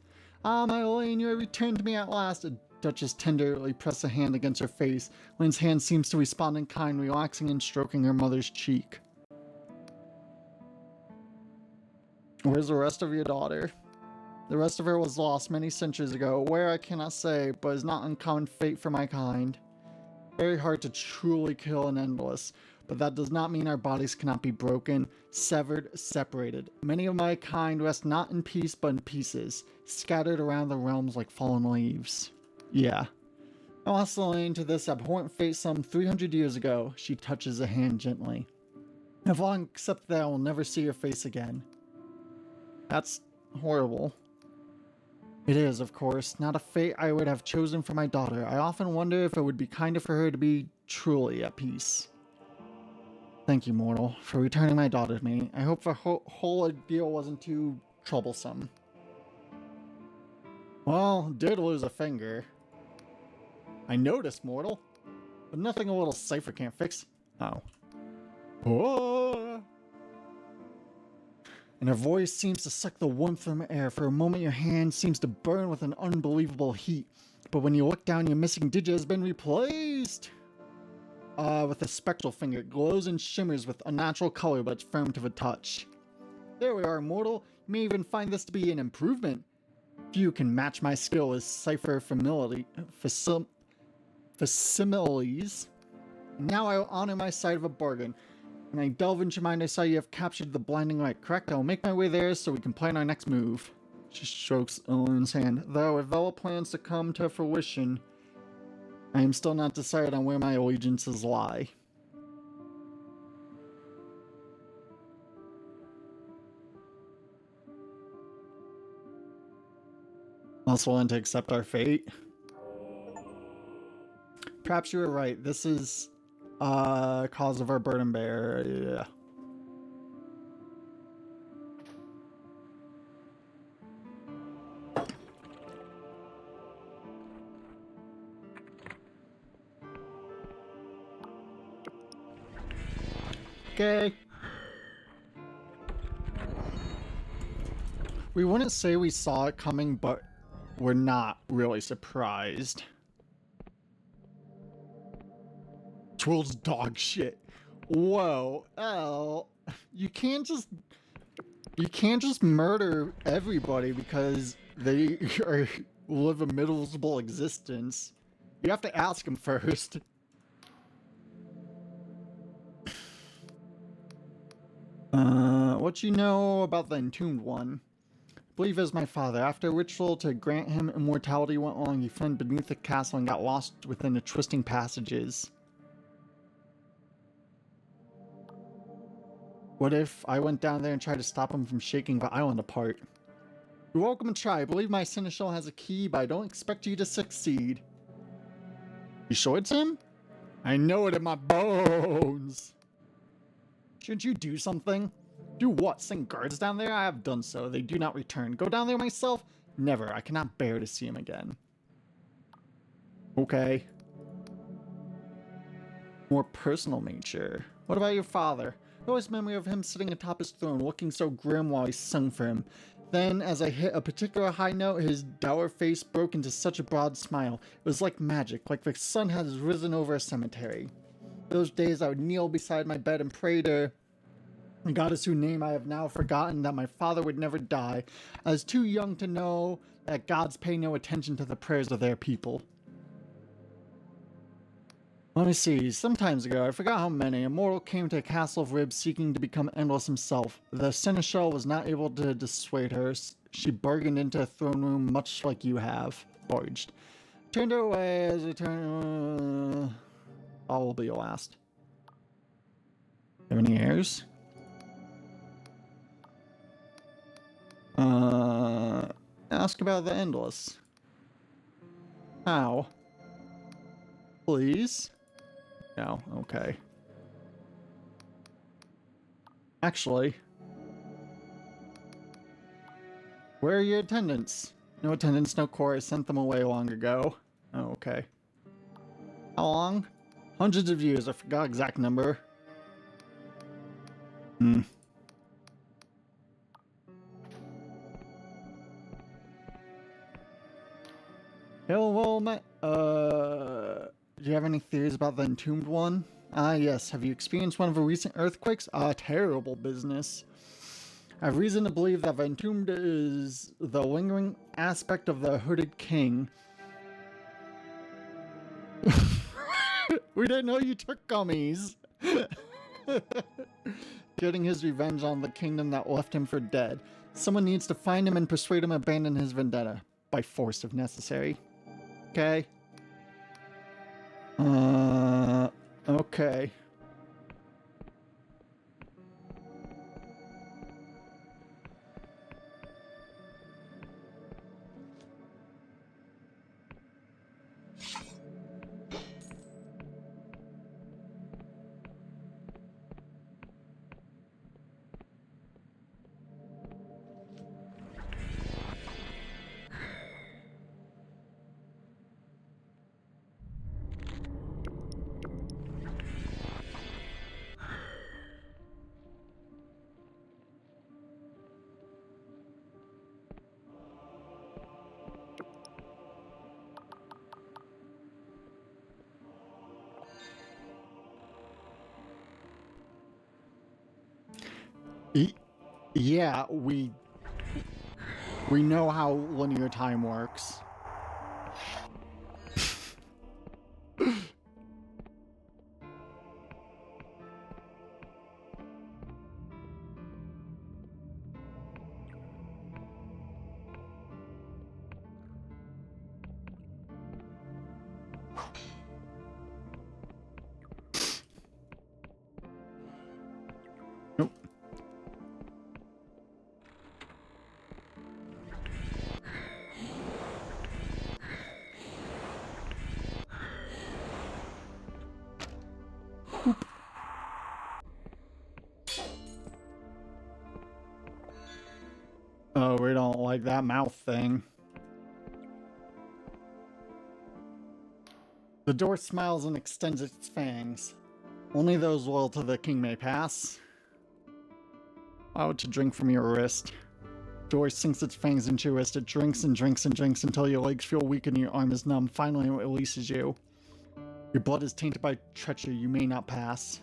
Ah, my Elaine, you have returned to me at last. The Duchess tenderly pressed a hand against her face. Elaine's hand seems to respond in kind, relaxing and stroking her mother's cheek. Where's the rest of your daughter? The rest of her was lost many centuries ago. Where I cannot say, but is not uncommon fate for my kind. Very hard to truly kill an endless, but that does not mean our bodies cannot be broken, severed, separated. Many of my kind rest not in peace, but in pieces, scattered around the realms like fallen leaves. Yeah. I lost Elaine to this abhorrent fate some 300 years ago. She touches a hand gently. I've long accepted that I will never see her face again. That's horrible. It is, of course, not a fate I would have chosen for my daughter. I often wonder if it would be kinder for her to be truly at peace. Thank you, mortal, for returning my daughter to me. I hope the whole ordeal wasn't too troublesome. Well, did lose a finger. I noticed, mortal, but nothing a little cipher can't fix. Oh. Whoa! and her voice seems to suck the warmth from the air. For a moment, your hand seems to burn with an unbelievable heat. But when you look down, your missing digit has been replaced with a spectral finger. It glows and shimmers with unnatural color, but it's firm to the touch. There we are, immortal. You may even find this to be an improvement. Few can match my skill as cipher facsimiles. Now I will honor my side of a bargain. When I delve into your mind, I saw you have captured the blinding light, correct? I will make my way there so we can plan our next move. She strokes Ellen's hand. Though if Ella plans to come to fruition, I am still not decided on where my allegiances lie. Also willing to accept our fate. Perhaps you were right. This is cause of our burden bearer. Yeah. Okay. We wouldn't say we saw it coming, but we're not really surprised. Twill's dog shit. Whoa, Elle, you can't just murder everybody because they live a miserable existence. You have to ask them first. What you know about the entombed one? I believe it was my father. After a ritual to grant him immortality went along, he fled beneath the castle and got lost within the twisting passages. What if I went down there and tried to stop him from shaking the island apart? You're welcome to try. I believe my seneschal has a key, but I don't expect you to succeed. You sure it's him? I know it in my bones. Shouldn't you do something? Do what? Send guards down there? I have done so. They do not return. Go down there myself? Never. I cannot bear to see him again. Okay. More personal nature. What about your father? Always memory of him sitting atop his throne, looking so grim while he sung for him. Then, as I hit a particular high note, his dour face broke into such a broad smile. It was like magic, like the sun has risen over a cemetery. Those days I would kneel beside my bed and pray to a goddess whose name I have now forgotten, that my father would never die. I was too young to know that gods pay no attention to the prayers of their people. Let me see. Sometimes ago, I forgot how many, a mortal came to a castle of ribs seeking to become endless himself. The seneschal was not able to dissuade her. She bargained into a throne room much like you have. Barged. Turned her away as I turned... all will be last. Have any heirs? Ask about the endless. How? Please? No, okay. Actually, where are your attendants? No attendants, no core. I sent them away long ago. Oh, okay. How long? Hundreds of years. I forgot exact number. Well, do you have any theories about the entombed one? Ah, yes. Have you experienced one of the recent earthquakes? Ah, terrible business. I have reason to believe that the entombed is the lingering aspect of the hooded king. We didn't know you took gummies. Getting his revenge on the kingdom that left him for dead. Someone needs to find him and persuade him to abandon his vendetta. By force if necessary. Okay. Okay. Yeah, we know how linear time works. Nope. Oh, we don't like that mouth thing. The door smiles and extends its fangs. Only those loyal to the king may pass. Allow it to drink from your wrist. Door sinks its fangs into your wrist. It drinks and drinks and drinks until your legs feel weak and your arm is numb. Finally, it releases you. Your blood is tainted by treachery. You may not pass.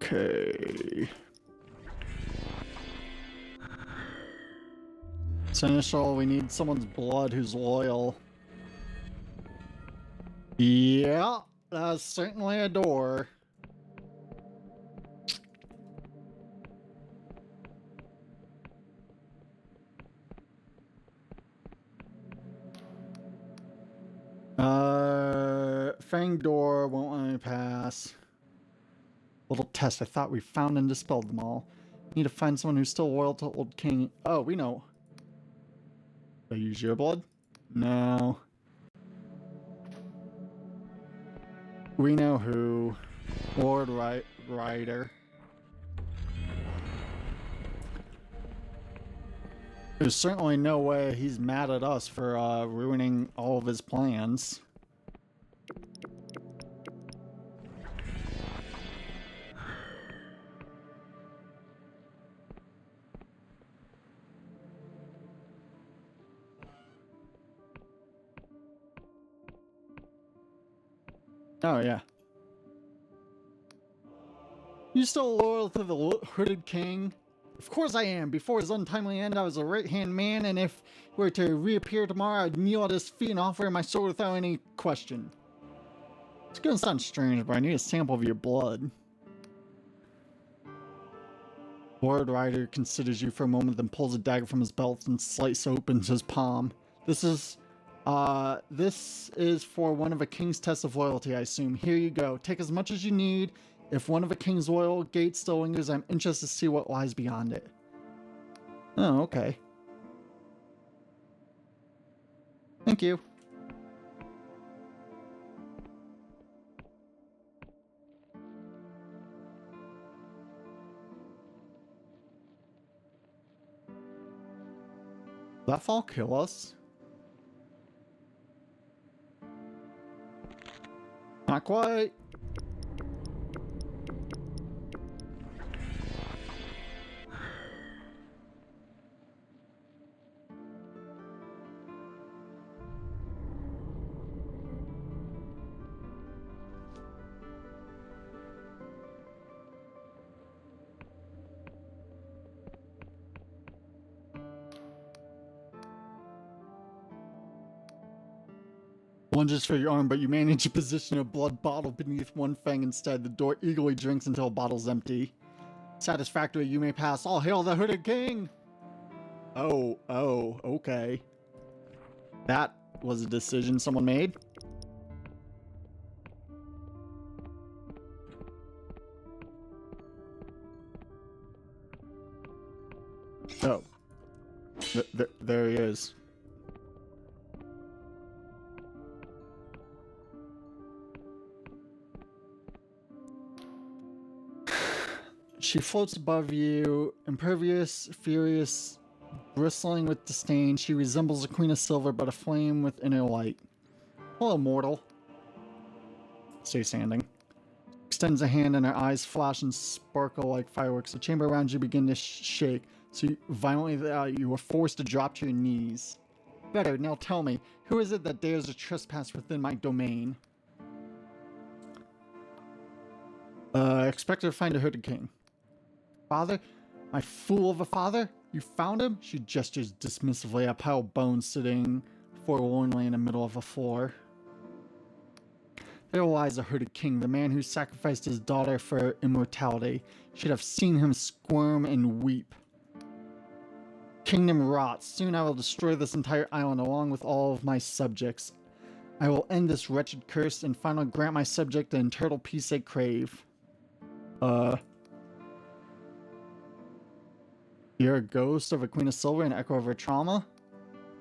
Okay. So initial, we need someone's blood who's loyal. Yeah, that's certainly a door. Fang door won't let me pass. Little test. I thought we found and dispelled them all. Need to find someone who's still loyal to Old King. Oh, we know. Did I use your blood? No. We know who. Lord Ryder. There's certainly no way he's mad at us for ruining all of his plans. Oh, yeah. You still loyal to the Hooded King? Of course I am. Before his untimely end, I was a right-hand man, and if he were to reappear tomorrow, I'd kneel at his feet and offer him my sword without any question. It's gonna sound strange, but I need a sample of your blood. Lord Ryder considers you for a moment, then pulls a dagger from his belt and slices open his palm. This is for one of a king's tests of loyalty, I assume. Here you go. Take as much as you need. If one of a king's loyal gate still lingers, I'm interested to see what lies beyond it. Oh, okay. Thank you. That fall kill us? Not quite. Lunges for your arm, but you manage to position a blood bottle beneath one fang instead. The door eagerly drinks until the bottle's empty. Satisfactory, you may pass. All hail the Hooded King! Oh, okay. That was a decision someone made. Oh. There he is. She floats above you, impervious, furious, bristling with disdain. She resembles a queen of silver, but aflame with inner light. Hello, mortal. Stay standing. Extends a hand and her eyes flash and sparkle like fireworks. The chamber around you begin to shake, so violently that you are forced to drop to your knees. Better, now tell me, who is it that dares to trespass within my domain? Expect her to find a hooded king. Father? My fool of a father? You found him? She gestures dismissively at a pile of bones sitting forlornly in the middle of the floor. There lies a hooded king, the man who sacrificed his daughter for immortality. Should have seen him squirm and weep. Kingdom rots. Soon I will destroy this entire island along with all of my subjects. I will end this wretched curse and finally grant my subject the eternal peace they crave. You're a ghost of a Queen of Silver, an echo of her trauma?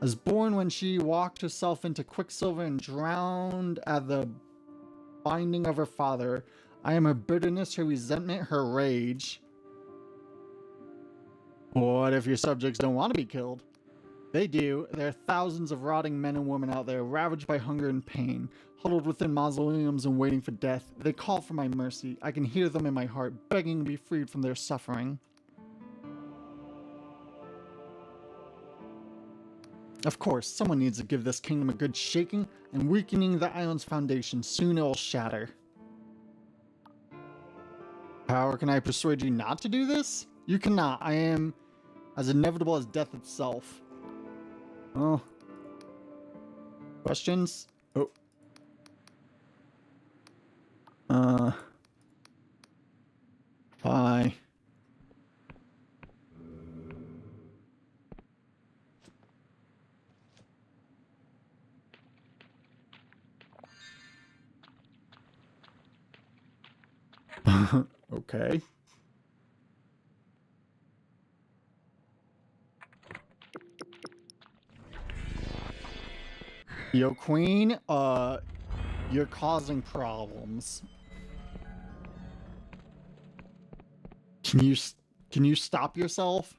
I was born when she walked herself into quicksilver and drowned at the binding of her father. I am her bitterness, her resentment, her rage. What if your subjects don't want to be killed? They do. There are thousands of rotting men and women out there, ravaged by hunger and pain, huddled within mausoleums and waiting for death. They call for my mercy. I can hear them in my heart, begging to be freed from their suffering. Of course, someone needs to give this kingdom a good shaking, and weakening the island's foundation. Soon it will shatter. How can I persuade you not to do this? You cannot. I am as inevitable as death itself. Oh. Questions? Oh. Bye. Okay. Yo, Queen, you're causing problems. Can you stop yourself?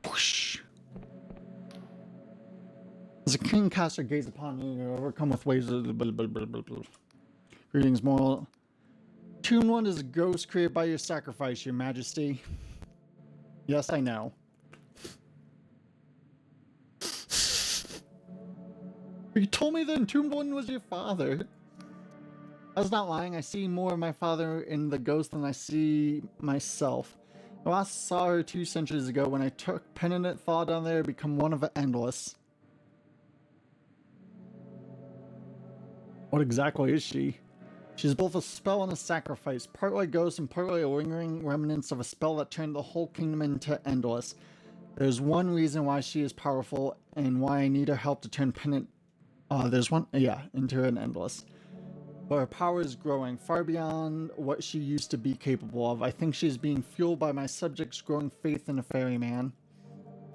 Whoosh. As a king casts her gaze upon you, you're overcome with waves of greetings, moral. Tomb One is a ghost created by your sacrifice, your majesty. Yes, I know. You told me that Entombed One was your father. I was not lying. I see more of my father in the ghost than I see myself. I last saw her 2 centuries ago when I took penitent thought down there to become one of the endless. What exactly is she? She's both a spell and a sacrifice, partly ghost and partly a lingering remnants of a spell that turned the whole kingdom into endless. There's one reason why she is powerful and why I need her help to turn into an endless. But her power is growing far beyond what she used to be capable of. I think she is being fueled by my subjects' growing faith in the ferryman.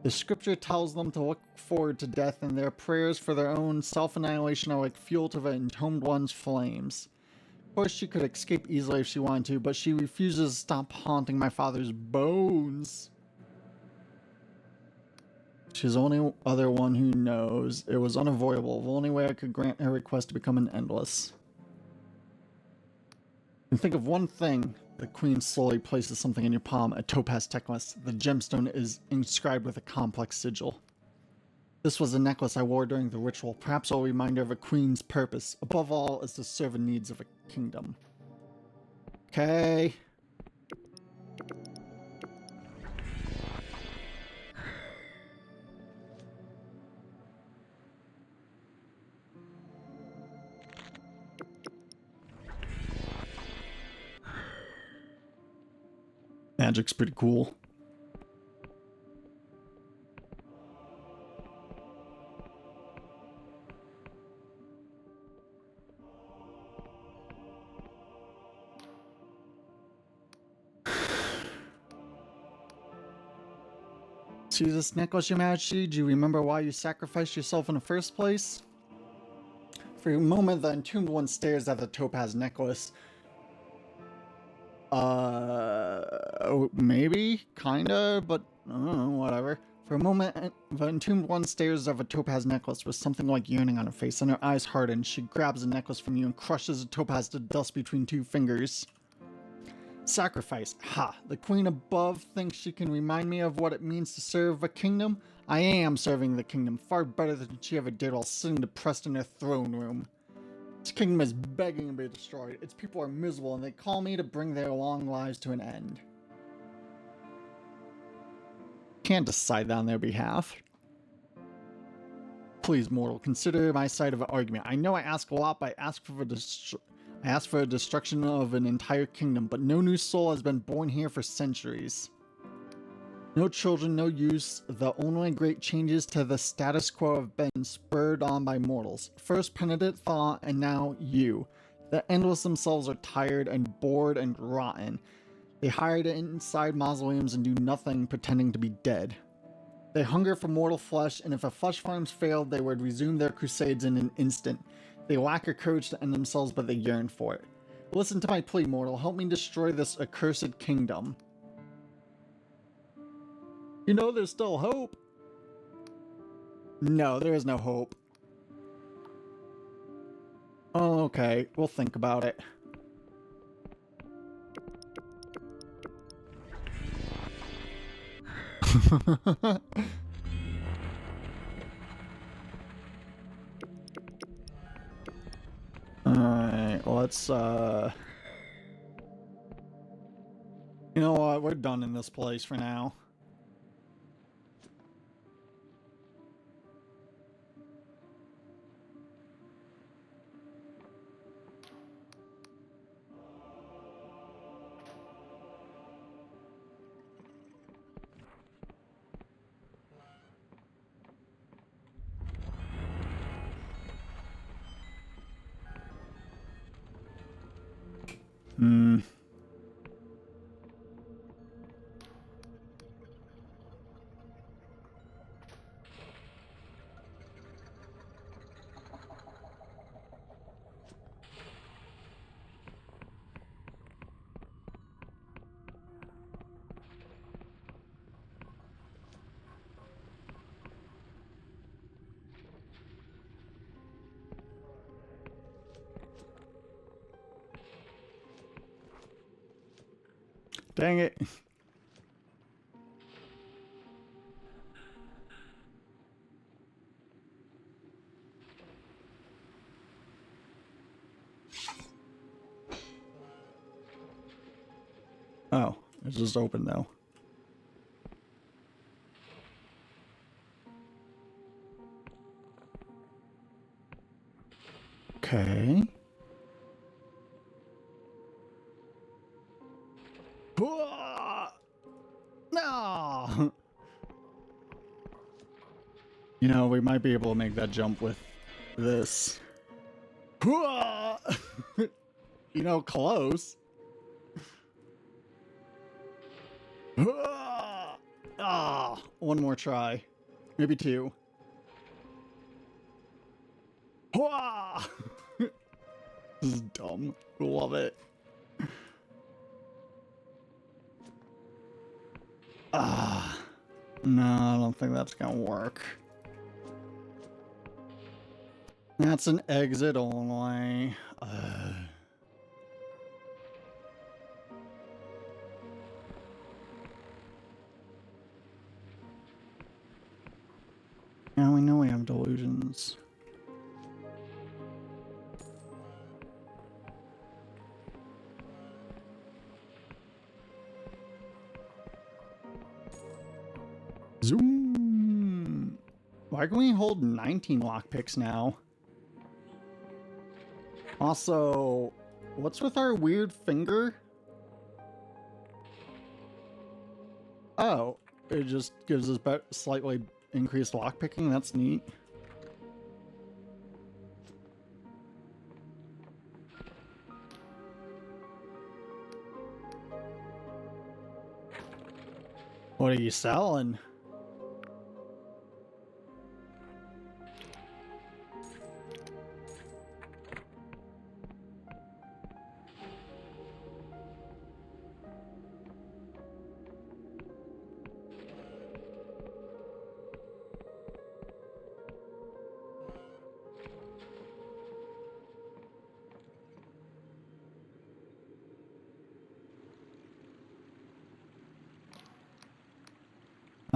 The scripture tells them to look forward to death, and their prayers for their own self-annihilation are like fuel to the Entombed One's flames. Of course, she could escape easily if she wanted to, but she refuses to stop haunting my father's bones. She's the only other one who knows. It was unavoidable. The only way I could grant her request to become an endless. And think of one thing. The queen slowly places something in your palm, a topaz necklace. The gemstone is inscribed with a complex sigil. This was a necklace I wore during the ritual, perhaps a reminder of a queen's purpose. Above all, is to serve the needs of a kingdom. Okay. Magic's pretty cool. See this necklace, Your Majesty? Do you remember why you sacrificed yourself in the first place? For a moment, the entombed one stares at the topaz necklace. Maybe? Kinda? But, I don't know, whatever. For a moment, the entombed one stares at a topaz necklace with something like yearning on her face, and her eyes harden. She grabs the necklace from you and crushes the topaz to dust between two fingers. Sacrifice. Ha! The queen above thinks she can remind me of what it means to serve a kingdom? I am serving the kingdom, far better than she ever did while sitting depressed in her throne room. This kingdom is begging to be destroyed. Its people are miserable, and they call me to bring their long lives to an end. Can't decide that on their behalf. Please, mortal, consider my side of the argument. I know I ask a lot, but I ask for the destruction of an entire kingdom, but no new soul has been born here for centuries. No children, no use. The only great changes to the status quo have been spurred on by mortals. First penitent thought, and now you. The endless themselves are tired and bored and rotten. They hide inside mausoleums and do nothing, pretending to be dead. They hunger for mortal flesh, and if the flesh farms failed, they would resume their crusades in an instant. They lack a courage to end themselves, but they yearn for it. Listen to my plea, mortal. Help me destroy this accursed kingdom. You know there's still hope. No, there is no hope. Oh, okay. We'll think about it. Alright, let's, you know what? We're done in this place for now. Dang it. Oh, it's just open now. Okay. No. You know, we might be able to make that jump with this. You know, close. Ah, one more try. Maybe two. This is dumb. Love it. Ah. No, I don't think that's gonna work. That's an exit only. Now we know we have delusions. Zoom! Why can we hold 19 lockpicks now? Also, what's with our weird finger? Oh, it just gives us slightly increased lockpicking? That's neat. What are you selling?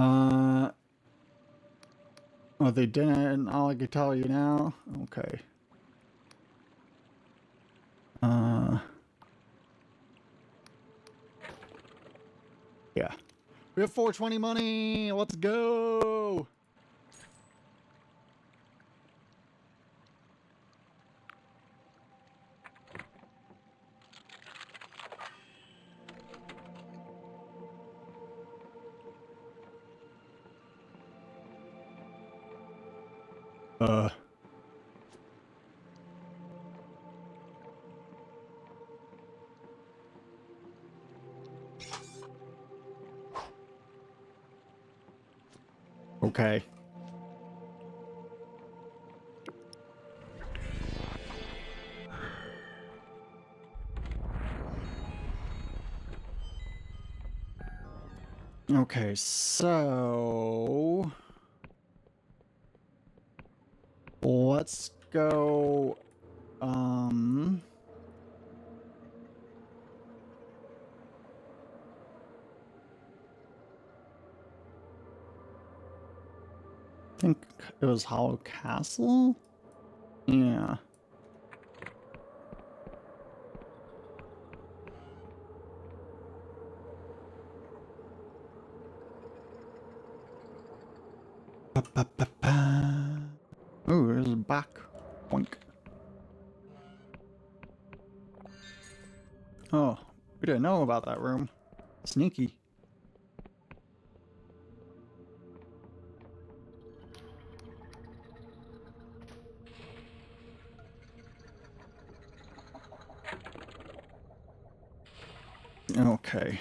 Oh, they didn't. All I can tell you now. Okay. Yeah. We have 420 money. Let's go. Okay. Okay, so let's go. I think it was Hollow Castle. Yeah. Oh, there's a back. Boink. Oh, we didn't know about that room. Sneaky. Okay.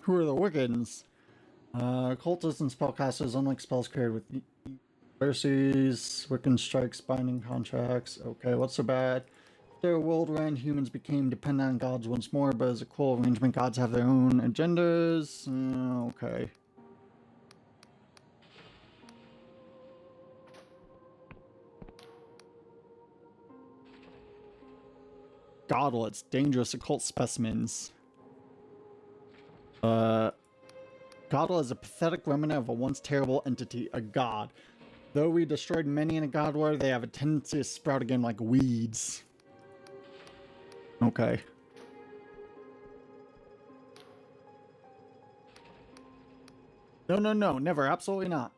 Who are the Wiccans? Cultists and spellcasters, unlike spells created with Versus, Wiccan strikes, binding contracts. Okay, what's so bad? Their world ran, humans became dependent on gods once more, but as a cool arrangement, gods have their own agendas. Okay. Godlets, dangerous occult specimens. Godle is a pathetic remnant of a once terrible entity, a god. Though we destroyed many in a god war, they have a tendency to sprout again like weeds. Okay. No, never, absolutely not.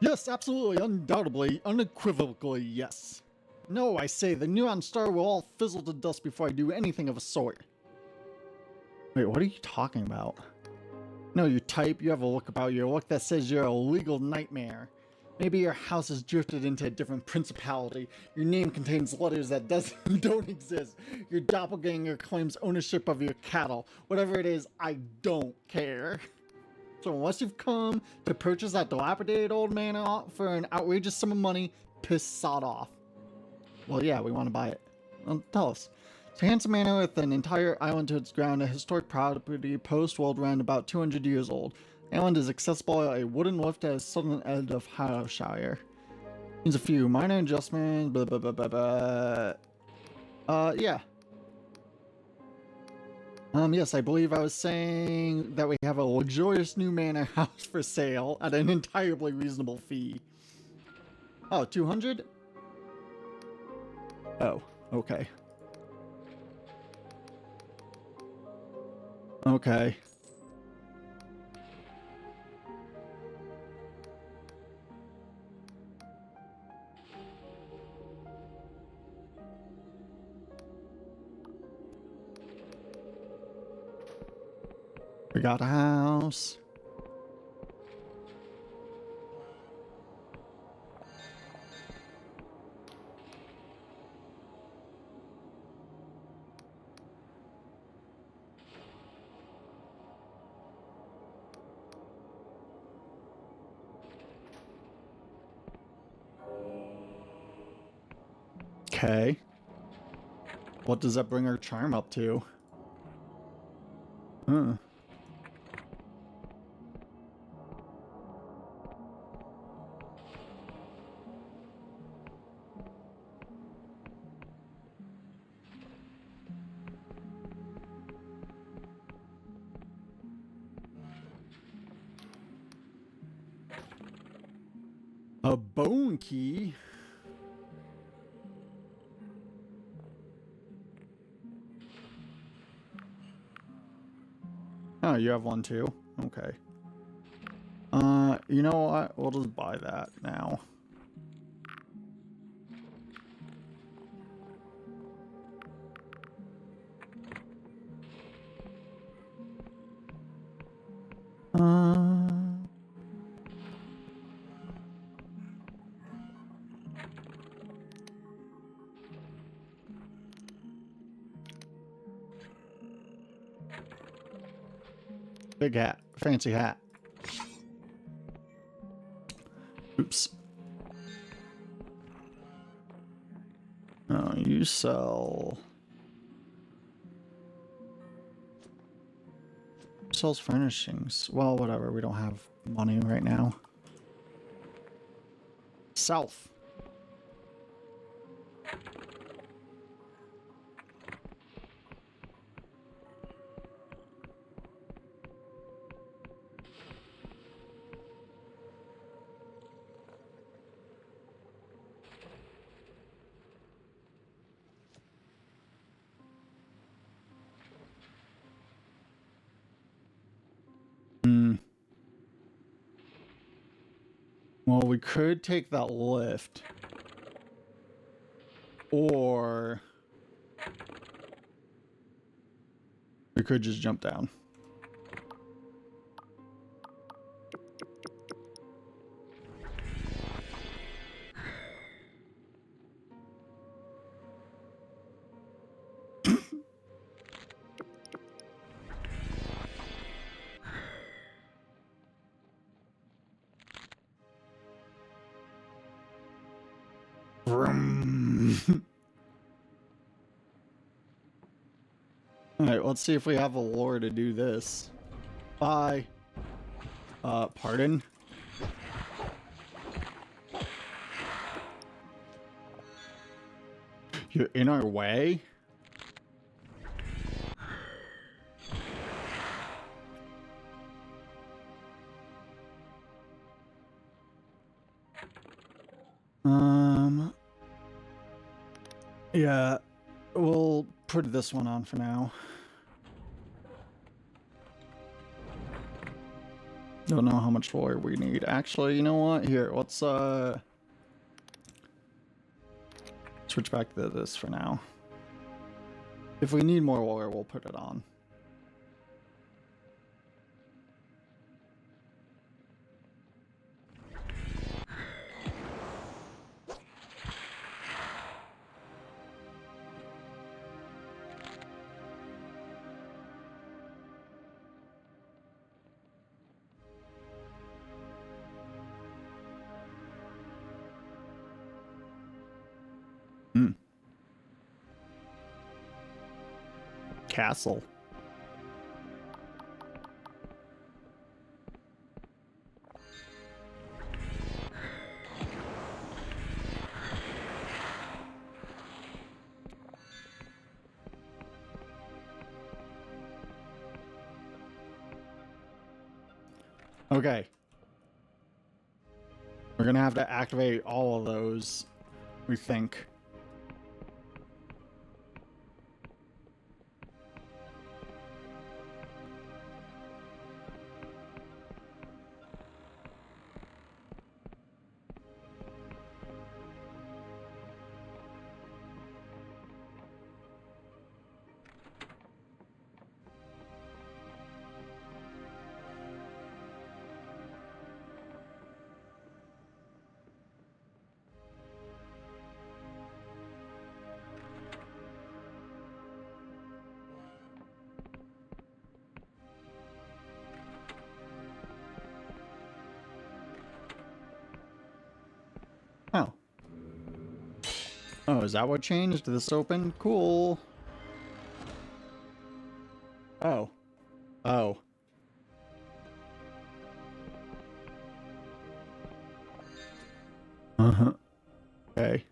Yes, absolutely, undoubtedly, unequivocally, yes. No, I say, the neon star will all fizzle to dust before I do anything of a sort. Wait, what are you talking about? No, you type, you have a look about you, a look that says you're a legal nightmare. Maybe your house has drifted into a different principality. Your name contains letters that don't exist. Your doppelganger claims ownership of your cattle. Whatever it is, I don't care. So unless you've come to purchase that dilapidated old manor for an outrageous sum of money, piss sod off. Well, yeah, we want to buy it. Well, tell us. It's a handsome manor with an entire island to its ground, a historic property post-world round about 200 years old. The island is accessible by a wooden lift at the southern end of Harrowshire. Needs a few minor adjustments, blah blah blah blah blah. Yeah. Yes, I believe I was saying that we have a luxurious new manor house for sale at an entirely reasonable fee. Oh, 200? Oh, okay. Okay. We got a house. Okay. What does that bring our charm up to? Huh. A bone key? Oh, you have one too? Okay. You know what? We'll just buy that now. Big hat. Fancy hat. Oops. Oh, you sell... Sells furnishings. Well, whatever. We don't have money right now. South. Well, we could take that lift. Or... we could just jump down. Alright, let's see if we have a lore to do this. Bye. Pardon? You're in our way? Yeah, we'll put this one on for now. Don't know how much lore we need. Actually, you know what? Here, let's switch back to this for now. If we need more lore, we'll put it on. Castle. Okay. We're gonna have to activate all of those, we think. Oh. Oh, is that what changed? Did this open? Cool. Oh. Oh. Uh-huh. Okay.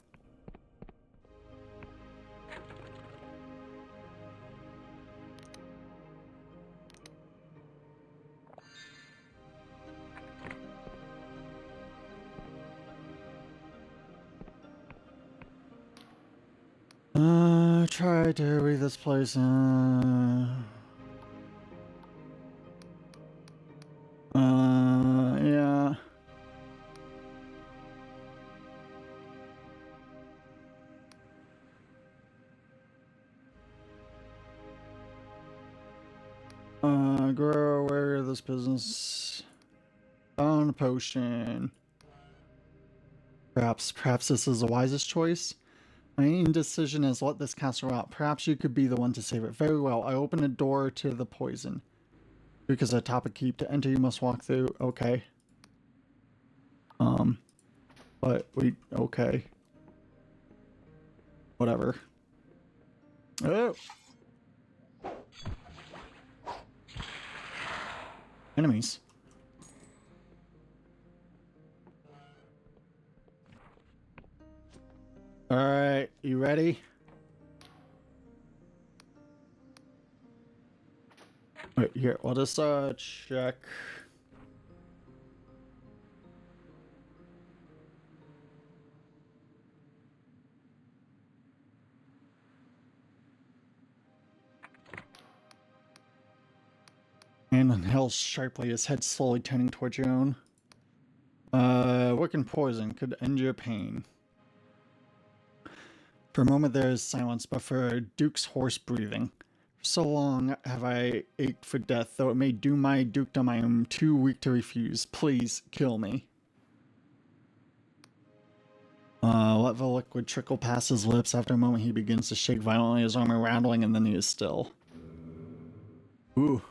Try to read this place. Yeah. Grow aware of this business. Found a potion. Perhaps this is the wisest choice. My indecision has let this castle out. Perhaps you could be the one to save it. Very well. I open a door to the poison. Because atop a keep to enter, you must walk through. Okay. But we okay. Whatever. Oh. Enemies. All right, you ready? Wait, here, we'll just check. And inhales sharply, his head slowly turning towards your own. Working poison could end your pain. For a moment there is silence, but for Duke's hoarse breathing. For so long have I ached for death, though it may doom my dukedom, I am too weak to refuse. Please, kill me. Let the liquid trickle past his lips. After a moment he begins to shake violently, his armor rattling, and then he is still. Ooh.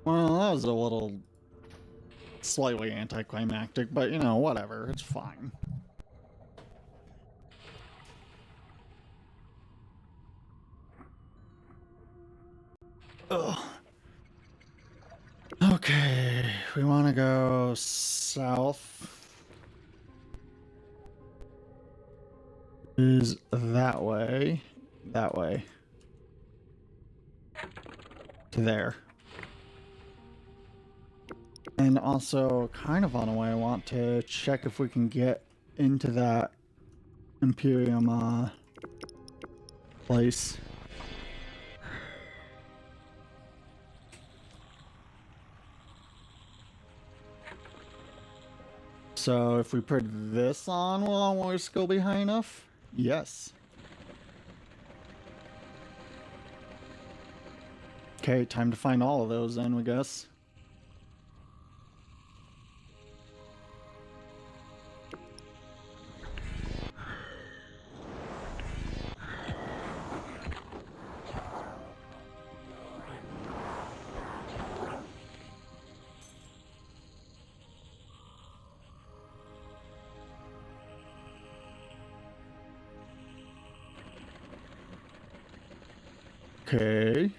Well, that was a little slightly anticlimactic, but you know, whatever, it's fine. Ugh. Okay, we want to go south. Is that way. That way. To there. And also, kind of on the way, I want to check if we can get into that Imperium place. So if we put this on, will our skill be high enough? Yes. Okay, time to find all of those then, I guess. Okay.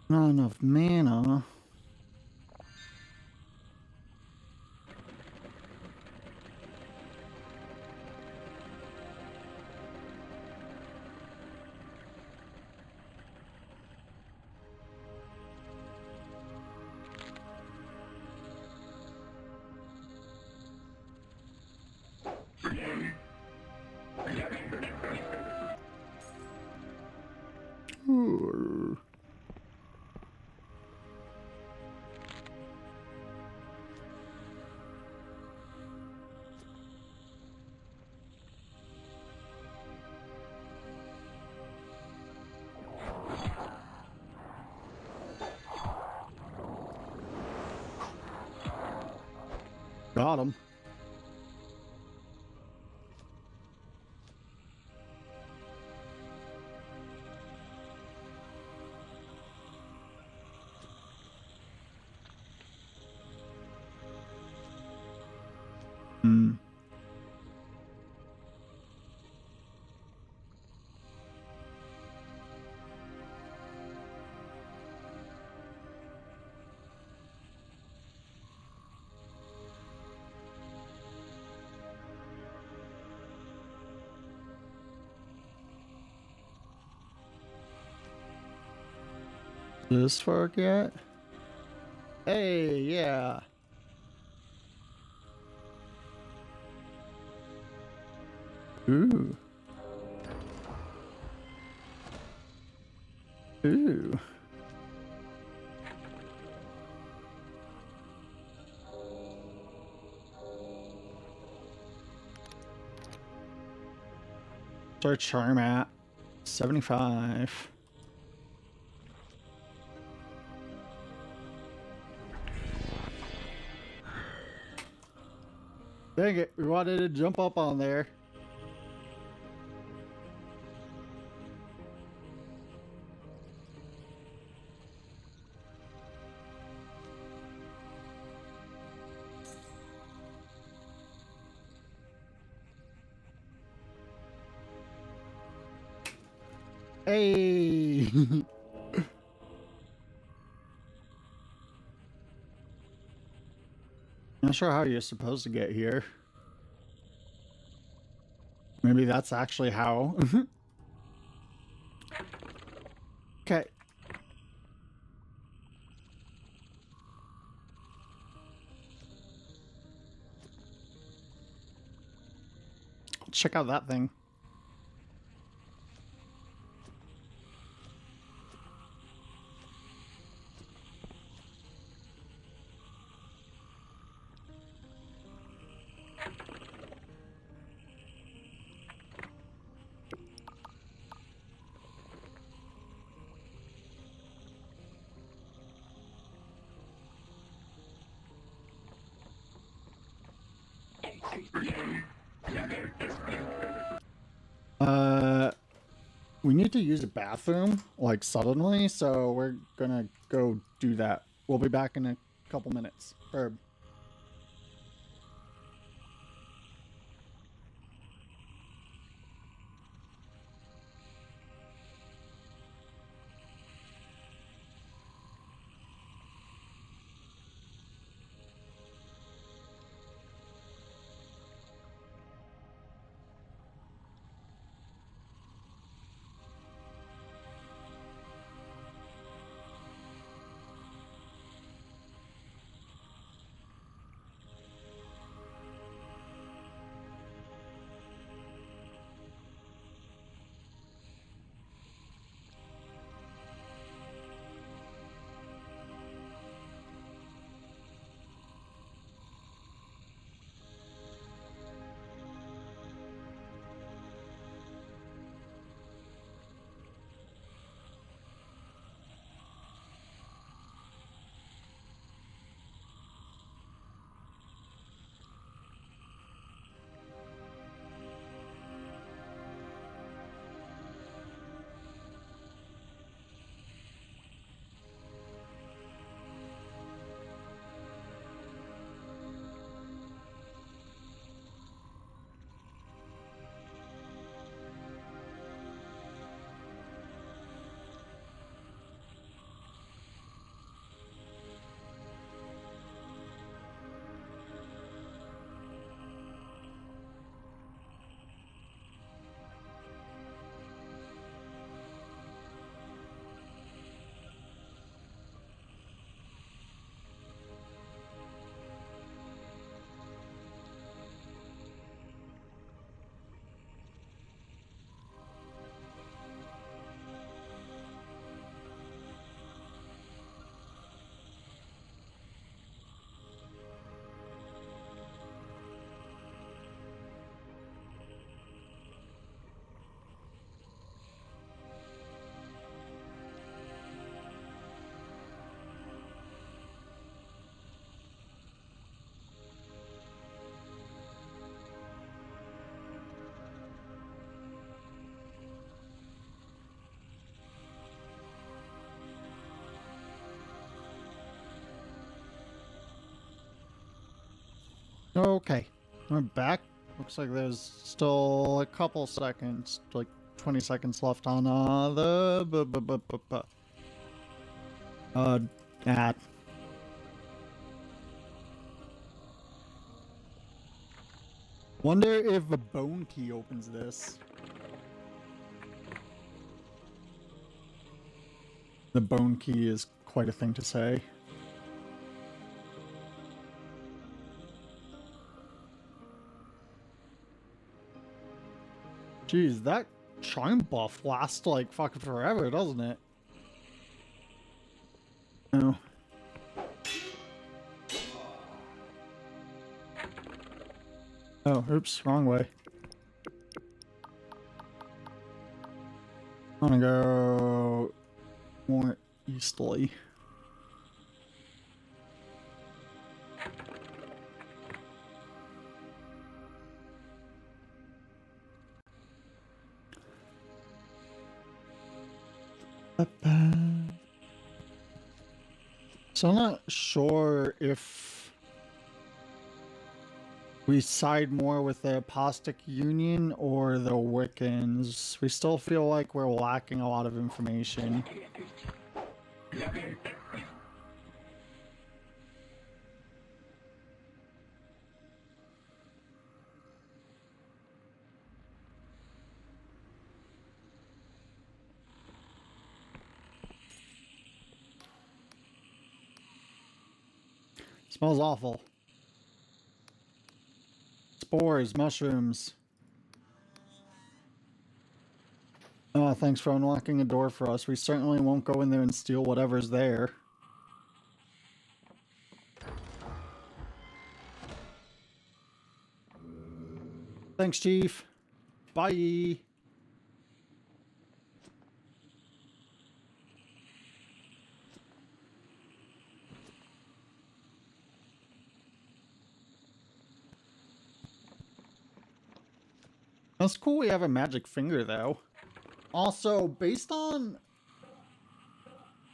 Not enough mana. Ooh. Got him. Hmm. This far yet? Hey, yeah. Ooh. Ooh. What's our charm at? 75. Dang it, we wanted to jump up on there. Hey! Not sure how you're supposed to get here. Maybe that's actually how. Okay. Check out that thing. We need to use a bathroom, like, suddenly, so we're gonna go do that. We'll be back in a couple minutes. Or Okay, we're back. Looks like there's still a couple seconds, like 20 seconds left on the ad. Wonder if a bone key opens this. The bone key is quite a thing to say. Jeez, that charm buff lasts like fucking forever, doesn't it? No. Oh, oops, wrong way. I wanna go more easterly. So I'm not sure if we side more with the Apostic Union or the Wiccans. We still feel like we're lacking a lot of information. Smells awful. Spores, mushrooms. Oh, thanks for unlocking a door for us. We certainly won't go in there and steal whatever's there. Thanks, Chief. Bye. That's cool we have a magic finger, though. Also, based on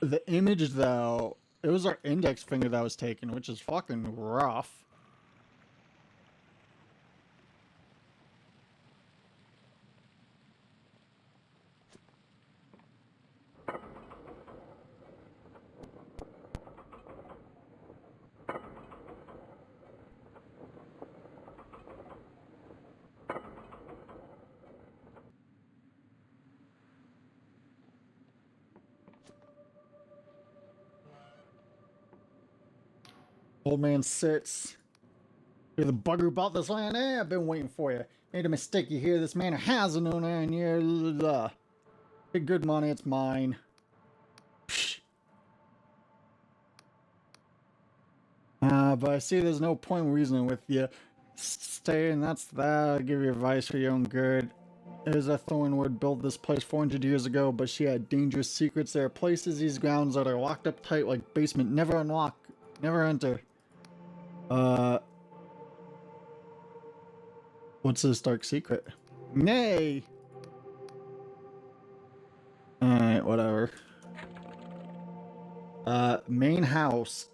the image, though, it was our index finger that was taken, which is fucking rough. Old man sits. You're the bugger about this land? Eh, I've been waiting for you. Made a mistake, you hear? This manor has an owner, and you're... Big good money, it's mine. Psh. But I see there's no point reasoning with you. Stay, and that's that. I'll give you advice for your own good. There's a Thornwood built this place 400 years ago, but she had dangerous secrets. There are places these grounds that are locked up tight, like basement. Never unlock. Never enter. What's this dark secret? Nay! Alright, whatever. Main house.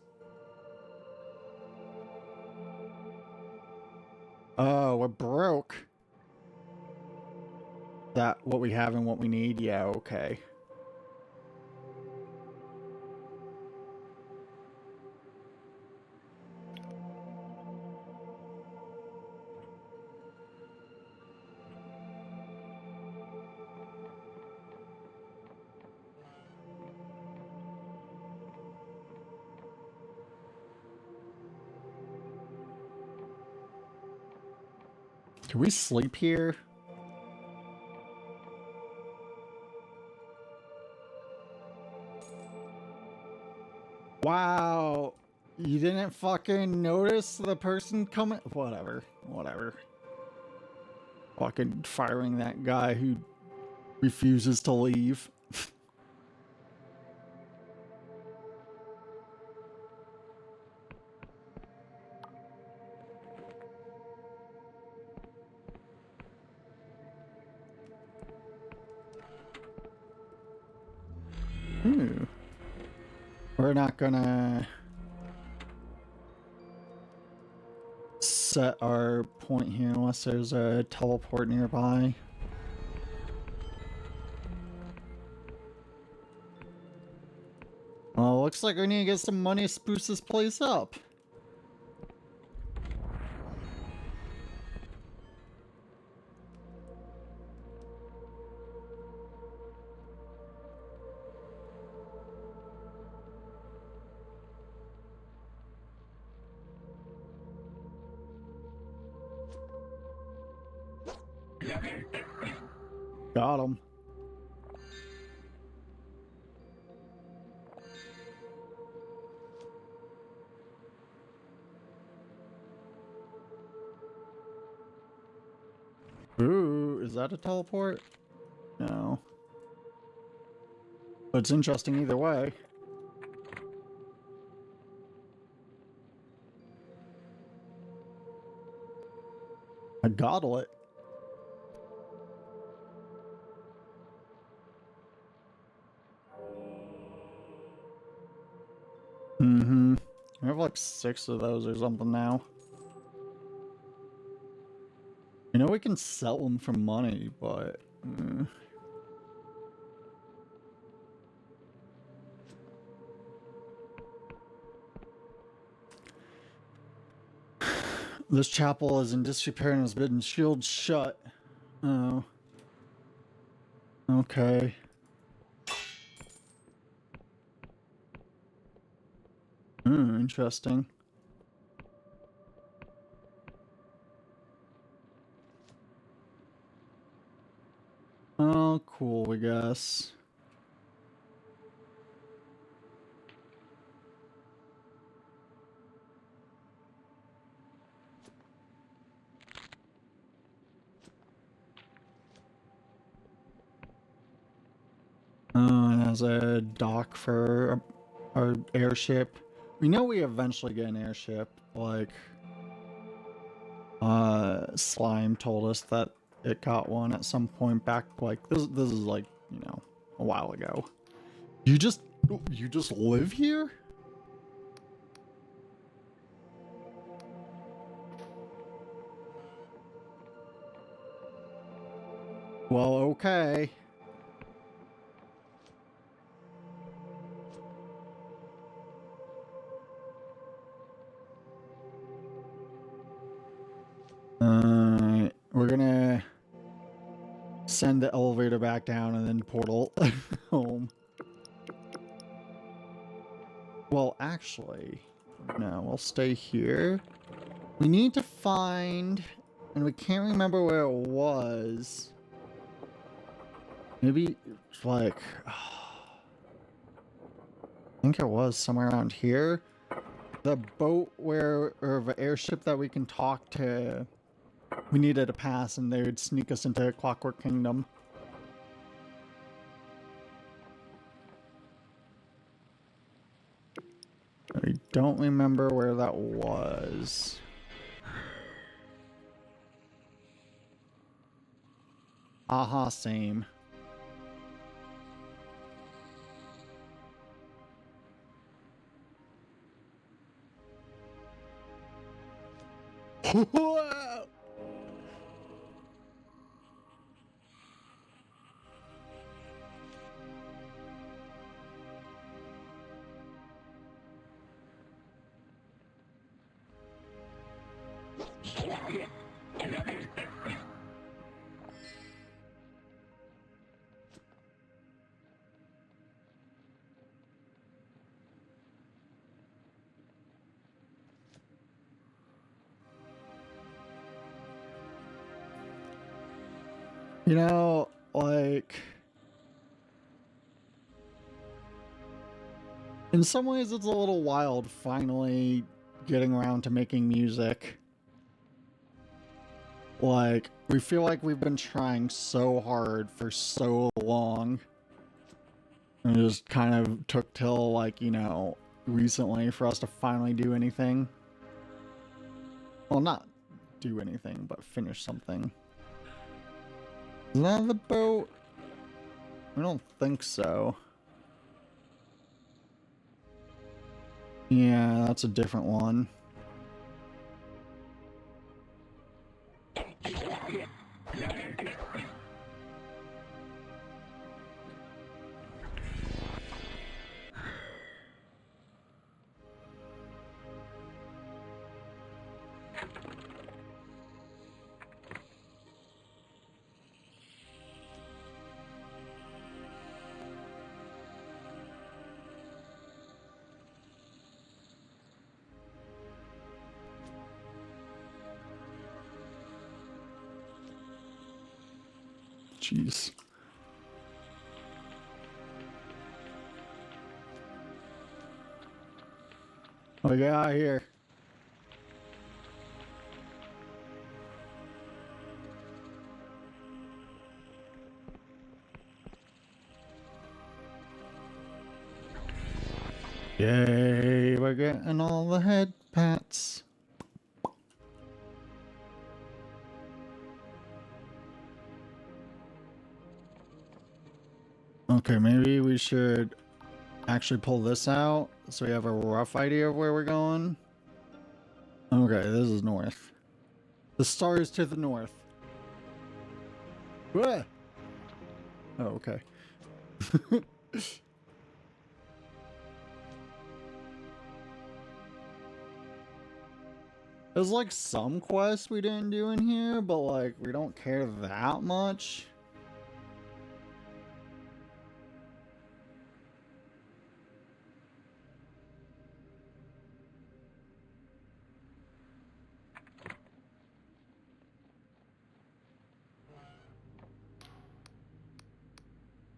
Oh, we're broke. That what we have and what we need? Yeah, okay. Can we sleep here? Wow. You didn't fucking notice the person coming? Whatever. Whatever. Fucking firing that guy who refuses to leave. Ooh. We're not gonna set our point here unless there's a teleport nearby. Well, looks like we need to get some money to spruce this place up. Got him. Ooh, is that a teleport? No. But it's interesting either way. I gobble it. Mm-hmm. I have like 6 of those or something now. You know we can sell them for money, but... This chapel is in disrepair and has been shielded shut. Oh. Okay. Interesting. Oh, cool, I guess. And as a dock for our airship. We know we eventually get an airship. Like, Slime told us that it got one at some point back. Like, this is like, you know, a while ago. You just live here? Well, okay. We're gonna send the elevator back down and then portal home. Well, actually, no, we'll stay here. We need to find, and we can't remember where it was. Maybe it's like, I think it was somewhere around here. The boat or the airship that we can talk to. We needed a pass and they would sneak us into Clockwork Kingdom. I don't remember where that was. Aha, same. Whoa! You know, like, in some ways it's a little wild finally getting around to making music. Like, we feel like we've been trying so hard for so long. And it just kind of took till, like, you know, recently for us to finally do anything. Well, not do anything, but finish something. Is that the boat? I don't think so. Yeah, that's a different one. Jeez. What do we got here? Yay, we're getting all the head pats. Okay, maybe we should actually pull this out so we have a rough idea of where we're going. Okay, this is north. The star is to the north. Ah! Oh, okay. There's like some quests we didn't do in here, but like we don't care that much.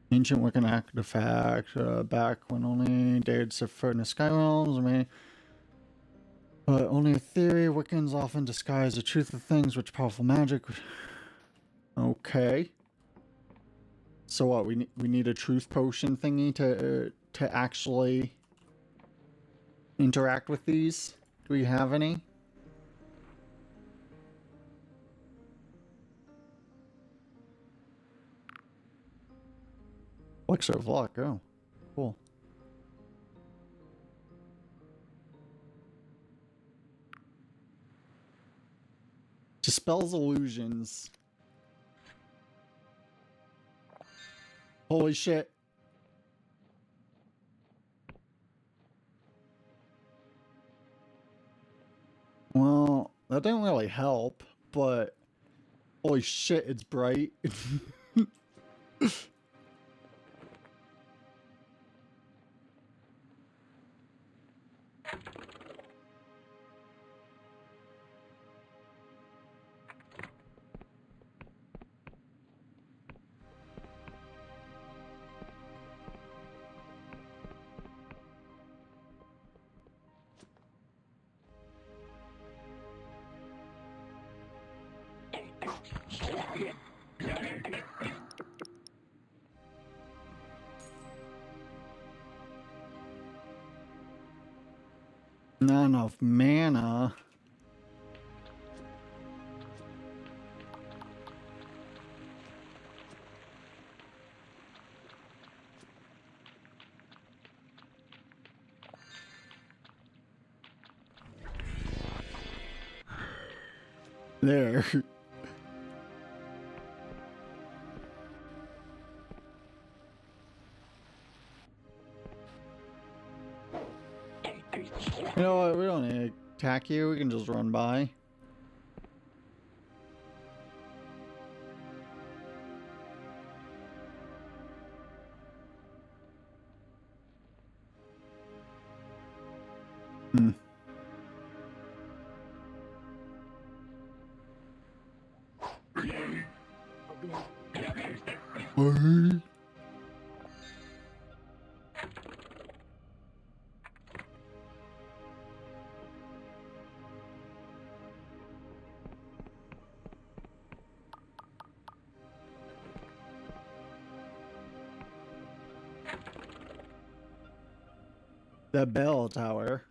Ancient Wiccan artifact, back when only dared subvert in the Sky Realms, but only a theory. Wiccans often disguise the truth of things, which powerful magic. Okay. So what? We need a truth potion thingy to actually interact with these. Do we have any? Elixir of luck. Oh, cool. Dispels illusions. Holy shit. Well, that didn't really help, but holy shit, it's bright. Not enough mana. There. You know what? We don't need to attack you. We can just run by. Hmm. What? The bell tower.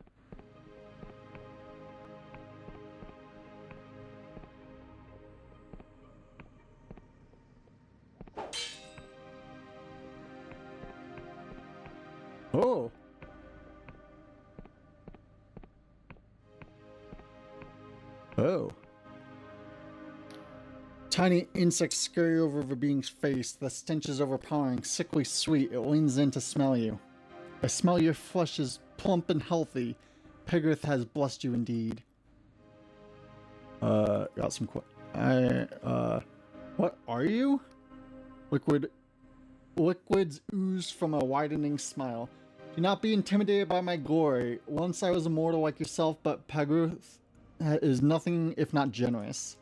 Oh. Oh. Tiny insects scurry over the being's face. The stench is overpowering, sickly sweet. It leans in to smell you. I smell your flesh is plump and healthy. Peggerth has blessed you indeed. Got some what are you? Liquids ooze from a widening smile. Do not be intimidated by my glory. Once I was a mortal like yourself, but Peggerth is nothing if not generous.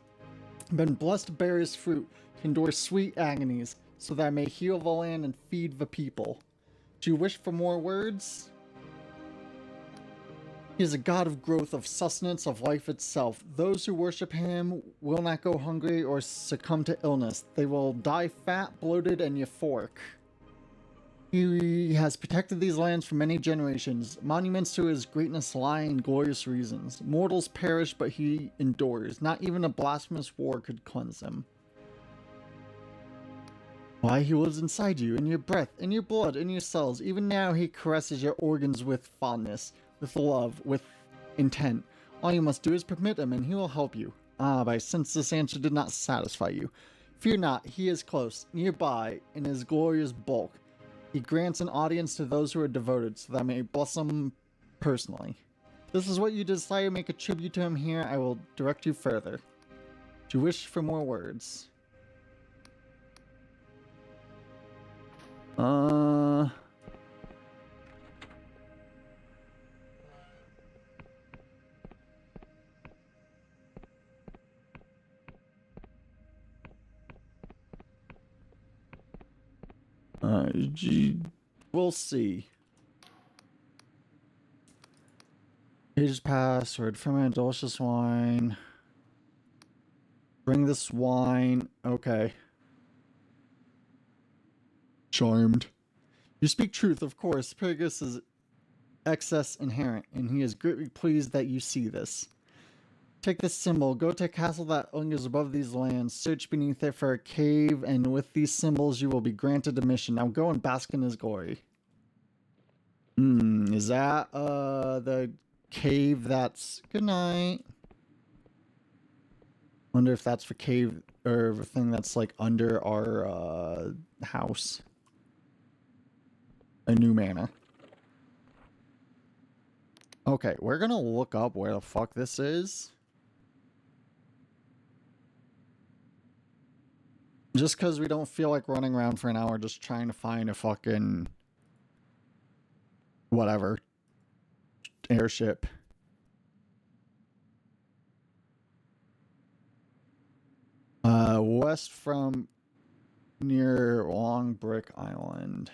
I've been blessed to bear his fruit, to endure sweet agonies, so that I may heal the land and feed the people. Do you wish for more words? He is a god of growth, of sustenance, of life itself. Those who worship him will not go hungry or succumb to illness. They will die fat, bloated, and euphoric. He has protected these lands for many generations. Monuments to his greatness lie in glorious reasons. Mortals perish, but he endures. Not even a blasphemous war could cleanse him. Why, he lives inside you, in your breath, in your blood, in your cells. Even now he caresses your organs with fondness, with love, with intent. All you must do is permit him, and he will help you. Ah, but I sense this answer did not satisfy you. Fear not, he is close, nearby, in his glorious bulk. He grants an audience to those who are devoted, so that I may bless them personally. If this is what you desire to make a tribute to him here, I will direct you further. Do you wish for more words? We'll see. Pages password, ferment delicious wine. Bring this wine. Okay. Charmed. You speak truth, of course. Peggerth is excess inherent, and he is greatly pleased that you see this. Take this symbol, go to a castle that lingers above these lands, search beneath it for a cave, and with these symbols you will be granted admission. Now go and bask in his glory. Is that, the cave that's... Good night. Wonder if that's the cave, or the thing that's, like, under our, house. A new manor. Okay, we're gonna look up where the fuck this is. Just because we don't feel like running around for an hour just trying to find a fucking... whatever. Airship. West from near Long Brick Island.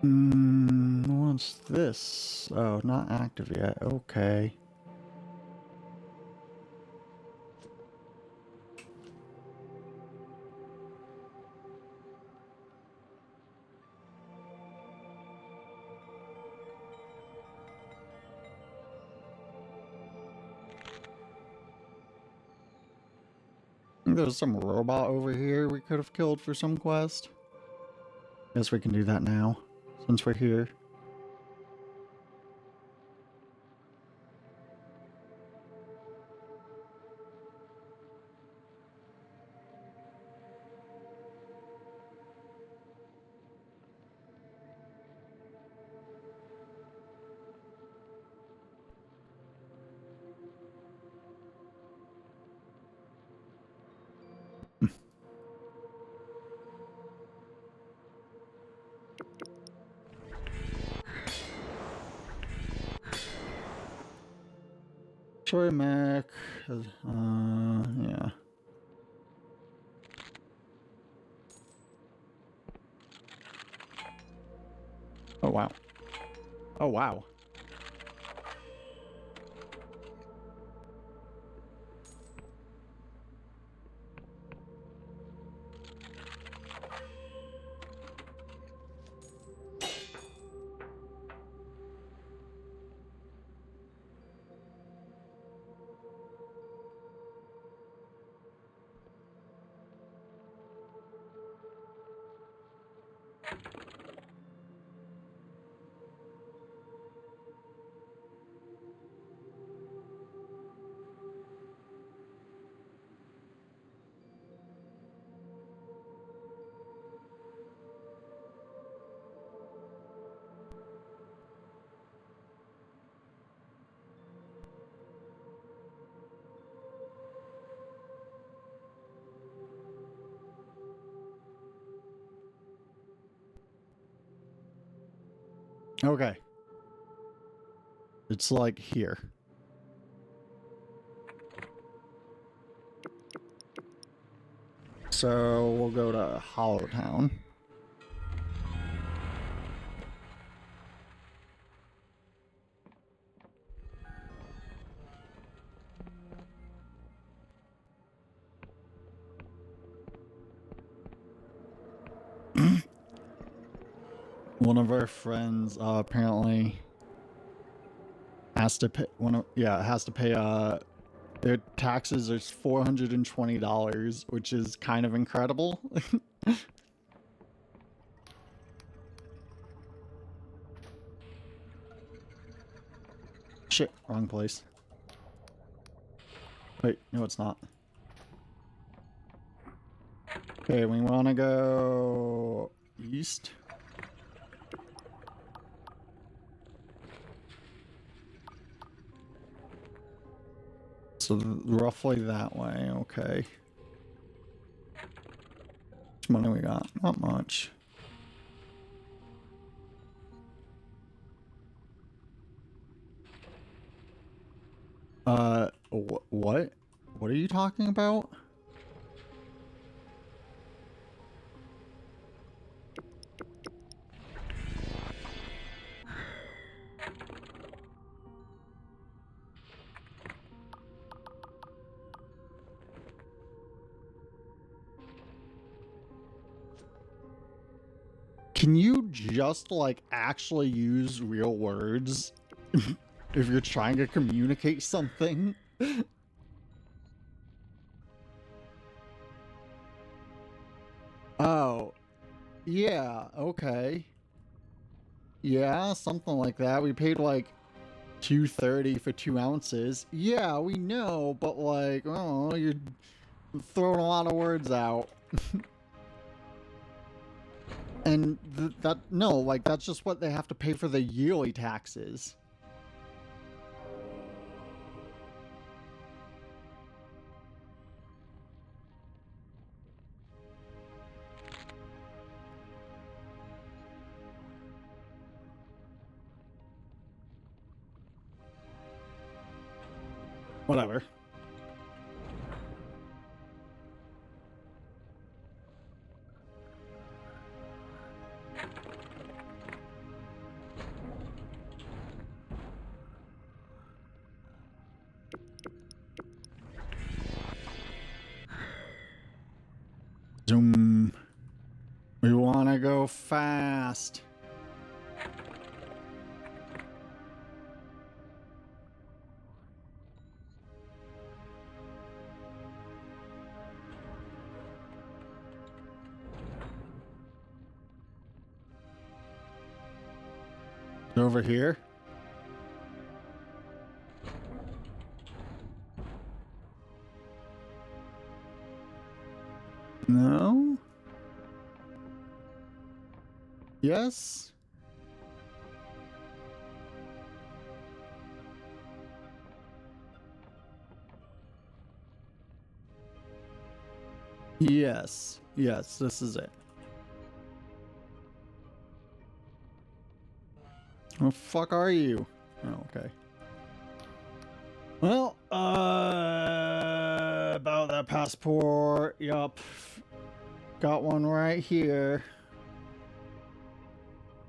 What's this? Oh, not active yet. Okay. There's some robot over here we could have killed for some quest. Guess we can do that now, since we're here. Troy Mac. Yeah. Oh, wow. Oh, wow. Okay. It's like here. So we'll go to Hollow Town. One of our friends apparently has to pay has to pay their taxes is $420, which is kind of incredible. Shit, wrong place. Wait, no it's not. Okay, we want to go east. So roughly that way, okay. How much money we got? Not much. What? What are you talking about? Can you just, like, actually use real words if you're trying to communicate something? Oh, yeah, okay. Yeah, something like that. We paid, like, $2.30 for 2 ounces. Yeah, we know, but, like, oh, you're throwing a lot of words out. And no, like, that's just what they have to pay for the yearly taxes. Whatever. Zoom. We want to go fast. Over here. No? Yes? Yes. Yes, this is it. What the fuck are you? Oh, okay. Well, about that passport. Yup. Got one right here.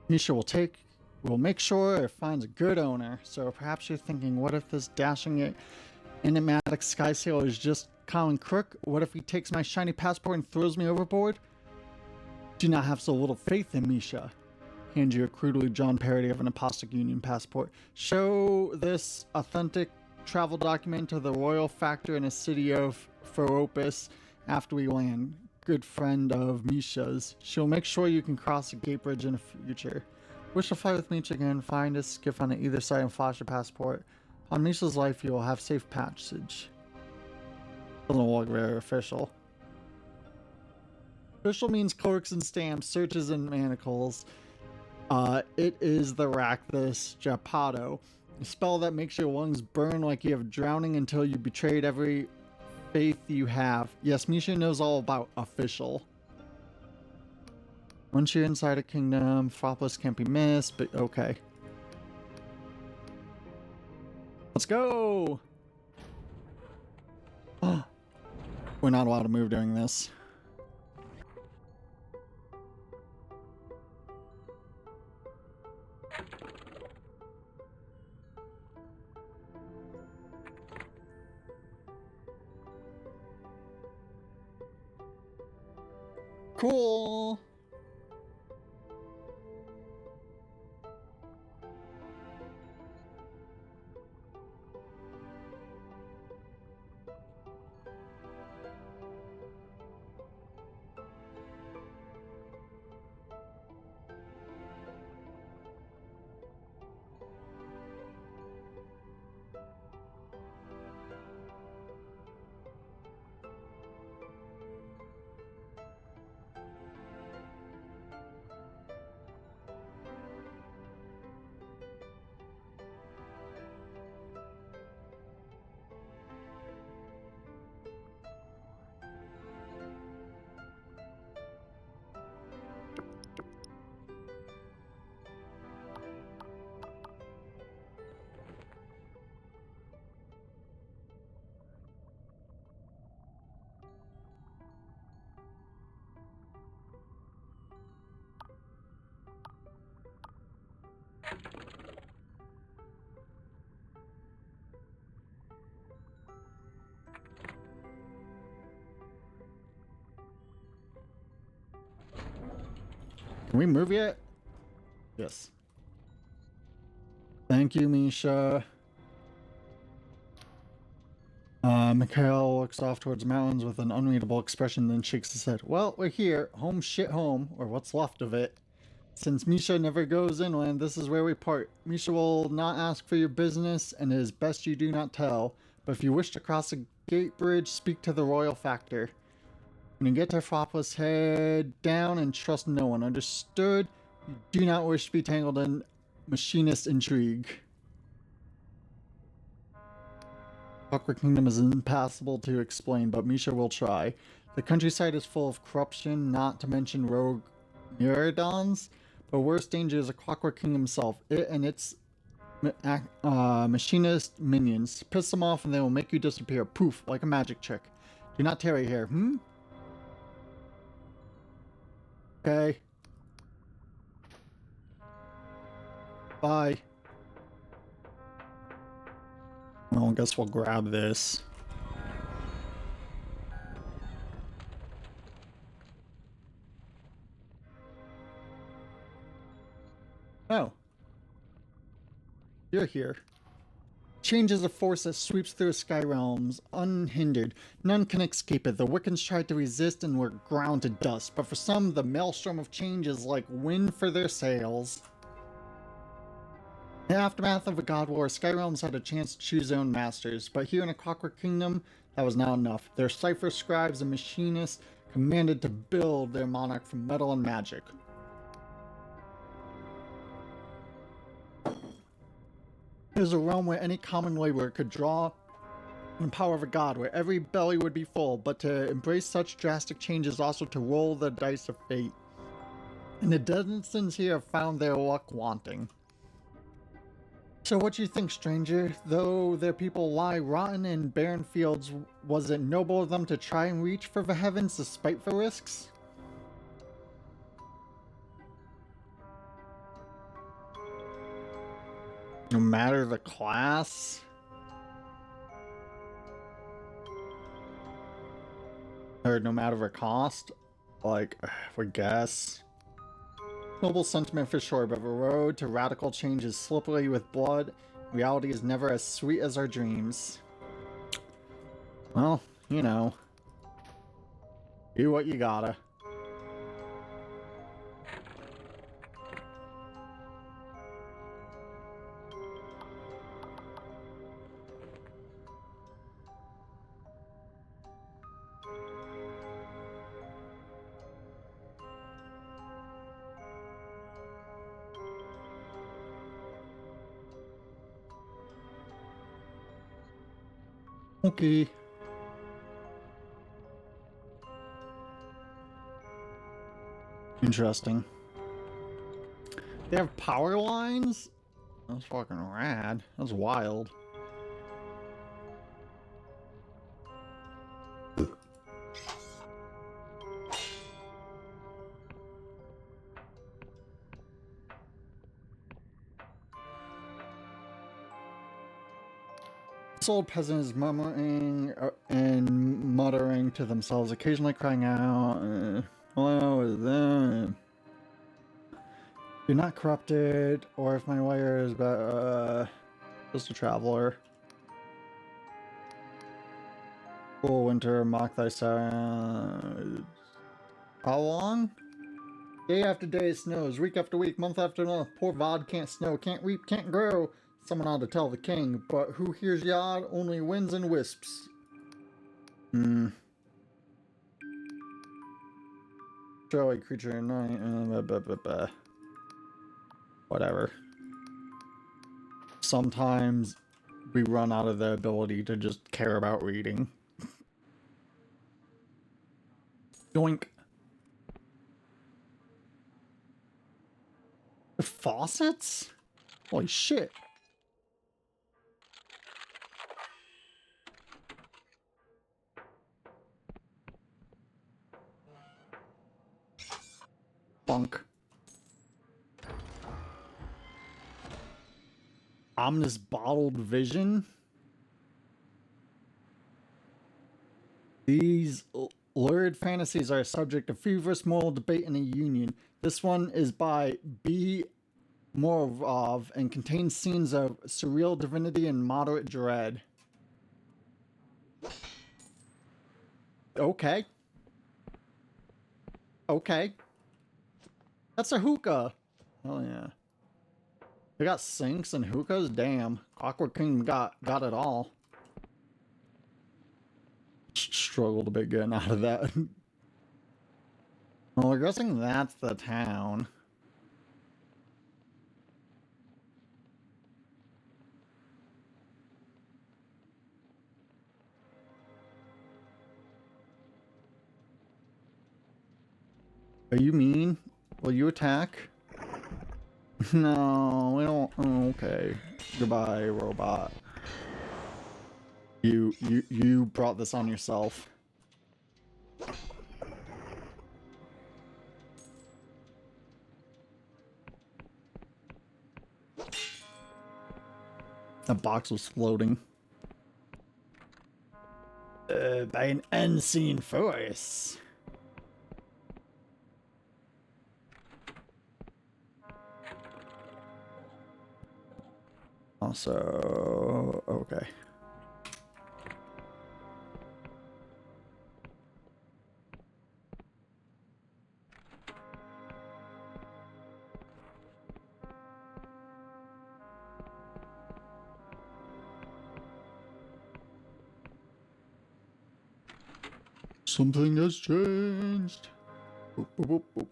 Misha will make sure it finds a good owner. So perhaps you're thinking, what if this dashing enigmatic sky sailor is just Colin Crook? What if he takes my shiny passport and throws me overboard? Do not have so little faith in Misha. Hand you a crudely drawn parody of an Apostolic Union passport. Show this authentic travel document to the royal factor in the city of Phoropus after we land. Good friend of Misha's. She'll make sure you can cross the gate bridge in the future. Wish to fly with Misha again. Find a skiff on either side and flash your passport. On Misha's life, you will have safe passage. Doesn't look very official. Official means clerks and stamps, searches and manacles. It is the Rakthus Japato, a spell that makes your lungs burn like you have drowning until you betrayed every faith you have. Yes, Misha knows all about official. Once you're inside a kingdom, Fropolis can't be missed, but okay. Let's go! We're not allowed to move during this. Cool. Can we move yet? Yes. Thank you, Misha. Mikhail looks off towards the mountains with an unreadable expression, then shakes his head. Well, we're here. Home shit home, or what's left of it. Since Misha never goes inland, this is where we part. Misha will not ask for your business, and it is best you do not tell. But if you wish to cross the gate bridge, speak to the royal factor. When you get to Fropolis, head down and trust no one. Understood? You do not wish to be tangled in machinist intrigue. Clockwork Kingdom is impossible to explain, but Misha will try. The countryside is full of corruption, not to mention rogue Myrmidons, but worst danger is the Clockwork King himself. It and its machinist minions. Piss them off and they will make you disappear. Poof, like a magic trick. Do not tarry here, Okay. Bye. Well, I guess we'll grab this. Oh, you're here. Change is a force that sweeps through sky realms, unhindered. None can escape it. The Wiccans tried to resist and were ground to dust, but for some, the maelstrom of change is like wind for their sails. In the aftermath of a god war, sky realms had a chance to choose their own masters, but here in a Clockwork Kingdom, that was not enough. Their cipher scribes and machinists commanded to build their monarch from metal and magic. It was a realm where any common laborer could draw the power of a god, where every belly would be full, but to embrace such drastic changes also to roll the dice of fate. And the denizens here have found their luck wanting. So what do you think, stranger? Though their people lie rotten in barren fields, was it noble of them to try and reach for the heavens despite the risks? No matter the class? Or no matter the cost? Like, I guess. Noble sentiment for sure, but the road to radical change is slippery with blood. Reality is never as sweet as our dreams. Well, you know. Do what you gotta. Okay. Interesting. They have power lines? That's fucking rad. That's wild. This old peasant is murmuring and muttering to themselves, occasionally crying out, hello, is that? You're not corrupted, or if my wire is just a traveler. Cool winter, mock thy silence. How long? Day after day it snows, week after week, month after month. Poor Vod can't snow, can't reap, can't grow. Someone ought to tell the king, but who hears Yod? Only winds and wisps. Surely creature at night. Whatever. Sometimes we run out of the ability to just care about reading. Doink. The faucets? Holy shit. Bunk. Ominous bottled vision. These lurid fantasies are a subject of feverish moral debate in the Union. This one is by B. Morov and contains scenes of surreal divinity and moderate dread. Okay. Okay. That's a hookah. Oh yeah. They got sinks and hookahs? Damn. Clockwork King got it all. Struggled a bit getting out of that. Well, we're guessing that's the town. Are you mean? Will you attack? No, we don't. Oh, okay. Goodbye, robot. You brought this on yourself. The box was floating. By an unseen force. now, so okay. Something has changed. Boop, boop, boop, boop.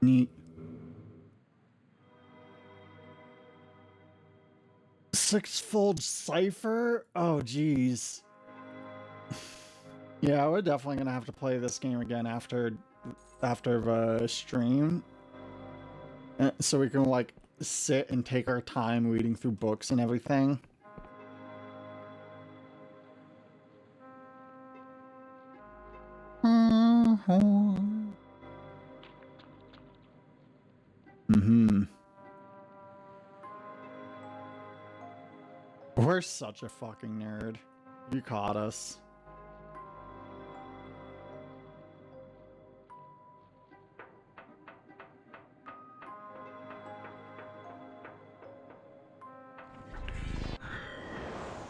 Neat. Six-fold cipher? Oh, geez. Yeah, we're definitely gonna have to play this game again after the stream, so we can like sit and take our time reading through books and everything. Mm-hmm. We're such a fucking nerd. You caught us.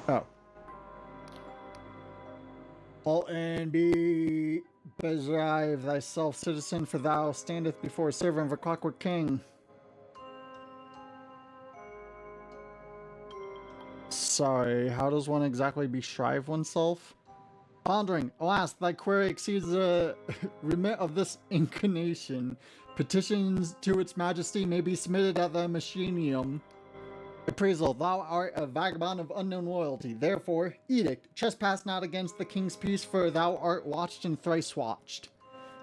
Oh. Alt and be bestrive thyself, citizen, for thou standeth before a servant of a clockwork king. Sorry, how does one exactly bestrive oneself? Pondering, alas, thy query exceeds the remit of this incarnation. Petitions to its majesty may be submitted at the machinium. Appraisal, thou art a vagabond of unknown loyalty. Therefore, edict, trespass not against the king's peace, for thou art watched and thrice watched.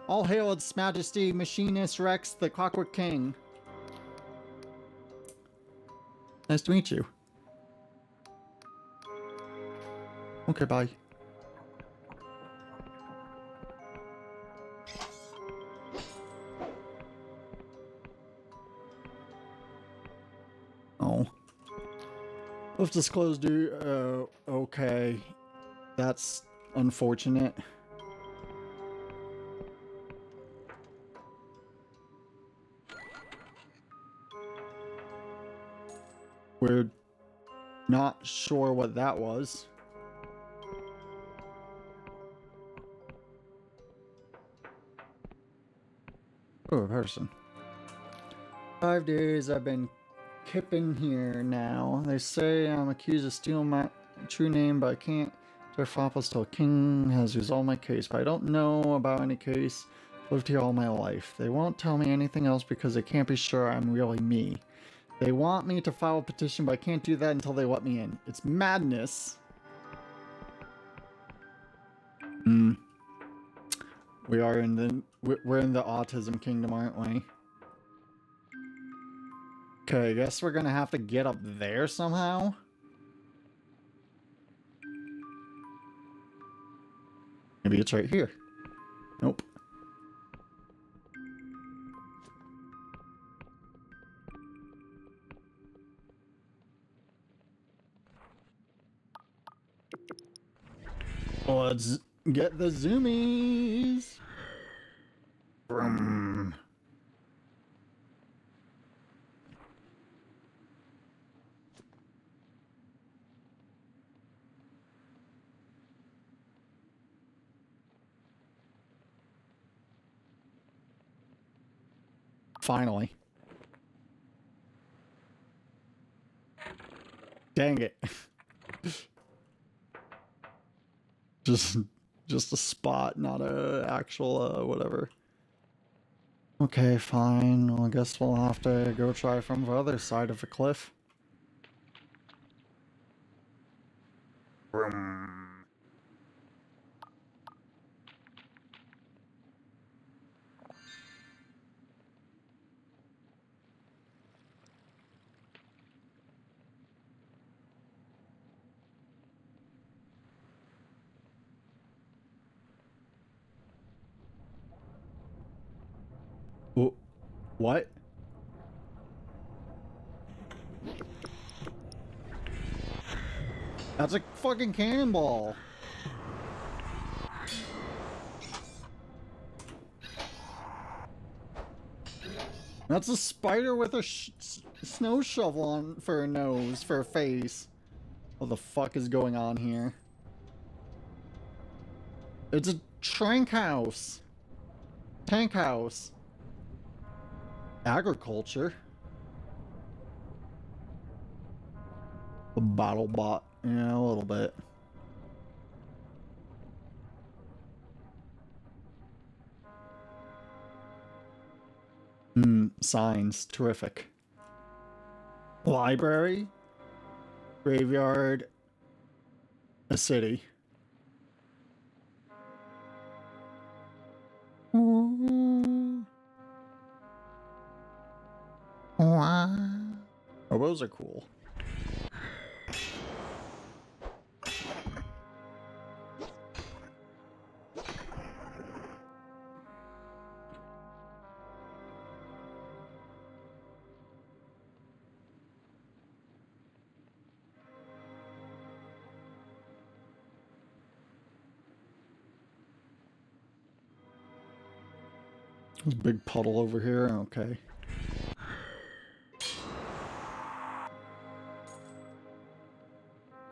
All hail its majesty, Machinist Rex, the Clockwork King. Nice to meet you. Okay, bye. Oh. Let's disclose, dude. Okay. That's unfortunate. We're not sure what that was. Oh, a person. 5 days I've been kipping here now. They say I'm accused of stealing my true name, but I can't. Their Foppas till King has resolved my case, but I don't know about any case. I've lived here all my life. They won't tell me anything else because they can't be sure I'm really me. They want me to file a petition, but I can't do that until they let me in. It's madness. We're in the autism kingdom, aren't we? Okay, I guess we're gonna have to get up there somehow. Maybe it's right here. Nope. Let's get the zoomies. Vroom. Finally. Dang it. just a spot, not a actual whatever. Okay, fine. Well, I guess we'll have to go try from the other side of the cliff. What? That's a fucking cannonball. That's a spider with a snow shovel on for a nose, for a face. What the fuck is going on here? It's a trank house. Tank house. Agriculture. A bottle bot. Yeah, a little bit. Signs. Terrific. Library. Graveyard. A city. Ooh. Wow. Oh, those are cool. There's a big puddle over here. Okay.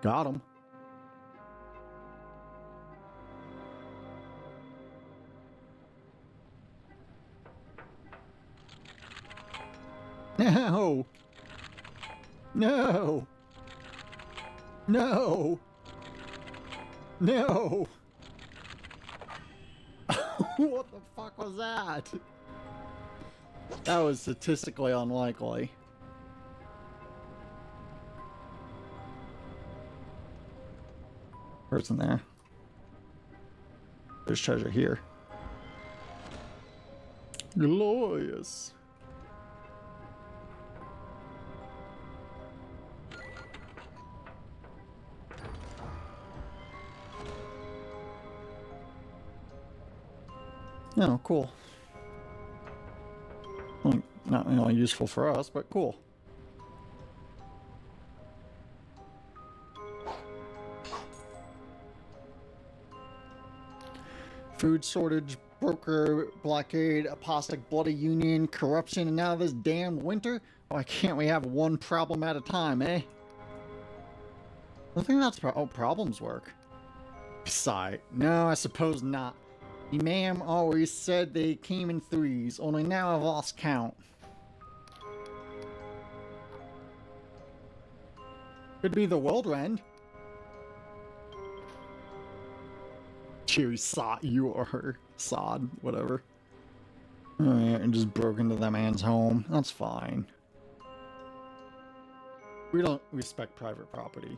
Got him. No! No! No! No! What the fuck was that? That was statistically unlikely. Person there. There's treasure here. Glorious. Oh, cool. Well, not really useful for us, but cool. Food shortage, broker, blockade, apostate, bloody union, corruption, and now this damn winter? Why can't we have one problem at a time, eh? I think that's how problems work. Sigh. No, I suppose not. The ma'am always said they came in threes, only now I've lost count. Could be the world end. Cheery sod, you or her. Sod, whatever. Alright, and just broke into that man's home. That's fine. We don't respect private property.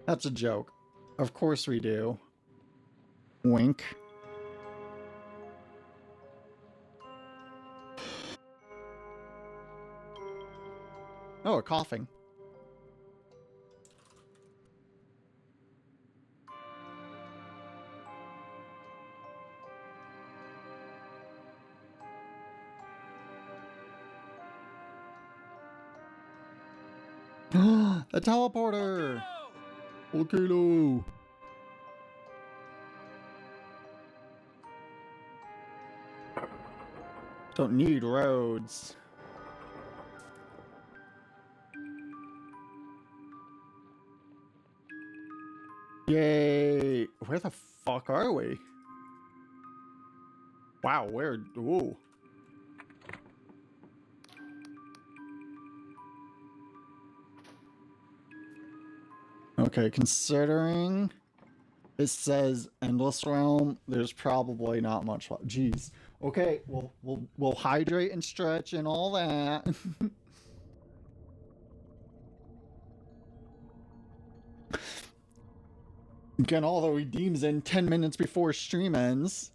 That's a joke. Of course we do. Wink. Oh, a coughing. A teleporter! Volcano! Don't need roads. Yay! Where the fuck are we? Wow, where? Ooh. Okay, considering it says endless realm, there's probably not much left. Jeez. Okay, we'll hydrate and stretch and all that. Get all the redeems in 10 minutes before stream ends.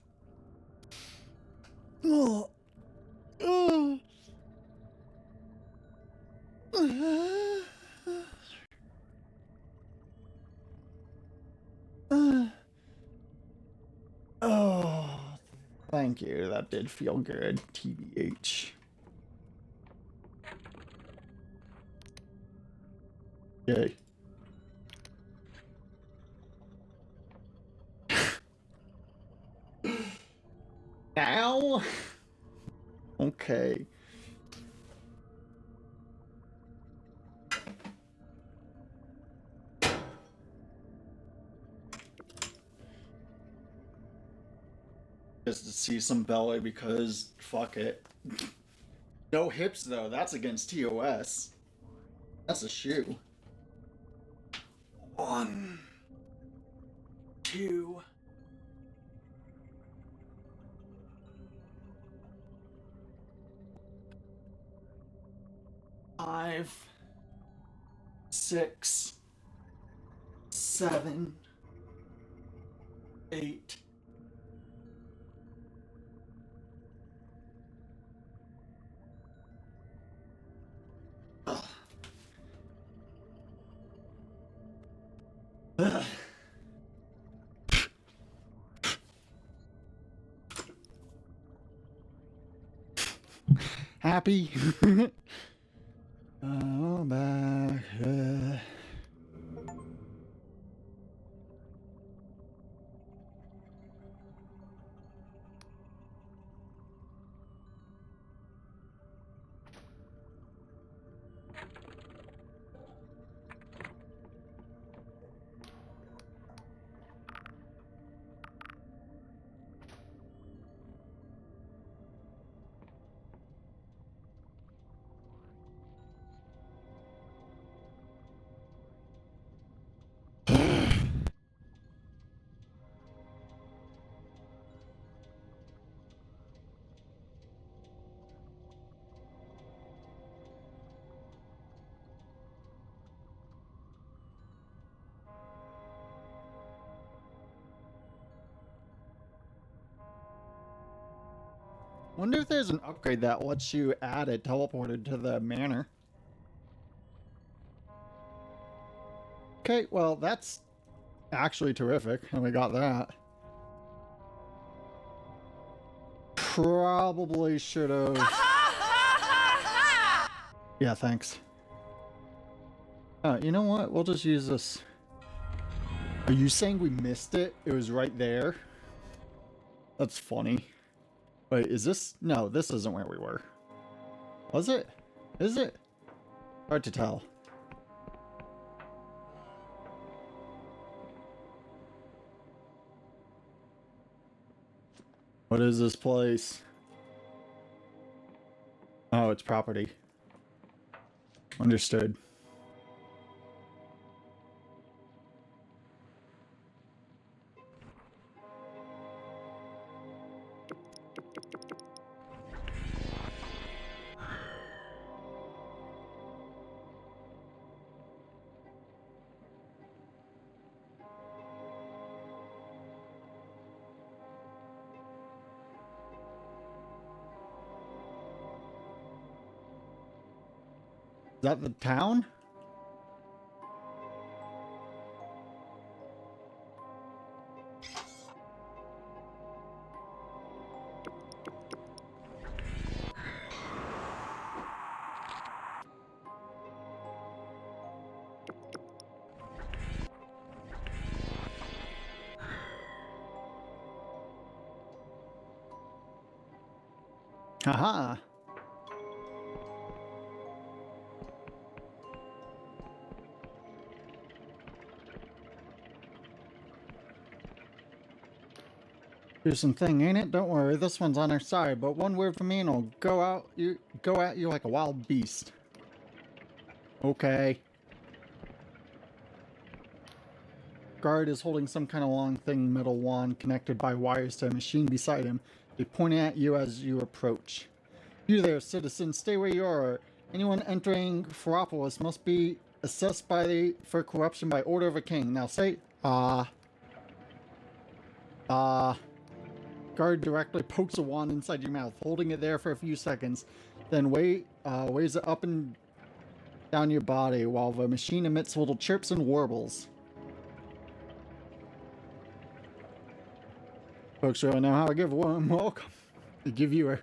Oh. Oh, thank you. That did feel good, TBH. Yay. No! Okay. Just to see some belly because fuck it. No hips though, that's against TOS. That's a shoe. 1, 2. 5, 6, 7, 8. Ugh. Ugh. Happy? Oh, back. Wonder if there's an upgrade that lets you add it teleported to the manor. Okay, well, that's actually terrific, and we got that. Probably should have. Yeah, thanks. You know what? We'll just use this. Are you saying we missed it? It was right there? That's funny. Wait, is this? No, this isn't where we were. Was it? Is it? Hard to tell. What is this place? Oh, it's property. Understood. Is that the town? Haha. Gruesome thing, ain't it? Don't worry, this one's on our side, but one word from me and I'll go at you like a wild beast. Okay. Guard is holding some kind of long thing metal wand connected by wires to a machine beside him. They point at you as you approach. You there, citizen, stay where you are. Anyone entering Ferropolis must be assessed for corruption by order of a king. Now say, Guard directly pokes a wand inside your mouth, holding it there for a few seconds, then waves it up and down your body while the machine emits little chirps and warbles. Folks really know how to give a warm welcome. They give you a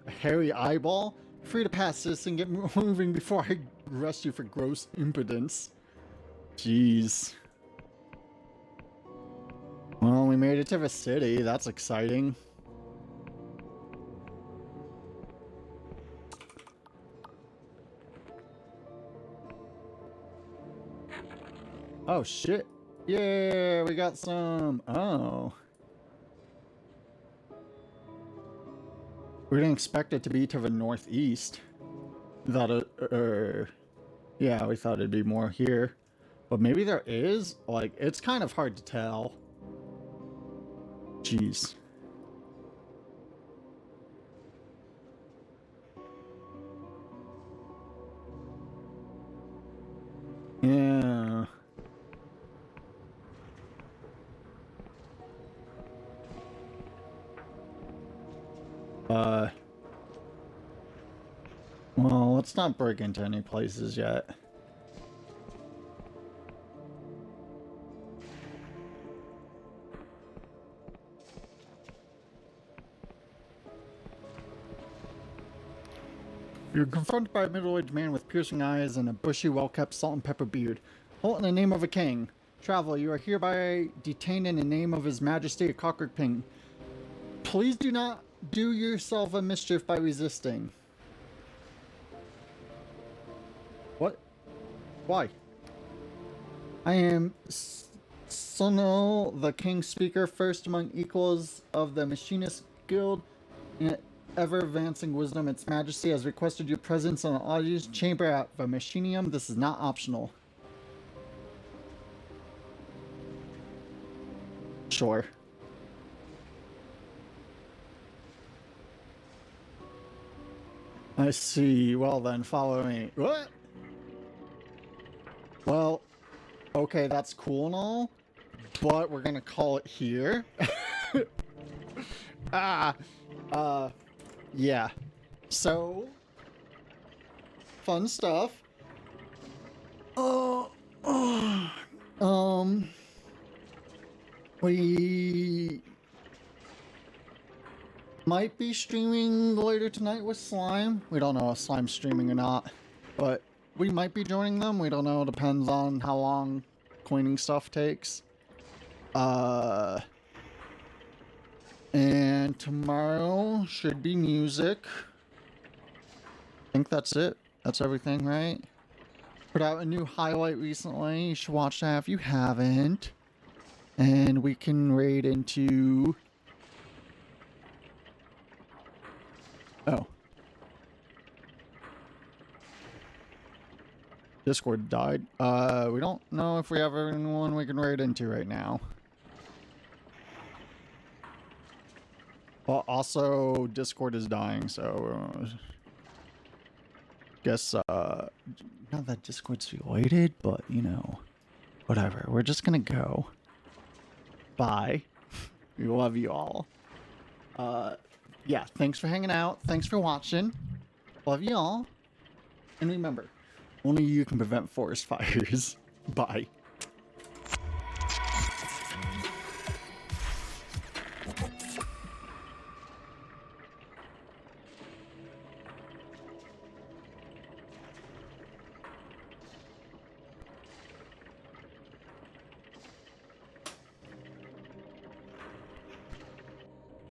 hairy eyeball. Free to pass this and get moving before I arrest you for gross impudence. Jeez. Well, we made it to the city. That's exciting. Oh, shit. Yeah, we got some. Oh. We didn't expect it to be to the northeast. We thought it, yeah, we thought it'd be more here. But maybe there is? Like, it's kind of hard to tell. Jeez. Yeah. Well, let's not break into any places yet. You're confronted by a middle-aged man with piercing eyes and a bushy, well-kept salt and pepper beard. Halt in the name of a king. Traveler, you are hereby detained in the name of His Majesty of Cockroach Ping. Please do not do yourself a mischief by resisting. What? Why? I am Sunil, the King's Speaker, first among equals of the Machinist Guild. In ever-advancing wisdom, Its Majesty has requested your presence in an audience chamber at the Machinium. This is not optional. Sure. I see. Well then, follow me. What? Well, okay, that's cool and all, but we're gonna call it here. Yeah. So, fun stuff. We might be streaming later tonight with Slime. We don't know if Slime's streaming or not, but we might be joining them. We don't know. Depends on how long cleaning stuff takes. And tomorrow should be music. I think that's it. That's everything, right? Put out a new highlight recently. You should watch that if you haven't. And we can raid into... Oh. Discord died. We don't know if we have anyone we can raid into right now. Well, also, Discord is dying, so... guess, not that Discord's related, but, you know... whatever. We're just gonna go. Bye. We love you all. Yeah, thanks for hanging out. Thanks for watching. Love you all. And remember, only you can prevent forest fires. Bye.